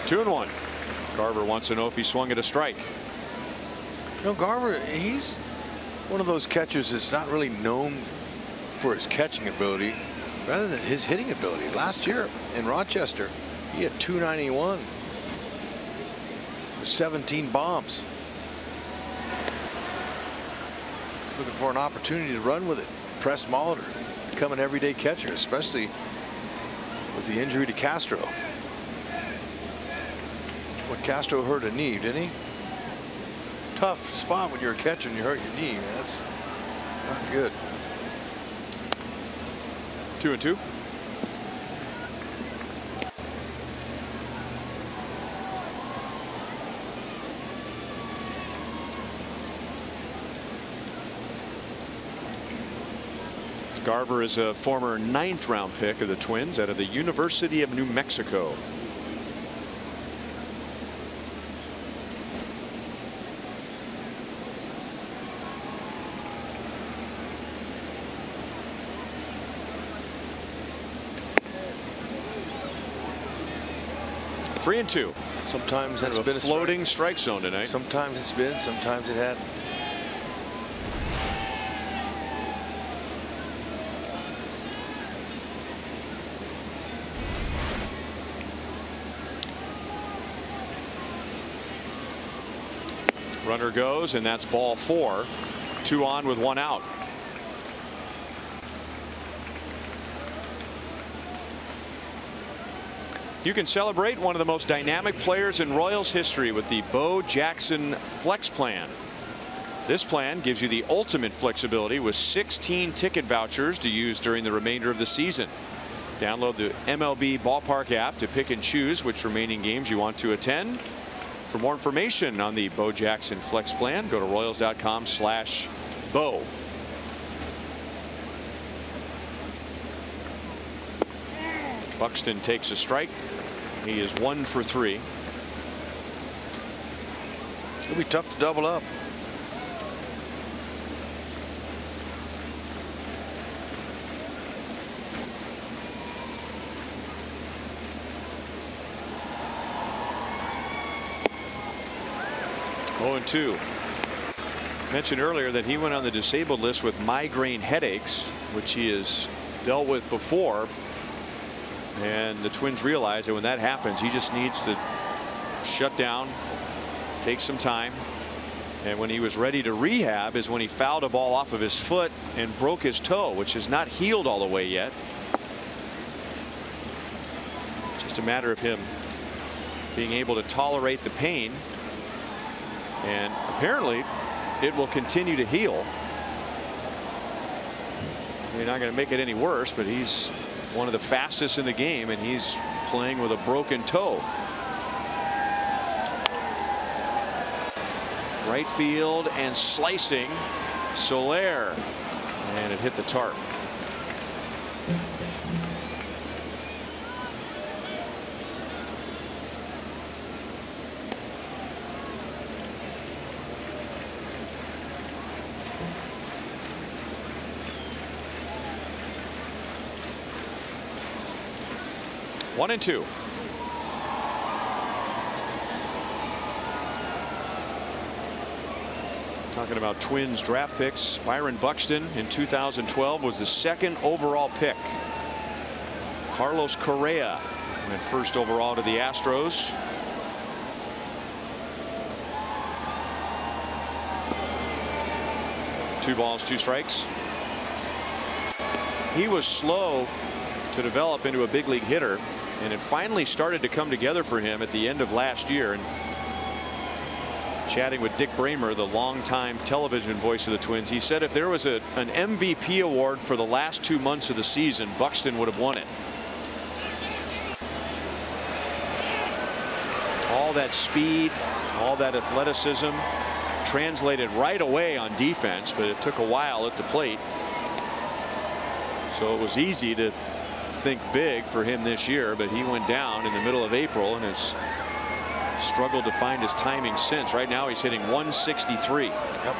Two and 1. Garver wants to know if he swung at a strike.
No, Garver, he's one of those catchers that's not really known for his catching ability rather than his hitting ability. Last year in Rochester, he had 291 with 17 bombs. Looking for an opportunity to run with it. Press Molitor, become an everyday catcher, especially with the injury to Castro. What Castro hurt a knee, didn't he? Tough spot when you're a catcher and you hurt your knee. Man, that's not good.
2 and 2. Garver is a former 9th round pick of the Twins out of the University of New Mexico. Three and 2.
Sometimes that's been a
floating strike zone tonight.
Sometimes it's been, sometimes it hadn't.
Runner goes, and that's ball 4. 2 on with 1 out. You can celebrate one of the most dynamic players in Royals history with the Bo Jackson Flex Plan. This plan gives you the ultimate flexibility with 16 ticket vouchers to use during the remainder of the season. Download the MLB Ballpark app to pick and choose which remaining games you want to attend. For more information on the Bo Jackson Flex Plan, go to Royals.com/Bo. Buxton takes a strike. He is 1 for 3.
It'll be tough to double up.
0-2. Mentioned earlier that he went on the disabled list with migraine headaches, which he has dealt with before. And the Twins realize that when that happens, he just needs to shut down, take some time. And when he was ready to rehab is when he fouled a ball off of his foot and broke his toe, which is not healed all the way yet. Just a matter of him being able to tolerate the pain. And apparently it will continue to heal. You're not going to make it any worse, but he's one of the fastest in the game, and he's playing with a broken toe. Right field and slicing Soler, and it hit the tarp. One and two. Talking about Twins draft picks, Byron Buxton in 2012 was the 2nd overall pick. Carlos Correa went 1st overall to the Astros. Two balls, 2 strikes. He was slow to develop into a big league hitter, and it finally started to come together for him at the end of last year. And chatting with Dick Bramer, the longtime television voice of the Twins, he said if there was an MVP award for the last 2 months of the season, Buxton would have won it. All that speed, all that athleticism translated right away on defense, but it took a while at the plate. So it was easy to think big for him this year, but he went down in the middle of April and has struggled to find his timing since. Right now he's hitting 163.
Yep.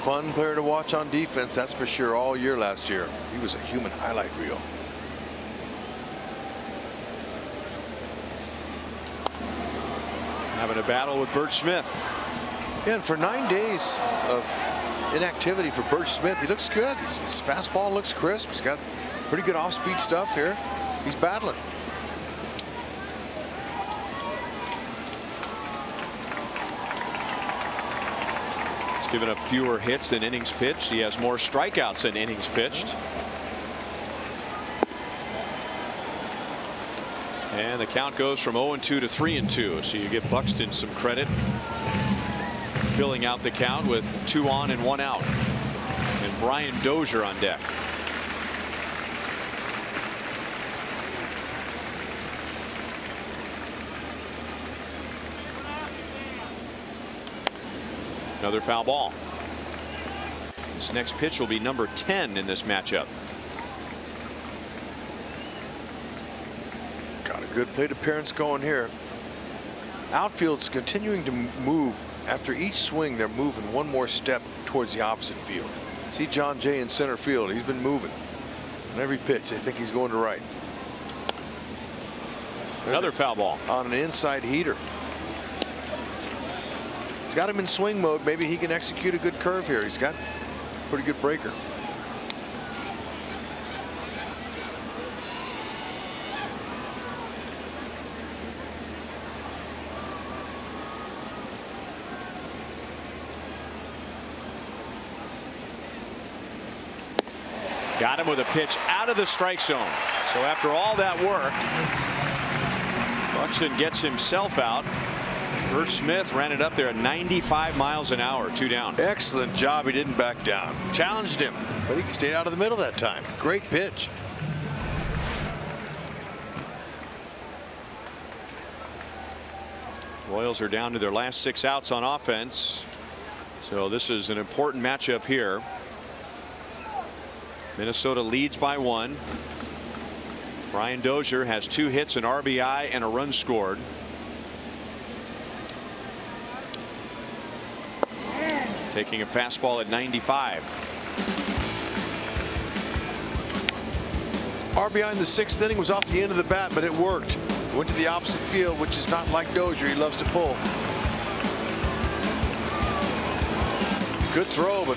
Fun player to watch on defense, that's for sure. All year last year he was a human highlight reel.
Having a battle with Bert Smith.
Yeah, and for 9 days of inactivity for Bert Smith, he looks good. His fastball looks crisp. He's got pretty good off-speed stuff here. He's battling.
He's given up fewer hits than innings pitched. He has more strikeouts than innings pitched. And the count goes from 0-2 to 3-2. So you give Buxton some credit, filling out the count with 2 on and 1 out. And Brian Dozier on deck. Another foul ball. This next pitch will be number 10 in this matchup.
Got a good plate appearance going here. Outfield's continuing to move. After each swing, they're moving one more step towards the opposite field. See John Jay in center field. He's been moving. On every pitch, they think he's going to right.
Another foul ball.
On an inside heater. He's got him in swing mode. Maybe he can execute a good curve here. He's got a pretty good breaker.
Got him with a pitch out of the strike zone. So after all that work, Buxton gets himself out. Bert Smith ran it up there at 95 miles an hour, 2 down.
Excellent job. He didn't back down. Challenged him, but he stayed out of the middle that time. Great pitch.
Royals are down to their last 6 outs on offense. So this is an important matchup here. Minnesota leads by 1. Brian Dozier has 2 hits, an RBI, and a run scored. Taking a fastball at 95.
RBI in the 6th inning was off the end of the bat, but it worked.
Went to the opposite field, which is not like Dozier. He loves to pull. Good throw, but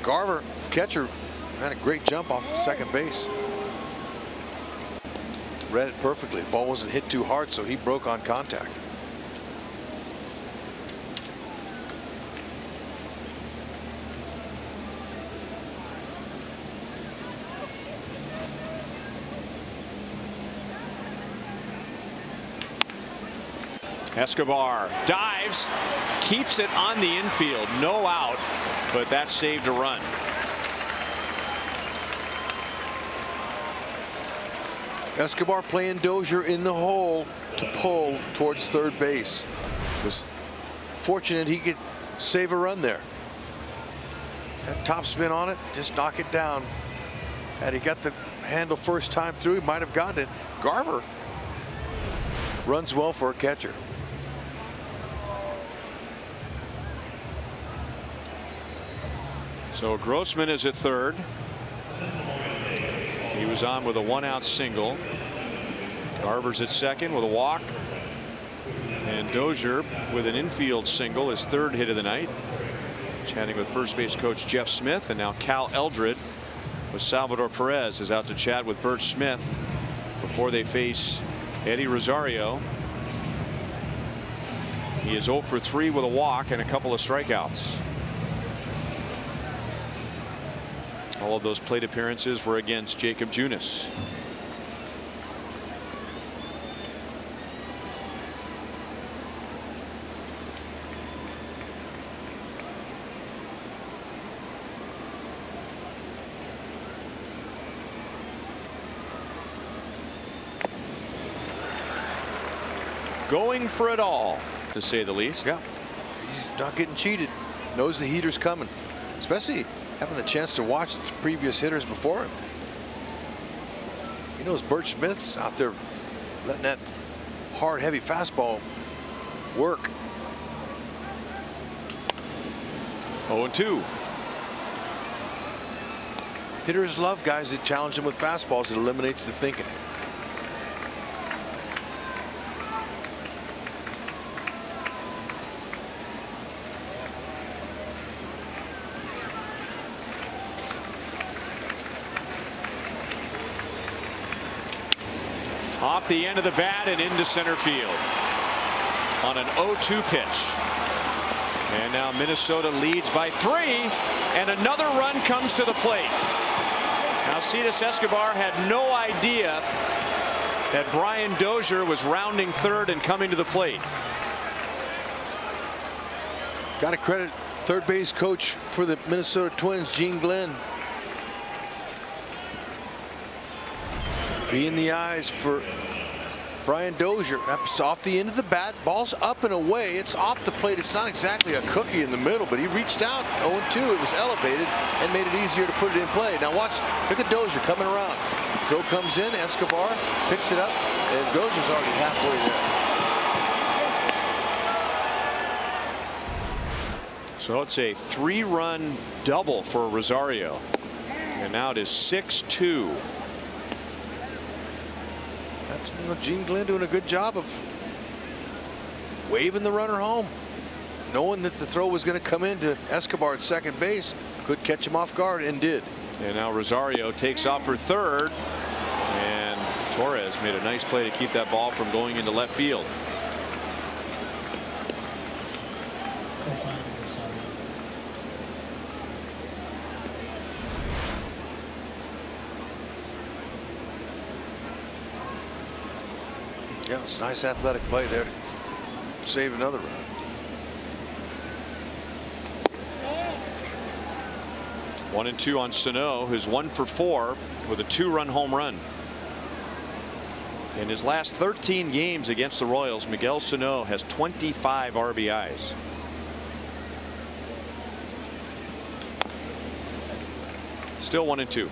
Garver, catcher, had a great jump off second base. Read it perfectly. The ball wasn't hit too hard, so he broke on contact.
Escobar dives, keeps it on the infield, no out, but that saved a run.
Escobar playing Dozier in the hole to pull towards third base. Was fortunate he could save a run there. That top spin on it, just knock it down. Had he got the handle first time through, he might have gotten it. Garver runs well for a catcher.
So Grossman is at third. He was on with a 1-out single. Garver's at second with a walk. And Dozier with an infield single, his third hit of the night. Chatting with first base coach Jeff Smith, and now Cal Eldred with Salvador Perez is out to chat with Bert Smith before they face Eddie Rosario. He is 0 for 3 with a walk and a couple of strikeouts. All of those plate appearances were against Jacob Junis. Going for it all, to say the least.
Yeah, he's not getting cheated. Knows the heater's coming, especially having the chance to watch the previous hitters before him. He knows Bert Smith's out there letting that hard, heavy fastball work.
0-2.
Hitters love guys that challenge them with fastballs. It eliminates the thinking.
Off the end of the bat and into center field on an 0-2 pitch. And now Minnesota leads by 3, and another run comes to the plate. Alcides Escobar had no idea that Brian Dozier was rounding third and coming to the plate.
Got to credit third base coach for the Minnesota Twins, Gene Glenn. Be in the eyes for Brian Dozier. That's off the end of the bat. Ball's up and away. It's off the plate. It's not exactly a cookie in the middle, but he reached out. 0-2. It was elevated and made it easier to put it in play. Now watch. Look at Dozier coming around. Throw comes in. Escobar picks it up, and Dozier's already halfway there.
So it's a 3-run double for Rosario. And now it is 6-2.
That's Gene Glenn doing a good job of waving the runner home, knowing that the throw was going to come into Escobar at second base. Could catch him off guard, and did.
And now Rosario takes off for third, and Torres made a nice play to keep that ball from going into left field.
Yeah, it's a nice athletic play there to save another run.
One and 2 on Sano, who's 1 for 4 with a 2-run home run. In his last 13 games against the Royals, Miguel Sano has 25 RBIs. Still 1 and 2.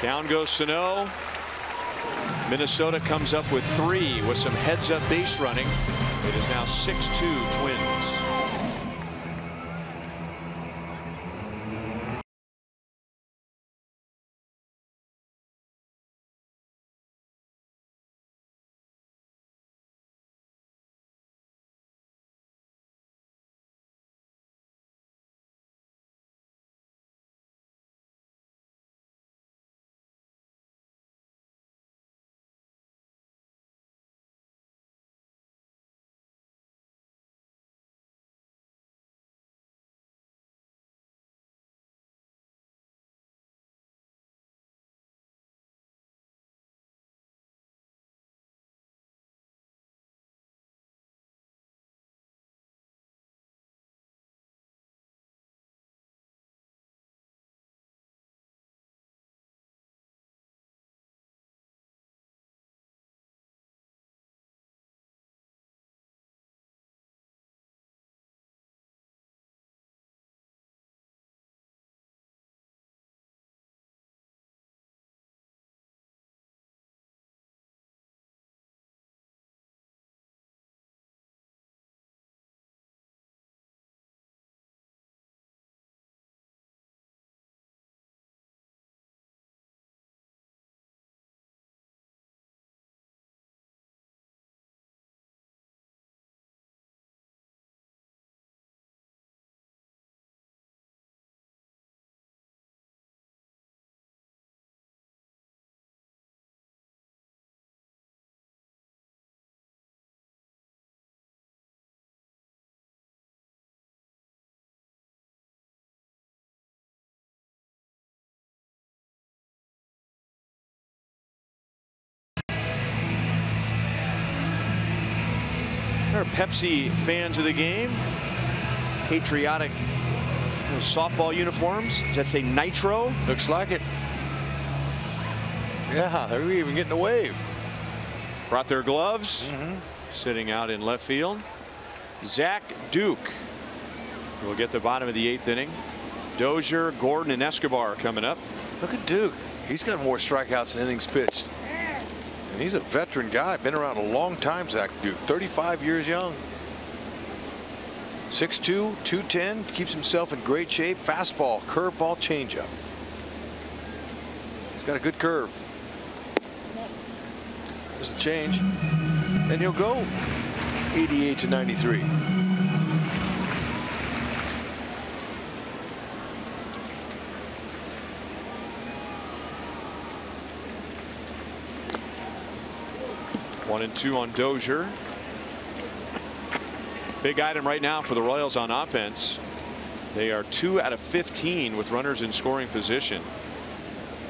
Down goes Sano. Minnesota comes up with 3 with some heads-up base running. It is now 6-2 Twins. There are Pepsi fans of the game. Patriotic softball uniforms. Does that say Nitro?
Looks like it. Yeah, they're even getting a wave.
Brought their gloves. Sitting out in left field. Zach Duke will get the bottom of the 8th inning. Dozier, Gordon, and Escobar coming up.
Look at Duke. He's got more strikeouts than innings pitched. And he's a veteran guy. Been around a long time, Zach Duke. 35 years young. 6'2", 210. Keeps himself in great shape. Fastball, curveball, changeup. He's got a good curve. There's the change. And he'll go 88 to 93.
One and 2 on Dozier. Big item right now for the Royals on offense. They are 2 out of 15 with runners in scoring position.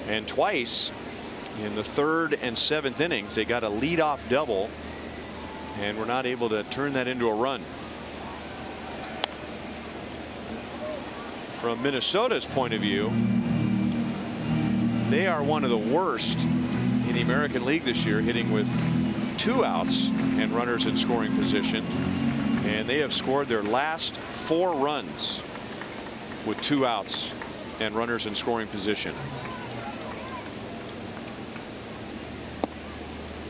And twice in the 3rd and 7th innings, they got a leadoff double and were not able to turn that into a run. From Minnesota's point of view, they are one of the worst in the American League this year, hitting with 2 outs and runners in scoring position. And they have scored their last 4 runs with 2 outs and runners in scoring position.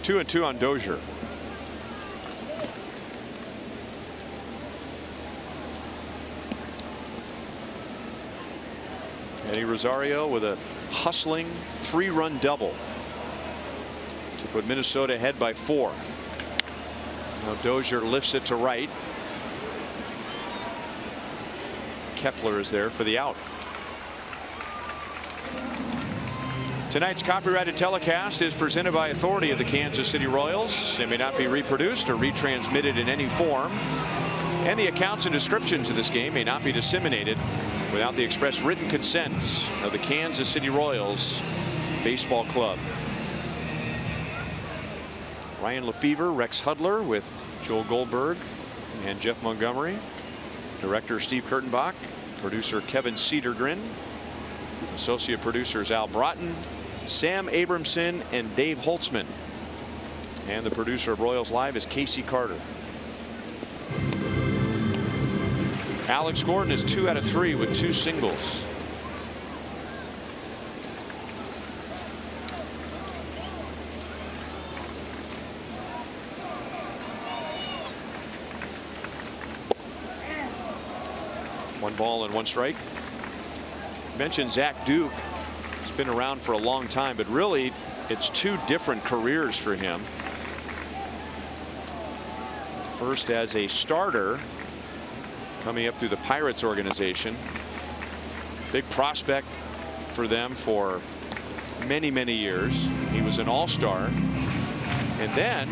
2 and 2 on Dozier. Eddie Rosario with a hustling 3-run double to put Minnesota ahead by 4. Now Dozier lifts it to right. Kepler is there for the out. Tonight's copyrighted telecast is presented by authority of the Kansas City Royals. It may not be reproduced or retransmitted in any form, and the accounts and descriptions of this game may not be disseminated without the express written consent of the Kansas City Royals Baseball Club. Ryan Lefevre, Rex Hudler with Joel Goldberg and Jeff Montgomery. Director Steve Kurtenbach. Producer Kevin Cedergren. Associate producers Al Broughton, Sam Abramson, and Dave Holtzman. And the producer of Royals Live is Casey Carter. Alex Gordon is 2 out of 3 with 2 singles. 1 ball and 1 strike. Mentioned Zach Duke. He's been around for a long time, but really it's 2 different careers for him. First as a starter, coming up through the Pirates organization. Big prospect for them for many, many years. He was an all-star, and then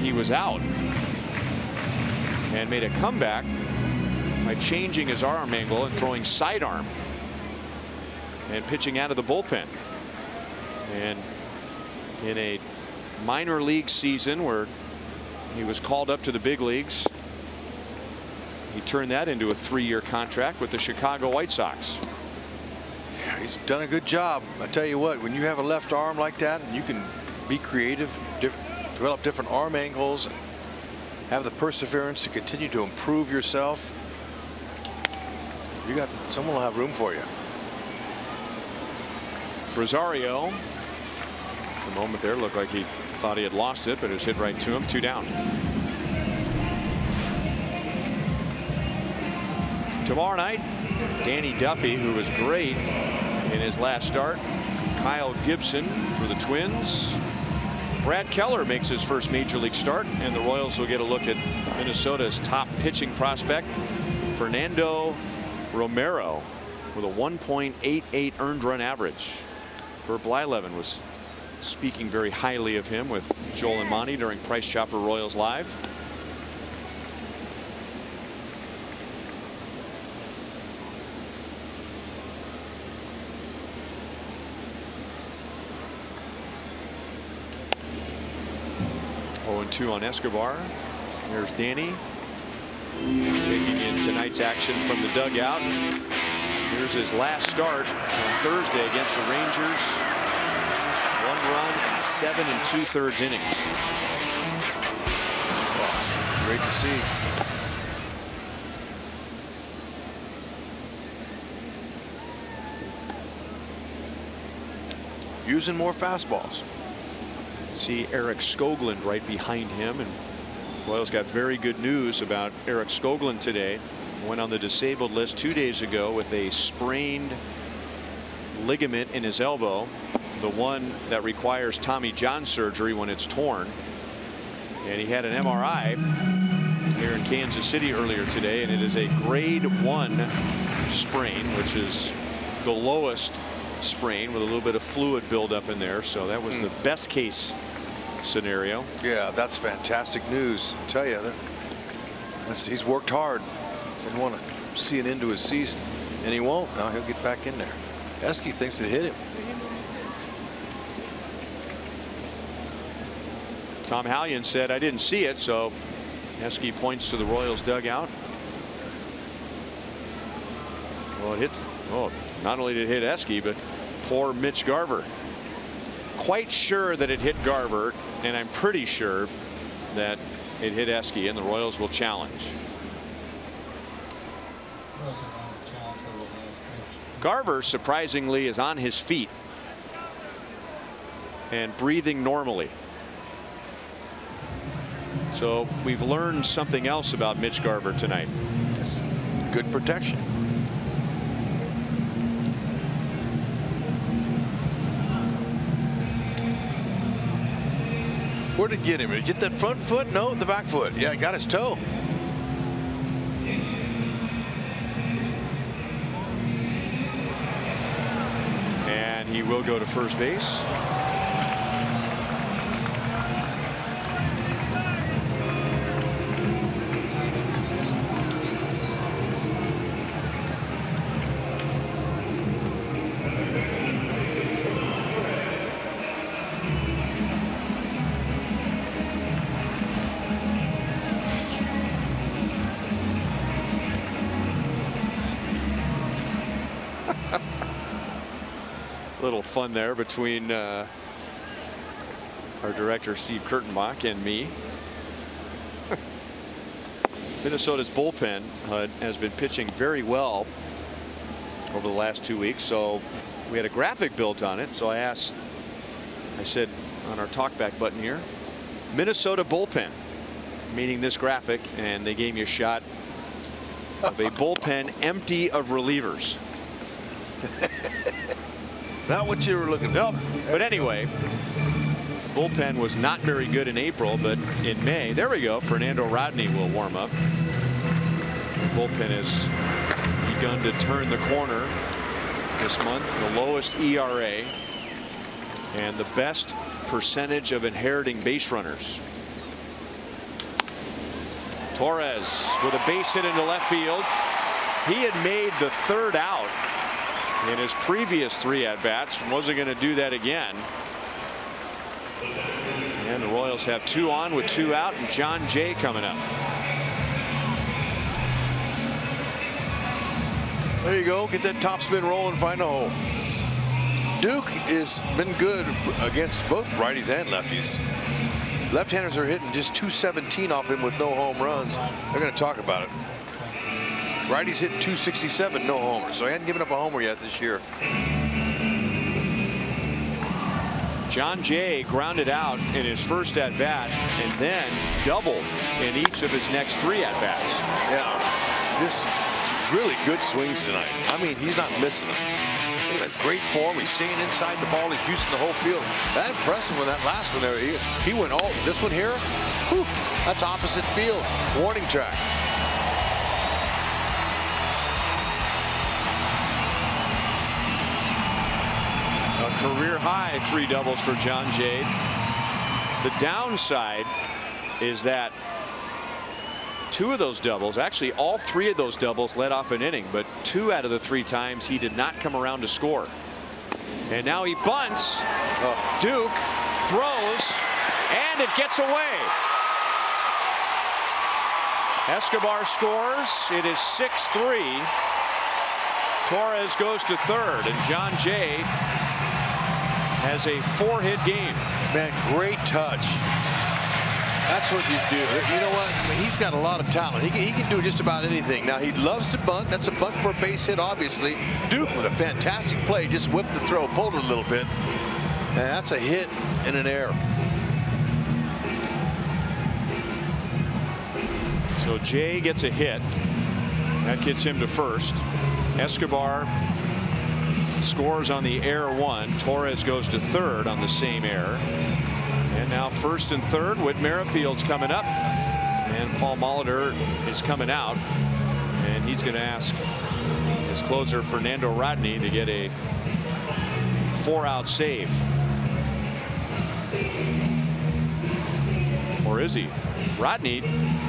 he was out and made a comeback by changing his arm angle and throwing sidearm and pitching out of the bullpen. And in a minor league season where he was called up to the big leagues, he turned that into a 3-year contract with the Chicago White Sox.
Yeah, he's done a good job. I tell you what, when you have a left arm like that and you can be creative, develop different arm angles, and have the perseverance to continue to improve yourself, you got someone will have room for you.
Rosario, for a moment there, looked like he thought he had lost it, but it was hit right to him. 2 down. Tomorrow night, Danny Duffy, who was great in his last start. Kyle Gibson for the Twins. Brad Keller makes his first major league start, and the Royals will get a look at Minnesota's top pitching prospect, Fernando Romero, with a 1.88 earned run average. Bert Blyleven was speaking very highly of him with Joel and Monty during Price Chopper Royals Live. Two on Escobar. There's Danny taking in tonight's action from the dugout. Here's his last start on Thursday against the Rangers. 1 run and 7 2/3 innings.
Yes, great to see. Using more fastballs.
See Eric Skoglund right behind him, and Royals got very good news about Eric Skoglund today. Went on the disabled list 2 days ago with a sprained ligament in his elbow, the one that requires Tommy John surgery when it's torn. And he had an MRI here in Kansas City earlier today, and it is a grade 1 sprain, which is the lowest sprain with a little bit of fluid buildup in there. So that was the best case scenario.
Yeah, that's fantastic news. I tell you, he's worked hard. Didn't want to see an end to his season, and he won't. Now he'll get back in there. Eske thinks it hit him.
Tom Hallion said, "I didn't see it," so Eske points to the Royals dugout. Well, it hit. Oh, not only did it hit Eske, but poor Mitch Garver. Quite sure that it hit Garver, and I'm pretty sure that it hit Eske, and the Royals will challenge. Garver, surprisingly, is on his feet and breathing normally. So we've learned something else about Mitch Garver tonight.
Yes. Good protection. Where did it get him? Did he get that front foot? No, the back foot. Yeah, he got his toe.
And he will go to first base. Little fun there between our director Steve Kurtenbach and me. Minnesota's bullpen has been pitching very well over the last 2 weeks, so we had a graphic built on it. So I said on our talkback button here, Minnesota bullpen, meaning this graphic, and they gave me a shot of a bullpen empty of relievers.
Not what you were looking for.
Nope. But anyway, the bullpen was not very good in April, but in May, there we go. Fernando Rodney will warm up. The bullpen has begun to turn the corner this month. The lowest ERA and the best percentage of inheriting base runners. Torres with a base hit into left field. He had made the third out in his previous 3 at-bats. Wasn't going to do that again. And the Royals have 2 on with 2 out, and John Jay coming up.
There you go. Get that topspin rolling, find a hole. Duke has been good against both righties and lefties. Left-handers are hitting just .217 off him with no home runs. They're going to talk about it. Righties hit .267, no homers, so he hadn't given up a homer yet this year.
John Jay grounded out in his first at-bat and then doubled in each of his next 3 at-bats.
Yeah, this really good swings tonight. I mean, he's not missing them. He's in great form. He's staying inside the ball. He's using the whole field. That impressive when that last one there. He went all. This one here, whew, that's opposite field. Warning track.
A career high 3 doubles for John Jay. The downside is that 2 of those doubles, actually all 3 of those doubles, led off an inning, but 2 out of the 3 times he did not come around to score. And now he bunts. Duke throws, and it gets away. Escobar scores. It is 6-3. Torres goes to third, and John Jay has a 4-hit game.
Man, great touch. That's what you do. You know what? He's got a lot of talent. He can do just about anything. Now, he loves to bunt. That's a bunt for a base hit, obviously. Duke with a fantastic play. Just whipped the throw, pulled it a little bit. And that's a hit and an error.
So Jay gets a hit. That gets him to first. Escobar scores on the error 1. Torres goes to third on the same error. And now first and third, Whit Merrifield's coming up, and Paul Molitor is coming out, and he's going to ask his closer Fernando Rodney to get a 4-out save. Or is he? Rodney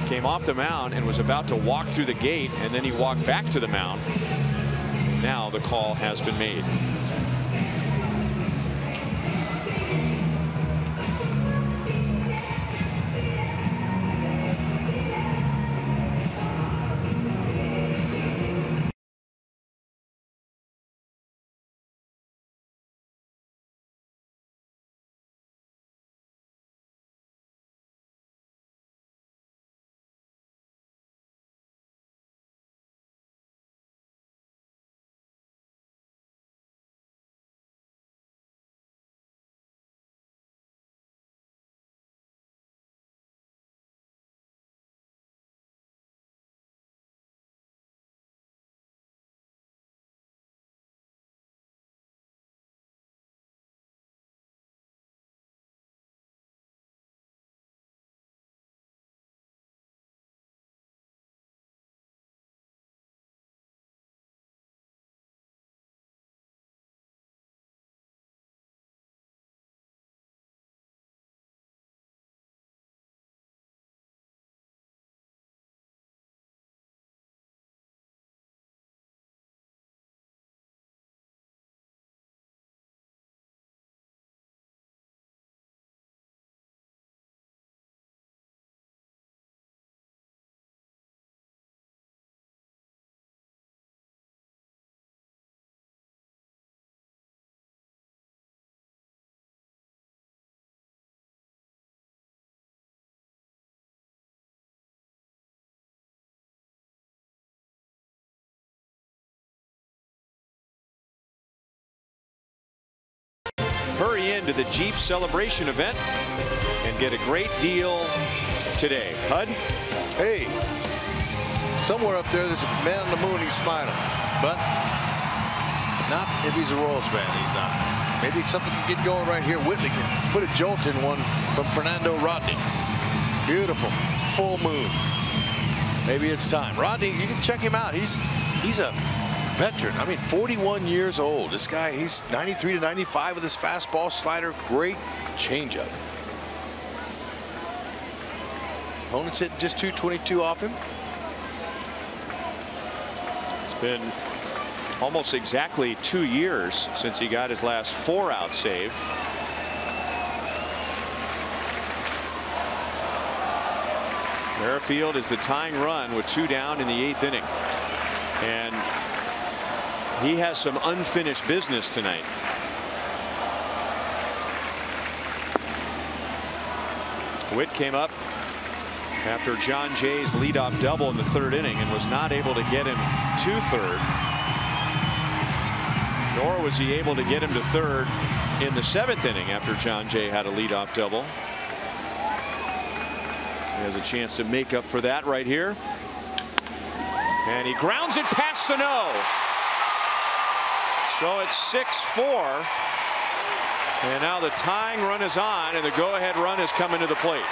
came off the mound and was about to walk through the gate, and then he walked back to the mound. Now the call has been made. Hurry into the Jeep celebration event and get a great deal today. HUD?
Hey, somewhere up there, there's a man on the moon. He's smiling, but not if he's a Royals fan. He's not. Maybe something can get going right here. Whitley can put a jolt in one from Fernando Rodney. Beautiful full moon. Maybe it's time. Rodney, you can check him out. He's a veteran. I mean, 41 years old. This guy, he's 93 to 95 with his fastball, slider, great changeup. Opponents hit just 222 off him.
It's been almost exactly 2 years since he got his last 4-out save. Merrifield is the tying run with 2 down in the 8th inning. And he has some unfinished business tonight. Witt came up after John Jay's leadoff double in the 3rd inning and was not able to get him to 3rd. Nor was he able to get him to 3rd in the 7th inning after John Jay had a leadoff double. So he has a chance to make up for that right here. And he grounds it past Sano. So it's 6-4. And now the tying run is on, and the go-ahead run is coming to the plate.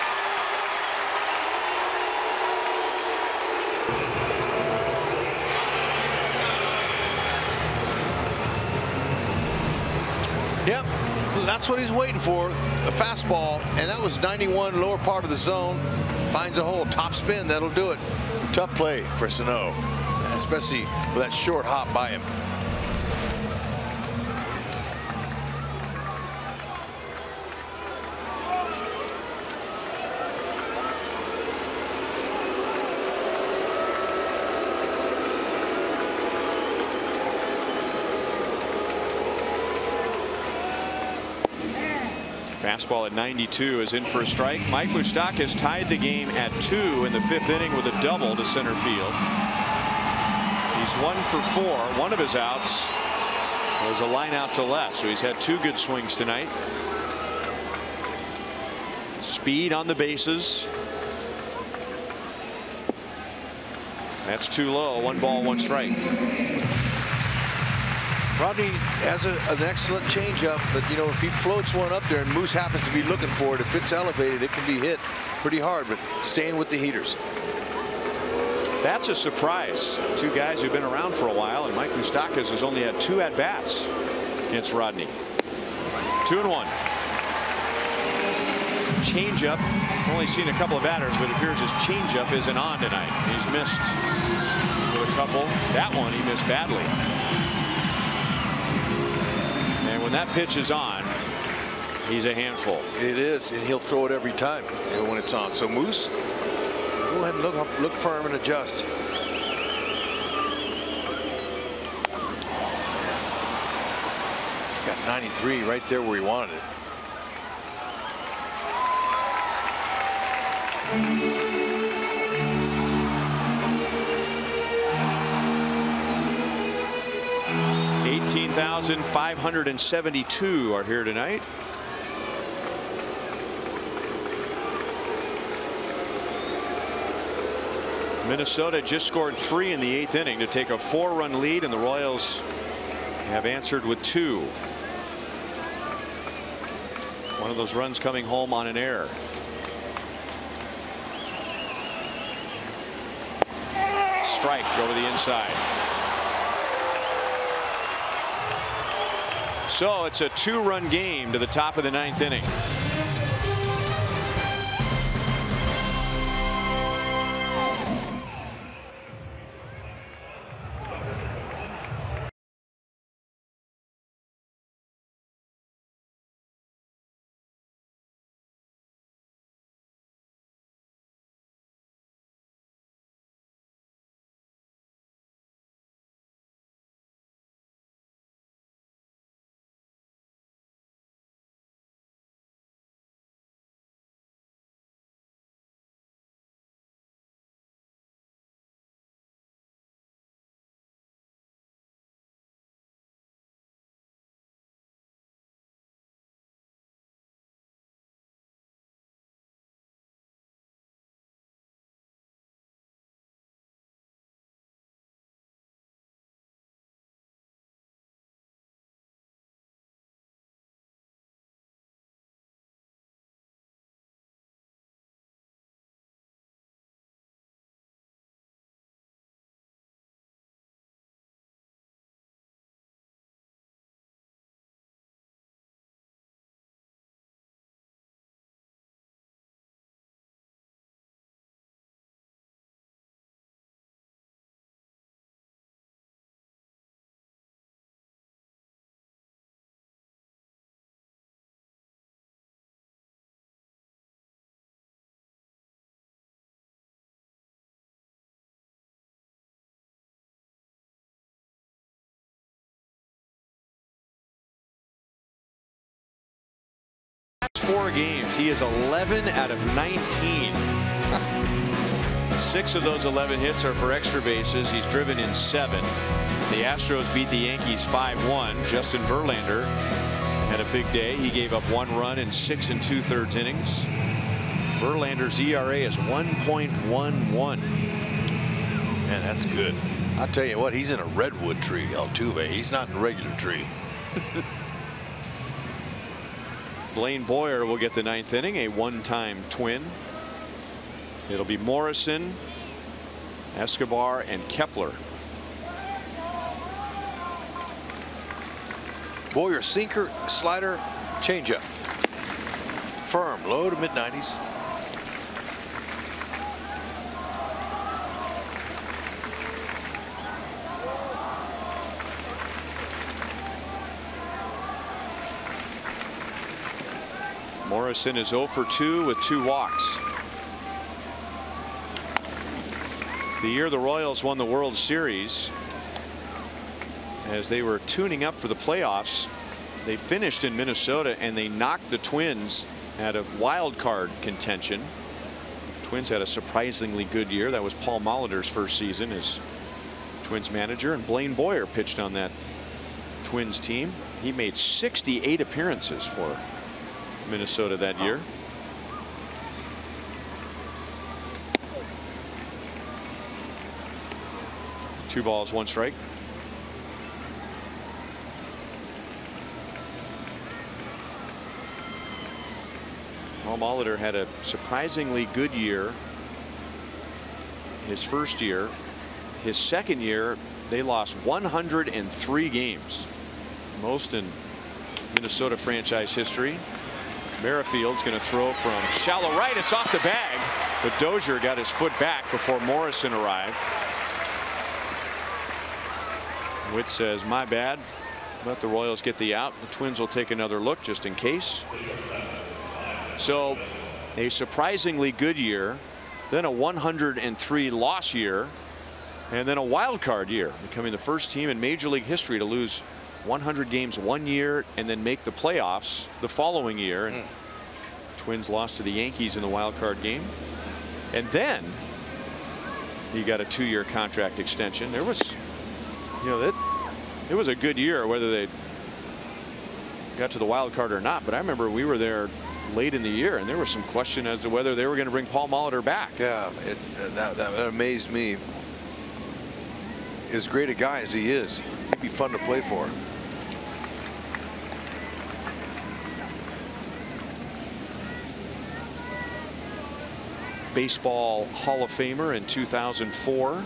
Yep, that's what he's waiting for. The fastball, and that was 91, lower part of the zone. Finds a hole, top spin, that'll do it. Tough play for Sano, especially with that short hop by him.
Fastball at 92 is in for a strike. Mike Moustakas tied the game at 2 in the 5th inning with a double to center field. He's 1 for 4. One of his outs was a line out to left, so he's had 2 good swings tonight. Speed on the bases. That's too low. 1 ball, 1 strike.
Rodney has an excellent changeup, but you know, if he floats one up there and Moose happens to be looking for it, if it's elevated, it can be hit pretty hard, but staying with the heaters.
That's a surprise. 2 guys who've been around for a while, and Mike Moustakas has only had 2 at-bats against Rodney. 2-1. Changeup. Only seen a couple of batters, but it appears his changeup isn't on tonight. He's missed with a couple. That one he missed badly. And when that pitch is on, he's a handful.
It is, and he'll throw it every time when it's on. So Moose, go ahead and look firm and adjust. Got 93 right there where he wanted it. $18,572 are here tonight.
Minnesota just scored 3 in the 8th inning to take a 4-run lead, and the Royals have answered with 2. One of those runs coming home on an error. Strike over the inside. So it's a 2-run game to the top of the 9th inning. 34 games. He is 11 out of 19. 6 of those 11 hits are for extra bases. He's driven in 7. The Astros beat the Yankees 5-1. Justin Verlander had a big day. He gave up 1 run in 6 2/3 innings. Verlander's ERA is 1.11.
Man, that's good. I'll tell you what, he's in a redwood tree, Altuve. He's not in a regular tree.
Blaine Boyer will get the 9th inning, a one-time Twin. It'll be Morrison, Escobar, and Kepler.
Boyer sinker, slider, changeup. Firm, low to mid-90s.
Morrison is 0 for 2 with 2 walks. The year the Royals won the World Series, as they were tuning up for the playoffs, they finished in Minnesota and they knocked the Twins out of wild card contention. The Twins had a surprisingly good year. That was Paul Molitor's first season as Twins manager, and Blaine Boyer pitched on that Twins team. He made 68 appearances for Minnesota that year. Two balls, 1 strike. Paul Molitor had a surprisingly good year his first year. His second year, they lost 103 games, most in Minnesota franchise history. Merrifield's going to throw from shallow right. It's off the bag, but Dozier got his foot back before Morrison arrived. Witt says, my bad. Let the Royals get the out. The Twins will take another look just in case. So a surprisingly good year, then a 103 loss year, and then a wild card year, becoming the first team in Major League history to lose 100 games one year and then make the playoffs the following year. And Twins lost to the Yankees in the wild card game, and then he got a 2-year contract extension. There was, you know, it was a good year whether they got to the wild card or not. But I remember we were there late in the year and there was some question as to whether they were going to bring Paul Molitor back.
Yeah, that amazed me. As great a guy as he is, he'd be fun to play for.
Baseball Hall of Famer in 2004.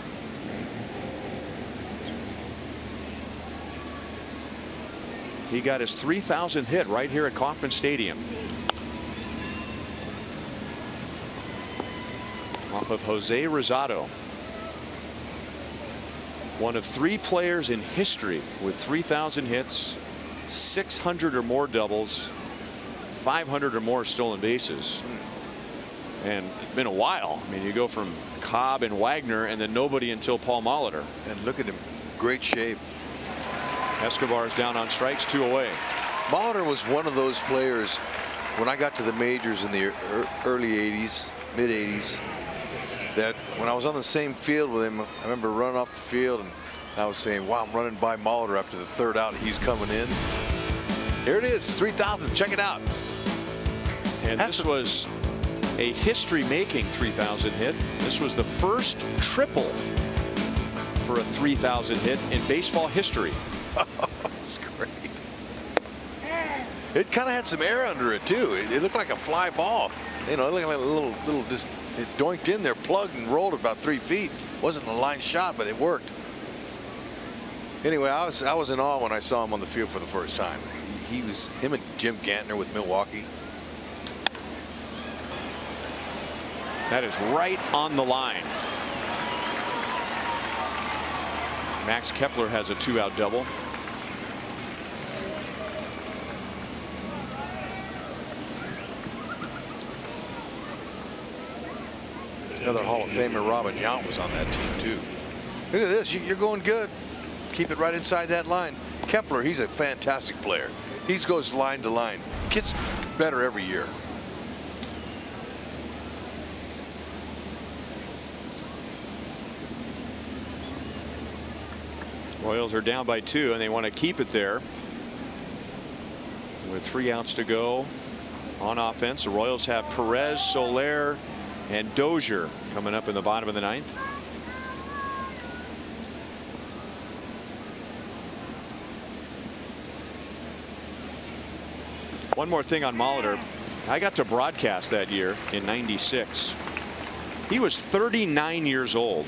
He got his 3,000th hit right here at Kauffman Stadium. Off of Jose Rosado. One of 3 players in history with 3,000 hits, 600 or more doubles, 500 or more stolen bases. And it's been a while. I mean, you go from Cobb and Wagner and then nobody until Paul Molitor.
And look at him, great shape.
Escobar's down on strikes, 2 away.
Molitor was one of those players when I got to the majors in the early 80s, mid 80s, that when I was on the same field with him, I remember running off the field and I was saying, wow, I'm running by Molitor after the 3rd out. He's coming in. Here it is, 3,000. Check it out.
And this was a history-making 3,000 hit. This was the first triple for a 3,000 hit in baseball history.
That's great. It kind of had some air under it too. It looked like a fly ball. You know, it looked like a little just it doinked in there, plugged and rolled about 3 feet. Wasn't a line shot, but it worked. Anyway, I was in awe when I saw him on the field for the first time. Him and Jim Gantner with Milwaukee.
That is right on the line. Max Kepler has a 2-out double.
Another Hall of Famer, Robin Yount, was on that team too. Look at this. You're going good. Keep it right inside that line. Kepler, he's a fantastic player. He goes line to line. Gets better every year.
Royals are down by 2 and they want to keep it there. With 3 outs to go on offense, the Royals have Perez, Soler, and Dozier coming up in the bottom of the 9th. One more thing on Molitor. I got to broadcast that year in '96. He was 39 years old.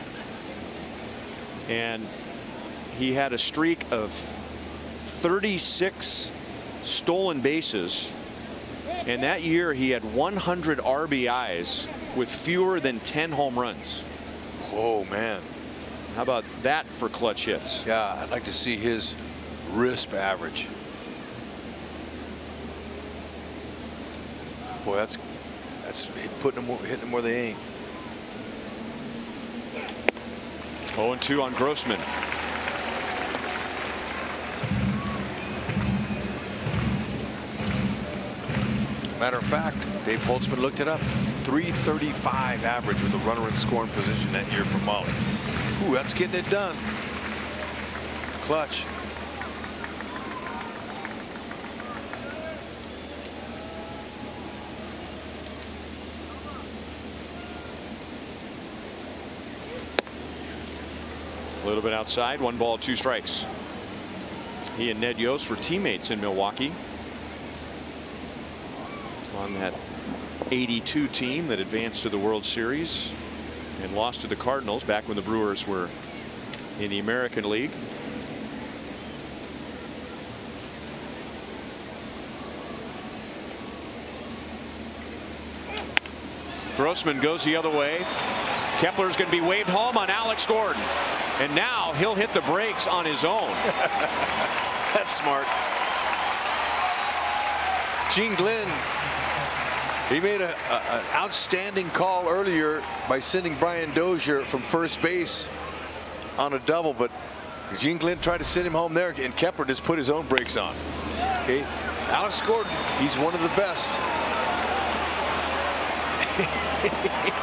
And he had a streak of 36 stolen bases. And that year he had 100 RBIs with fewer than 10 home runs.
Oh, man.
How about that for clutch hits?
Yeah, I'd like to see his RISP average. Boy, that's hitting them where they ain't.
0-2 on Grossman.
Matter of fact, Dave Holtzman looked it up. 335 average with a runner in scoring position that year for Molly. Ooh, that's getting it done. Clutch.
A little bit outside, 1 ball, 2 strikes. He and Ned Yost were teammates in Milwaukee on that '82 team that advanced to the World Series and lost to the Cardinals back when the Brewers were in the American League. Grossman goes the other way. Kepler's going to be waved home on Alex Gordon. And now he'll hit the brakes on his own.
That's smart. Gene Glenn, he made an outstanding call earlier by sending Brian Dozier from first base on a double, but Gene Glenn tried to send him home there, and Kepler just put his own brakes on. Okay, Alex Gordon, he's one of the best.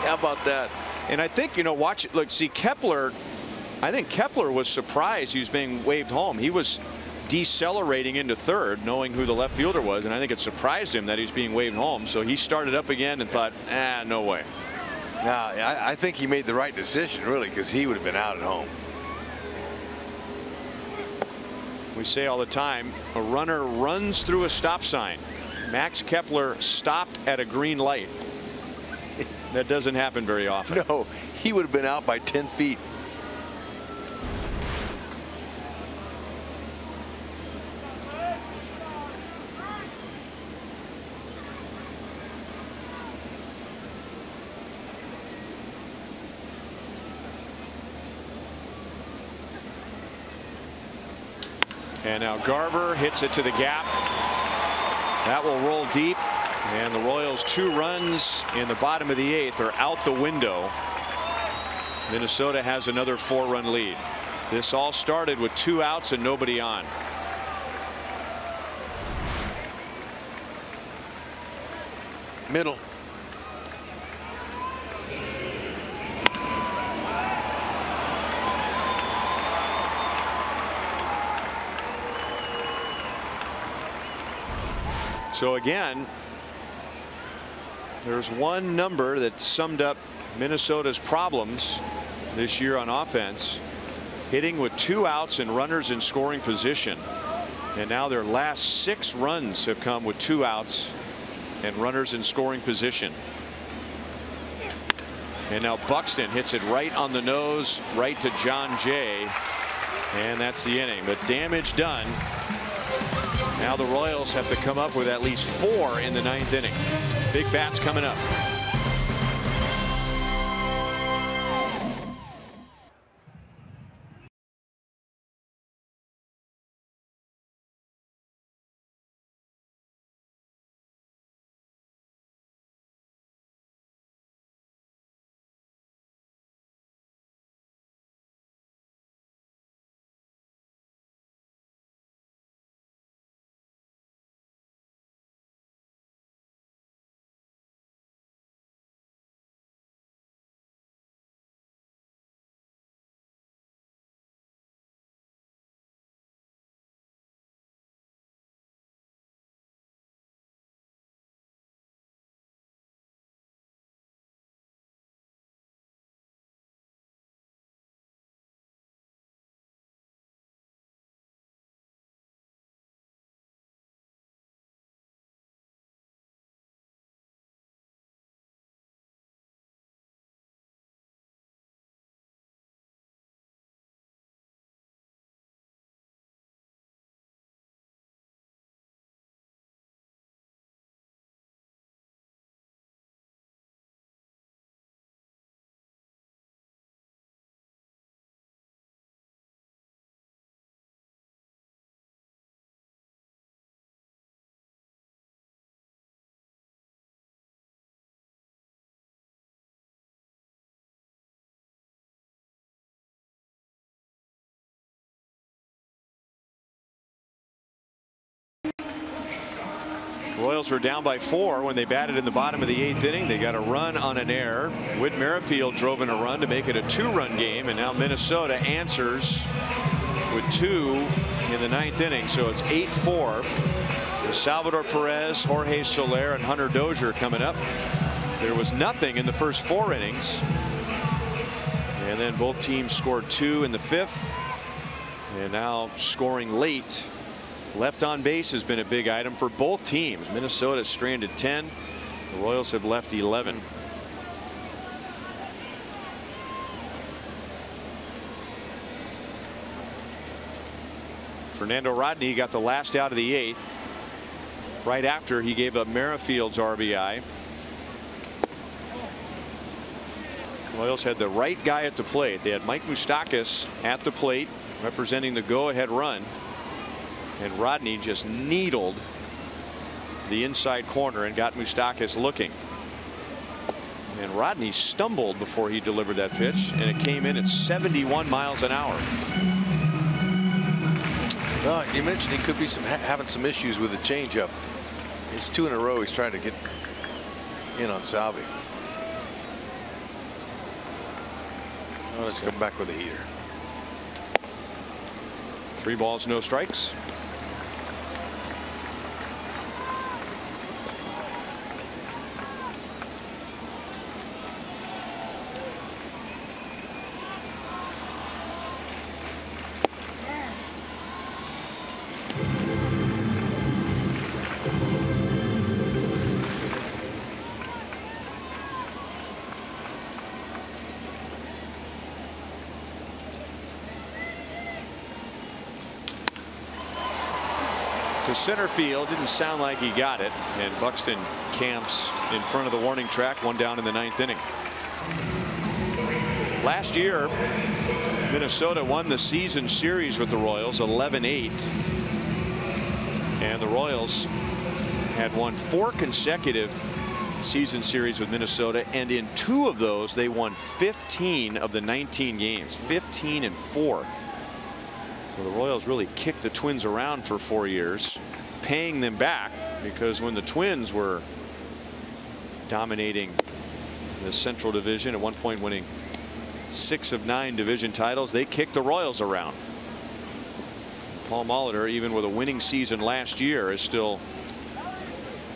How about that?
And I think, you know, watch it. Look, see Kepler. I think Kepler was surprised he was being waved home. He was decelerating into third, knowing who the left fielder was, and I think it surprised him that he was being waved home. So he started up again and thought, no way.
Now, I think he made the right decision, really, because he would have been out at home.
We say all the time, a runner runs through a stop sign. Max Kepler stopped at a green light. That doesn't happen very often.
No, he would have been out by 10 feet.
And now Garver hits it to the gap. That will roll deep. And the Royals 2 runs in the bottom of the 8th are out the window. Minnesota has another 4-run lead. This all started with 2 outs and nobody on.
Middle.
So again, there's one number that summed up Minnesota's problems this year on offense. Hitting with 2 outs and runners in scoring position. And now their last 6 runs have come with 2 outs and runners in scoring position. And now Buxton hits it right on the nose, right to John Jay. And that's the inning. But damage done. Now the Royals have to come up with at least 4 in the 9th inning. Big bats coming up. Royals were down by 4 when they batted in the bottom of the 8th inning. They got a run on an error. Whit Merrifield drove in a run to make it a 2-run game, and now Minnesota answers with 2 in the 9th inning. So it's 8-4. Salvador Perez, Jorge Soler, and Hunter Dozier coming up. There was nothing in the first 4 innings, and then both teams scored 2 in the 5th, and now scoring late. Left on base has been a big item for both teams. Minnesota stranded 10. The Royals have left 11. Fernando Rodney got the last out of the 8th right after he gave up Merrifield's RBI. Royals had the right guy at the plate. They had Mike Moustakas at the plate representing the go-ahead run, and Rodney just needled the inside corner and got Moustakas looking. And Rodney stumbled before he delivered that pitch, and it came in at 71 miles an hour.
Well, you mentioned he could be having some issues with the changeup. It's 2 in a row. He's trying to get in on Salvi. Well, let's come back with a heater.
3 balls, no strikes. To center field. Didn't sound like he got it, and Buxton camps in front of the warning track. 1 down in the 9th inning. Last year Minnesota won the season series with the Royals 11-8, and the Royals had won 4 consecutive season series with Minnesota, and in 2 of those they won 15 of the 19 games. 15-4. So the Royals really kicked the Twins around for 4 years, paying them back, because when the Twins were dominating the Central Division, at one point winning 6 of 9 division titles, they kicked the Royals around. Paul Molitor, even with a winning season last year, is still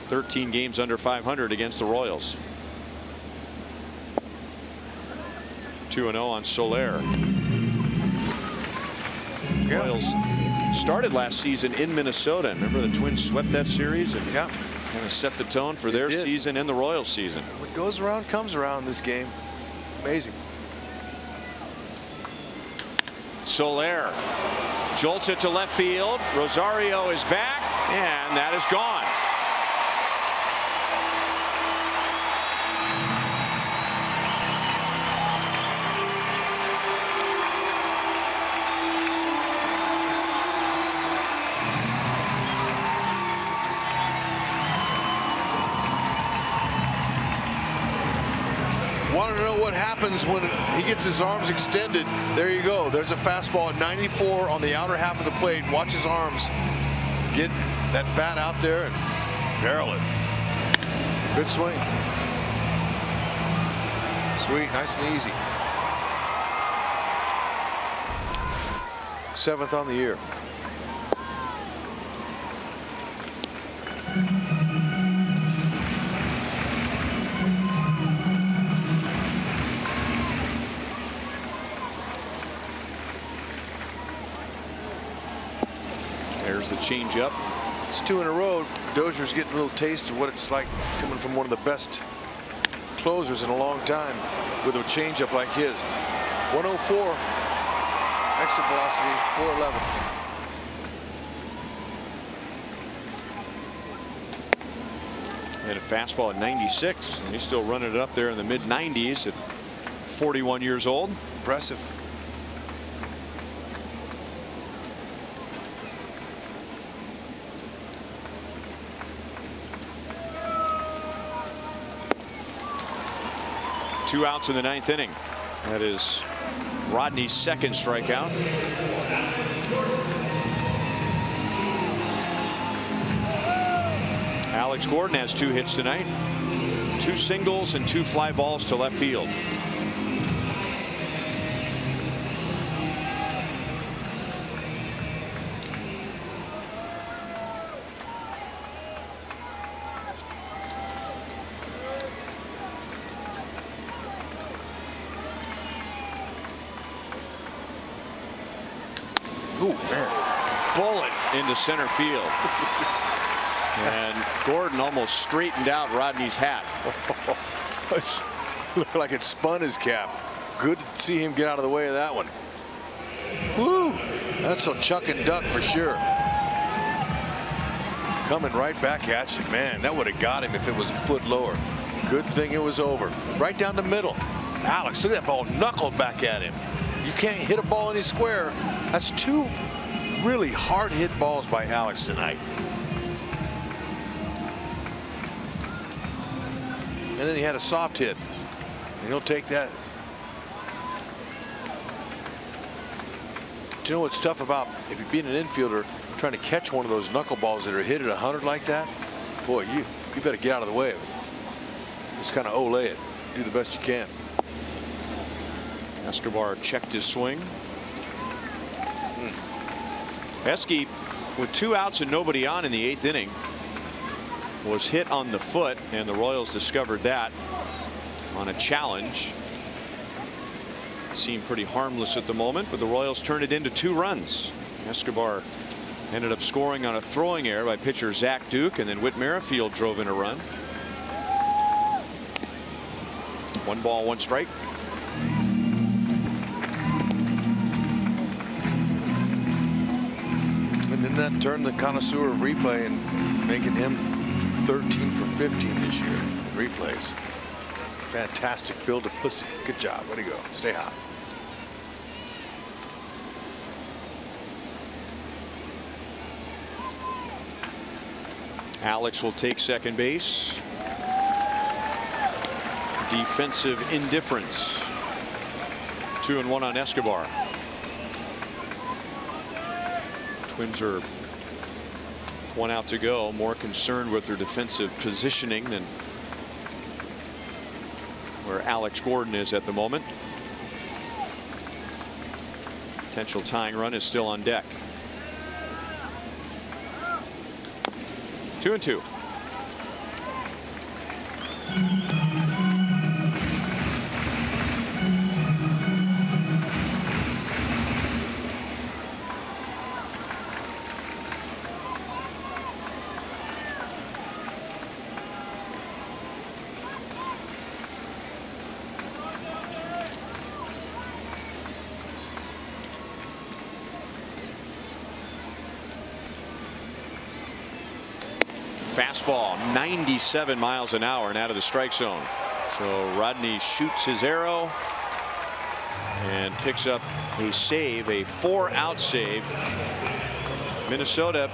13 games under 500 against the Royals. 2-0 on Soler. Royals started last season in Minnesota. Remember, the Twins swept that series and kind of set the tone for their season and the Royals season.
What goes around comes around in this game. Amazing.
Soler jolts it to left field. Rosario is back, and that is gone.
Want to know what happens when he gets his arms extended? There you go. There's a fastball at 94 on the outer half of the plate. Watch his arms get that bat out there and barrel it. Good swing. Sweet, nice and easy. 7th on the year.
There's the changeup.
It's 2 in a row. Dozier's getting a little taste of what it's like coming from one of the best closers in a long time with a changeup like his. 104. Exit velocity 411.
And a fastball at 96, and he's still running it up there in the mid-90s at 41 years old.
Impressive.
Two outs in the 9th inning. That is Rodney's 2nd strikeout. Alex Gordon has 2 hits tonight. 2 singles and 2 fly balls to left field.
Ooh, man.
Bullet into center field. And Gordon almost straightened out Rodney's hat.
It looked like it spun his cap. Good to see him get out of the way of that one. Woo! That's a chuck and duck for sure. Coming right back at you. Man, that would have got him if it was a foot lower. Good thing it was over. Right down the middle. Alex, look at that ball knuckled back at him. You can't hit a ball any square. That's 2 really hard hit balls by Alex tonight. And then he had a soft hit. And he'll take that. Do you know what's tough about if you're being an infielder trying to catch one of those knuckleballs that are hit at 100 like that? Boy, you better get out of the way of it. Just kind of ole it. Do the best you can.
Escobar checked his swing. Esky, with 2 outs and nobody on in the 8th inning, was hit on the foot, and the Royals discovered that on a challenge. It seemed pretty harmless at the moment, but the Royals turned it into 2 runs. Escobar ended up scoring on a throwing error by pitcher Zach Duke, and then Whit Merrifield drove in a run. 1 ball, 1 strike.
And then that turned the connoisseur of replay and making him 13 for 15 this year in replays. Fantastic. Bill Duplessis. Good job. Way to go. Stay hot.
Alex will take second base. Defensive indifference. 2-1 on Escobar. Twins are with 1 out to go, more concerned with their defensive positioning than where Alex Gordon is at the moment. Potential tying run is still on deck. 2-2. Fastball 97 miles an hour and out of the strike zone. So Rodney shoots his arrow and picks up a save, a 4-out save. Minnesota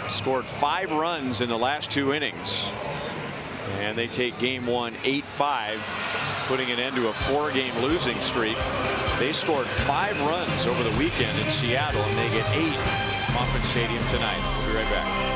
scored 5 runs in the last 2 innings, and they take game 1 8-5, putting an end to a 4-game losing streak. They scored 5 runs over the weekend in Seattle, and they get 8 at Kauffman Stadium tonight. We'll be right back.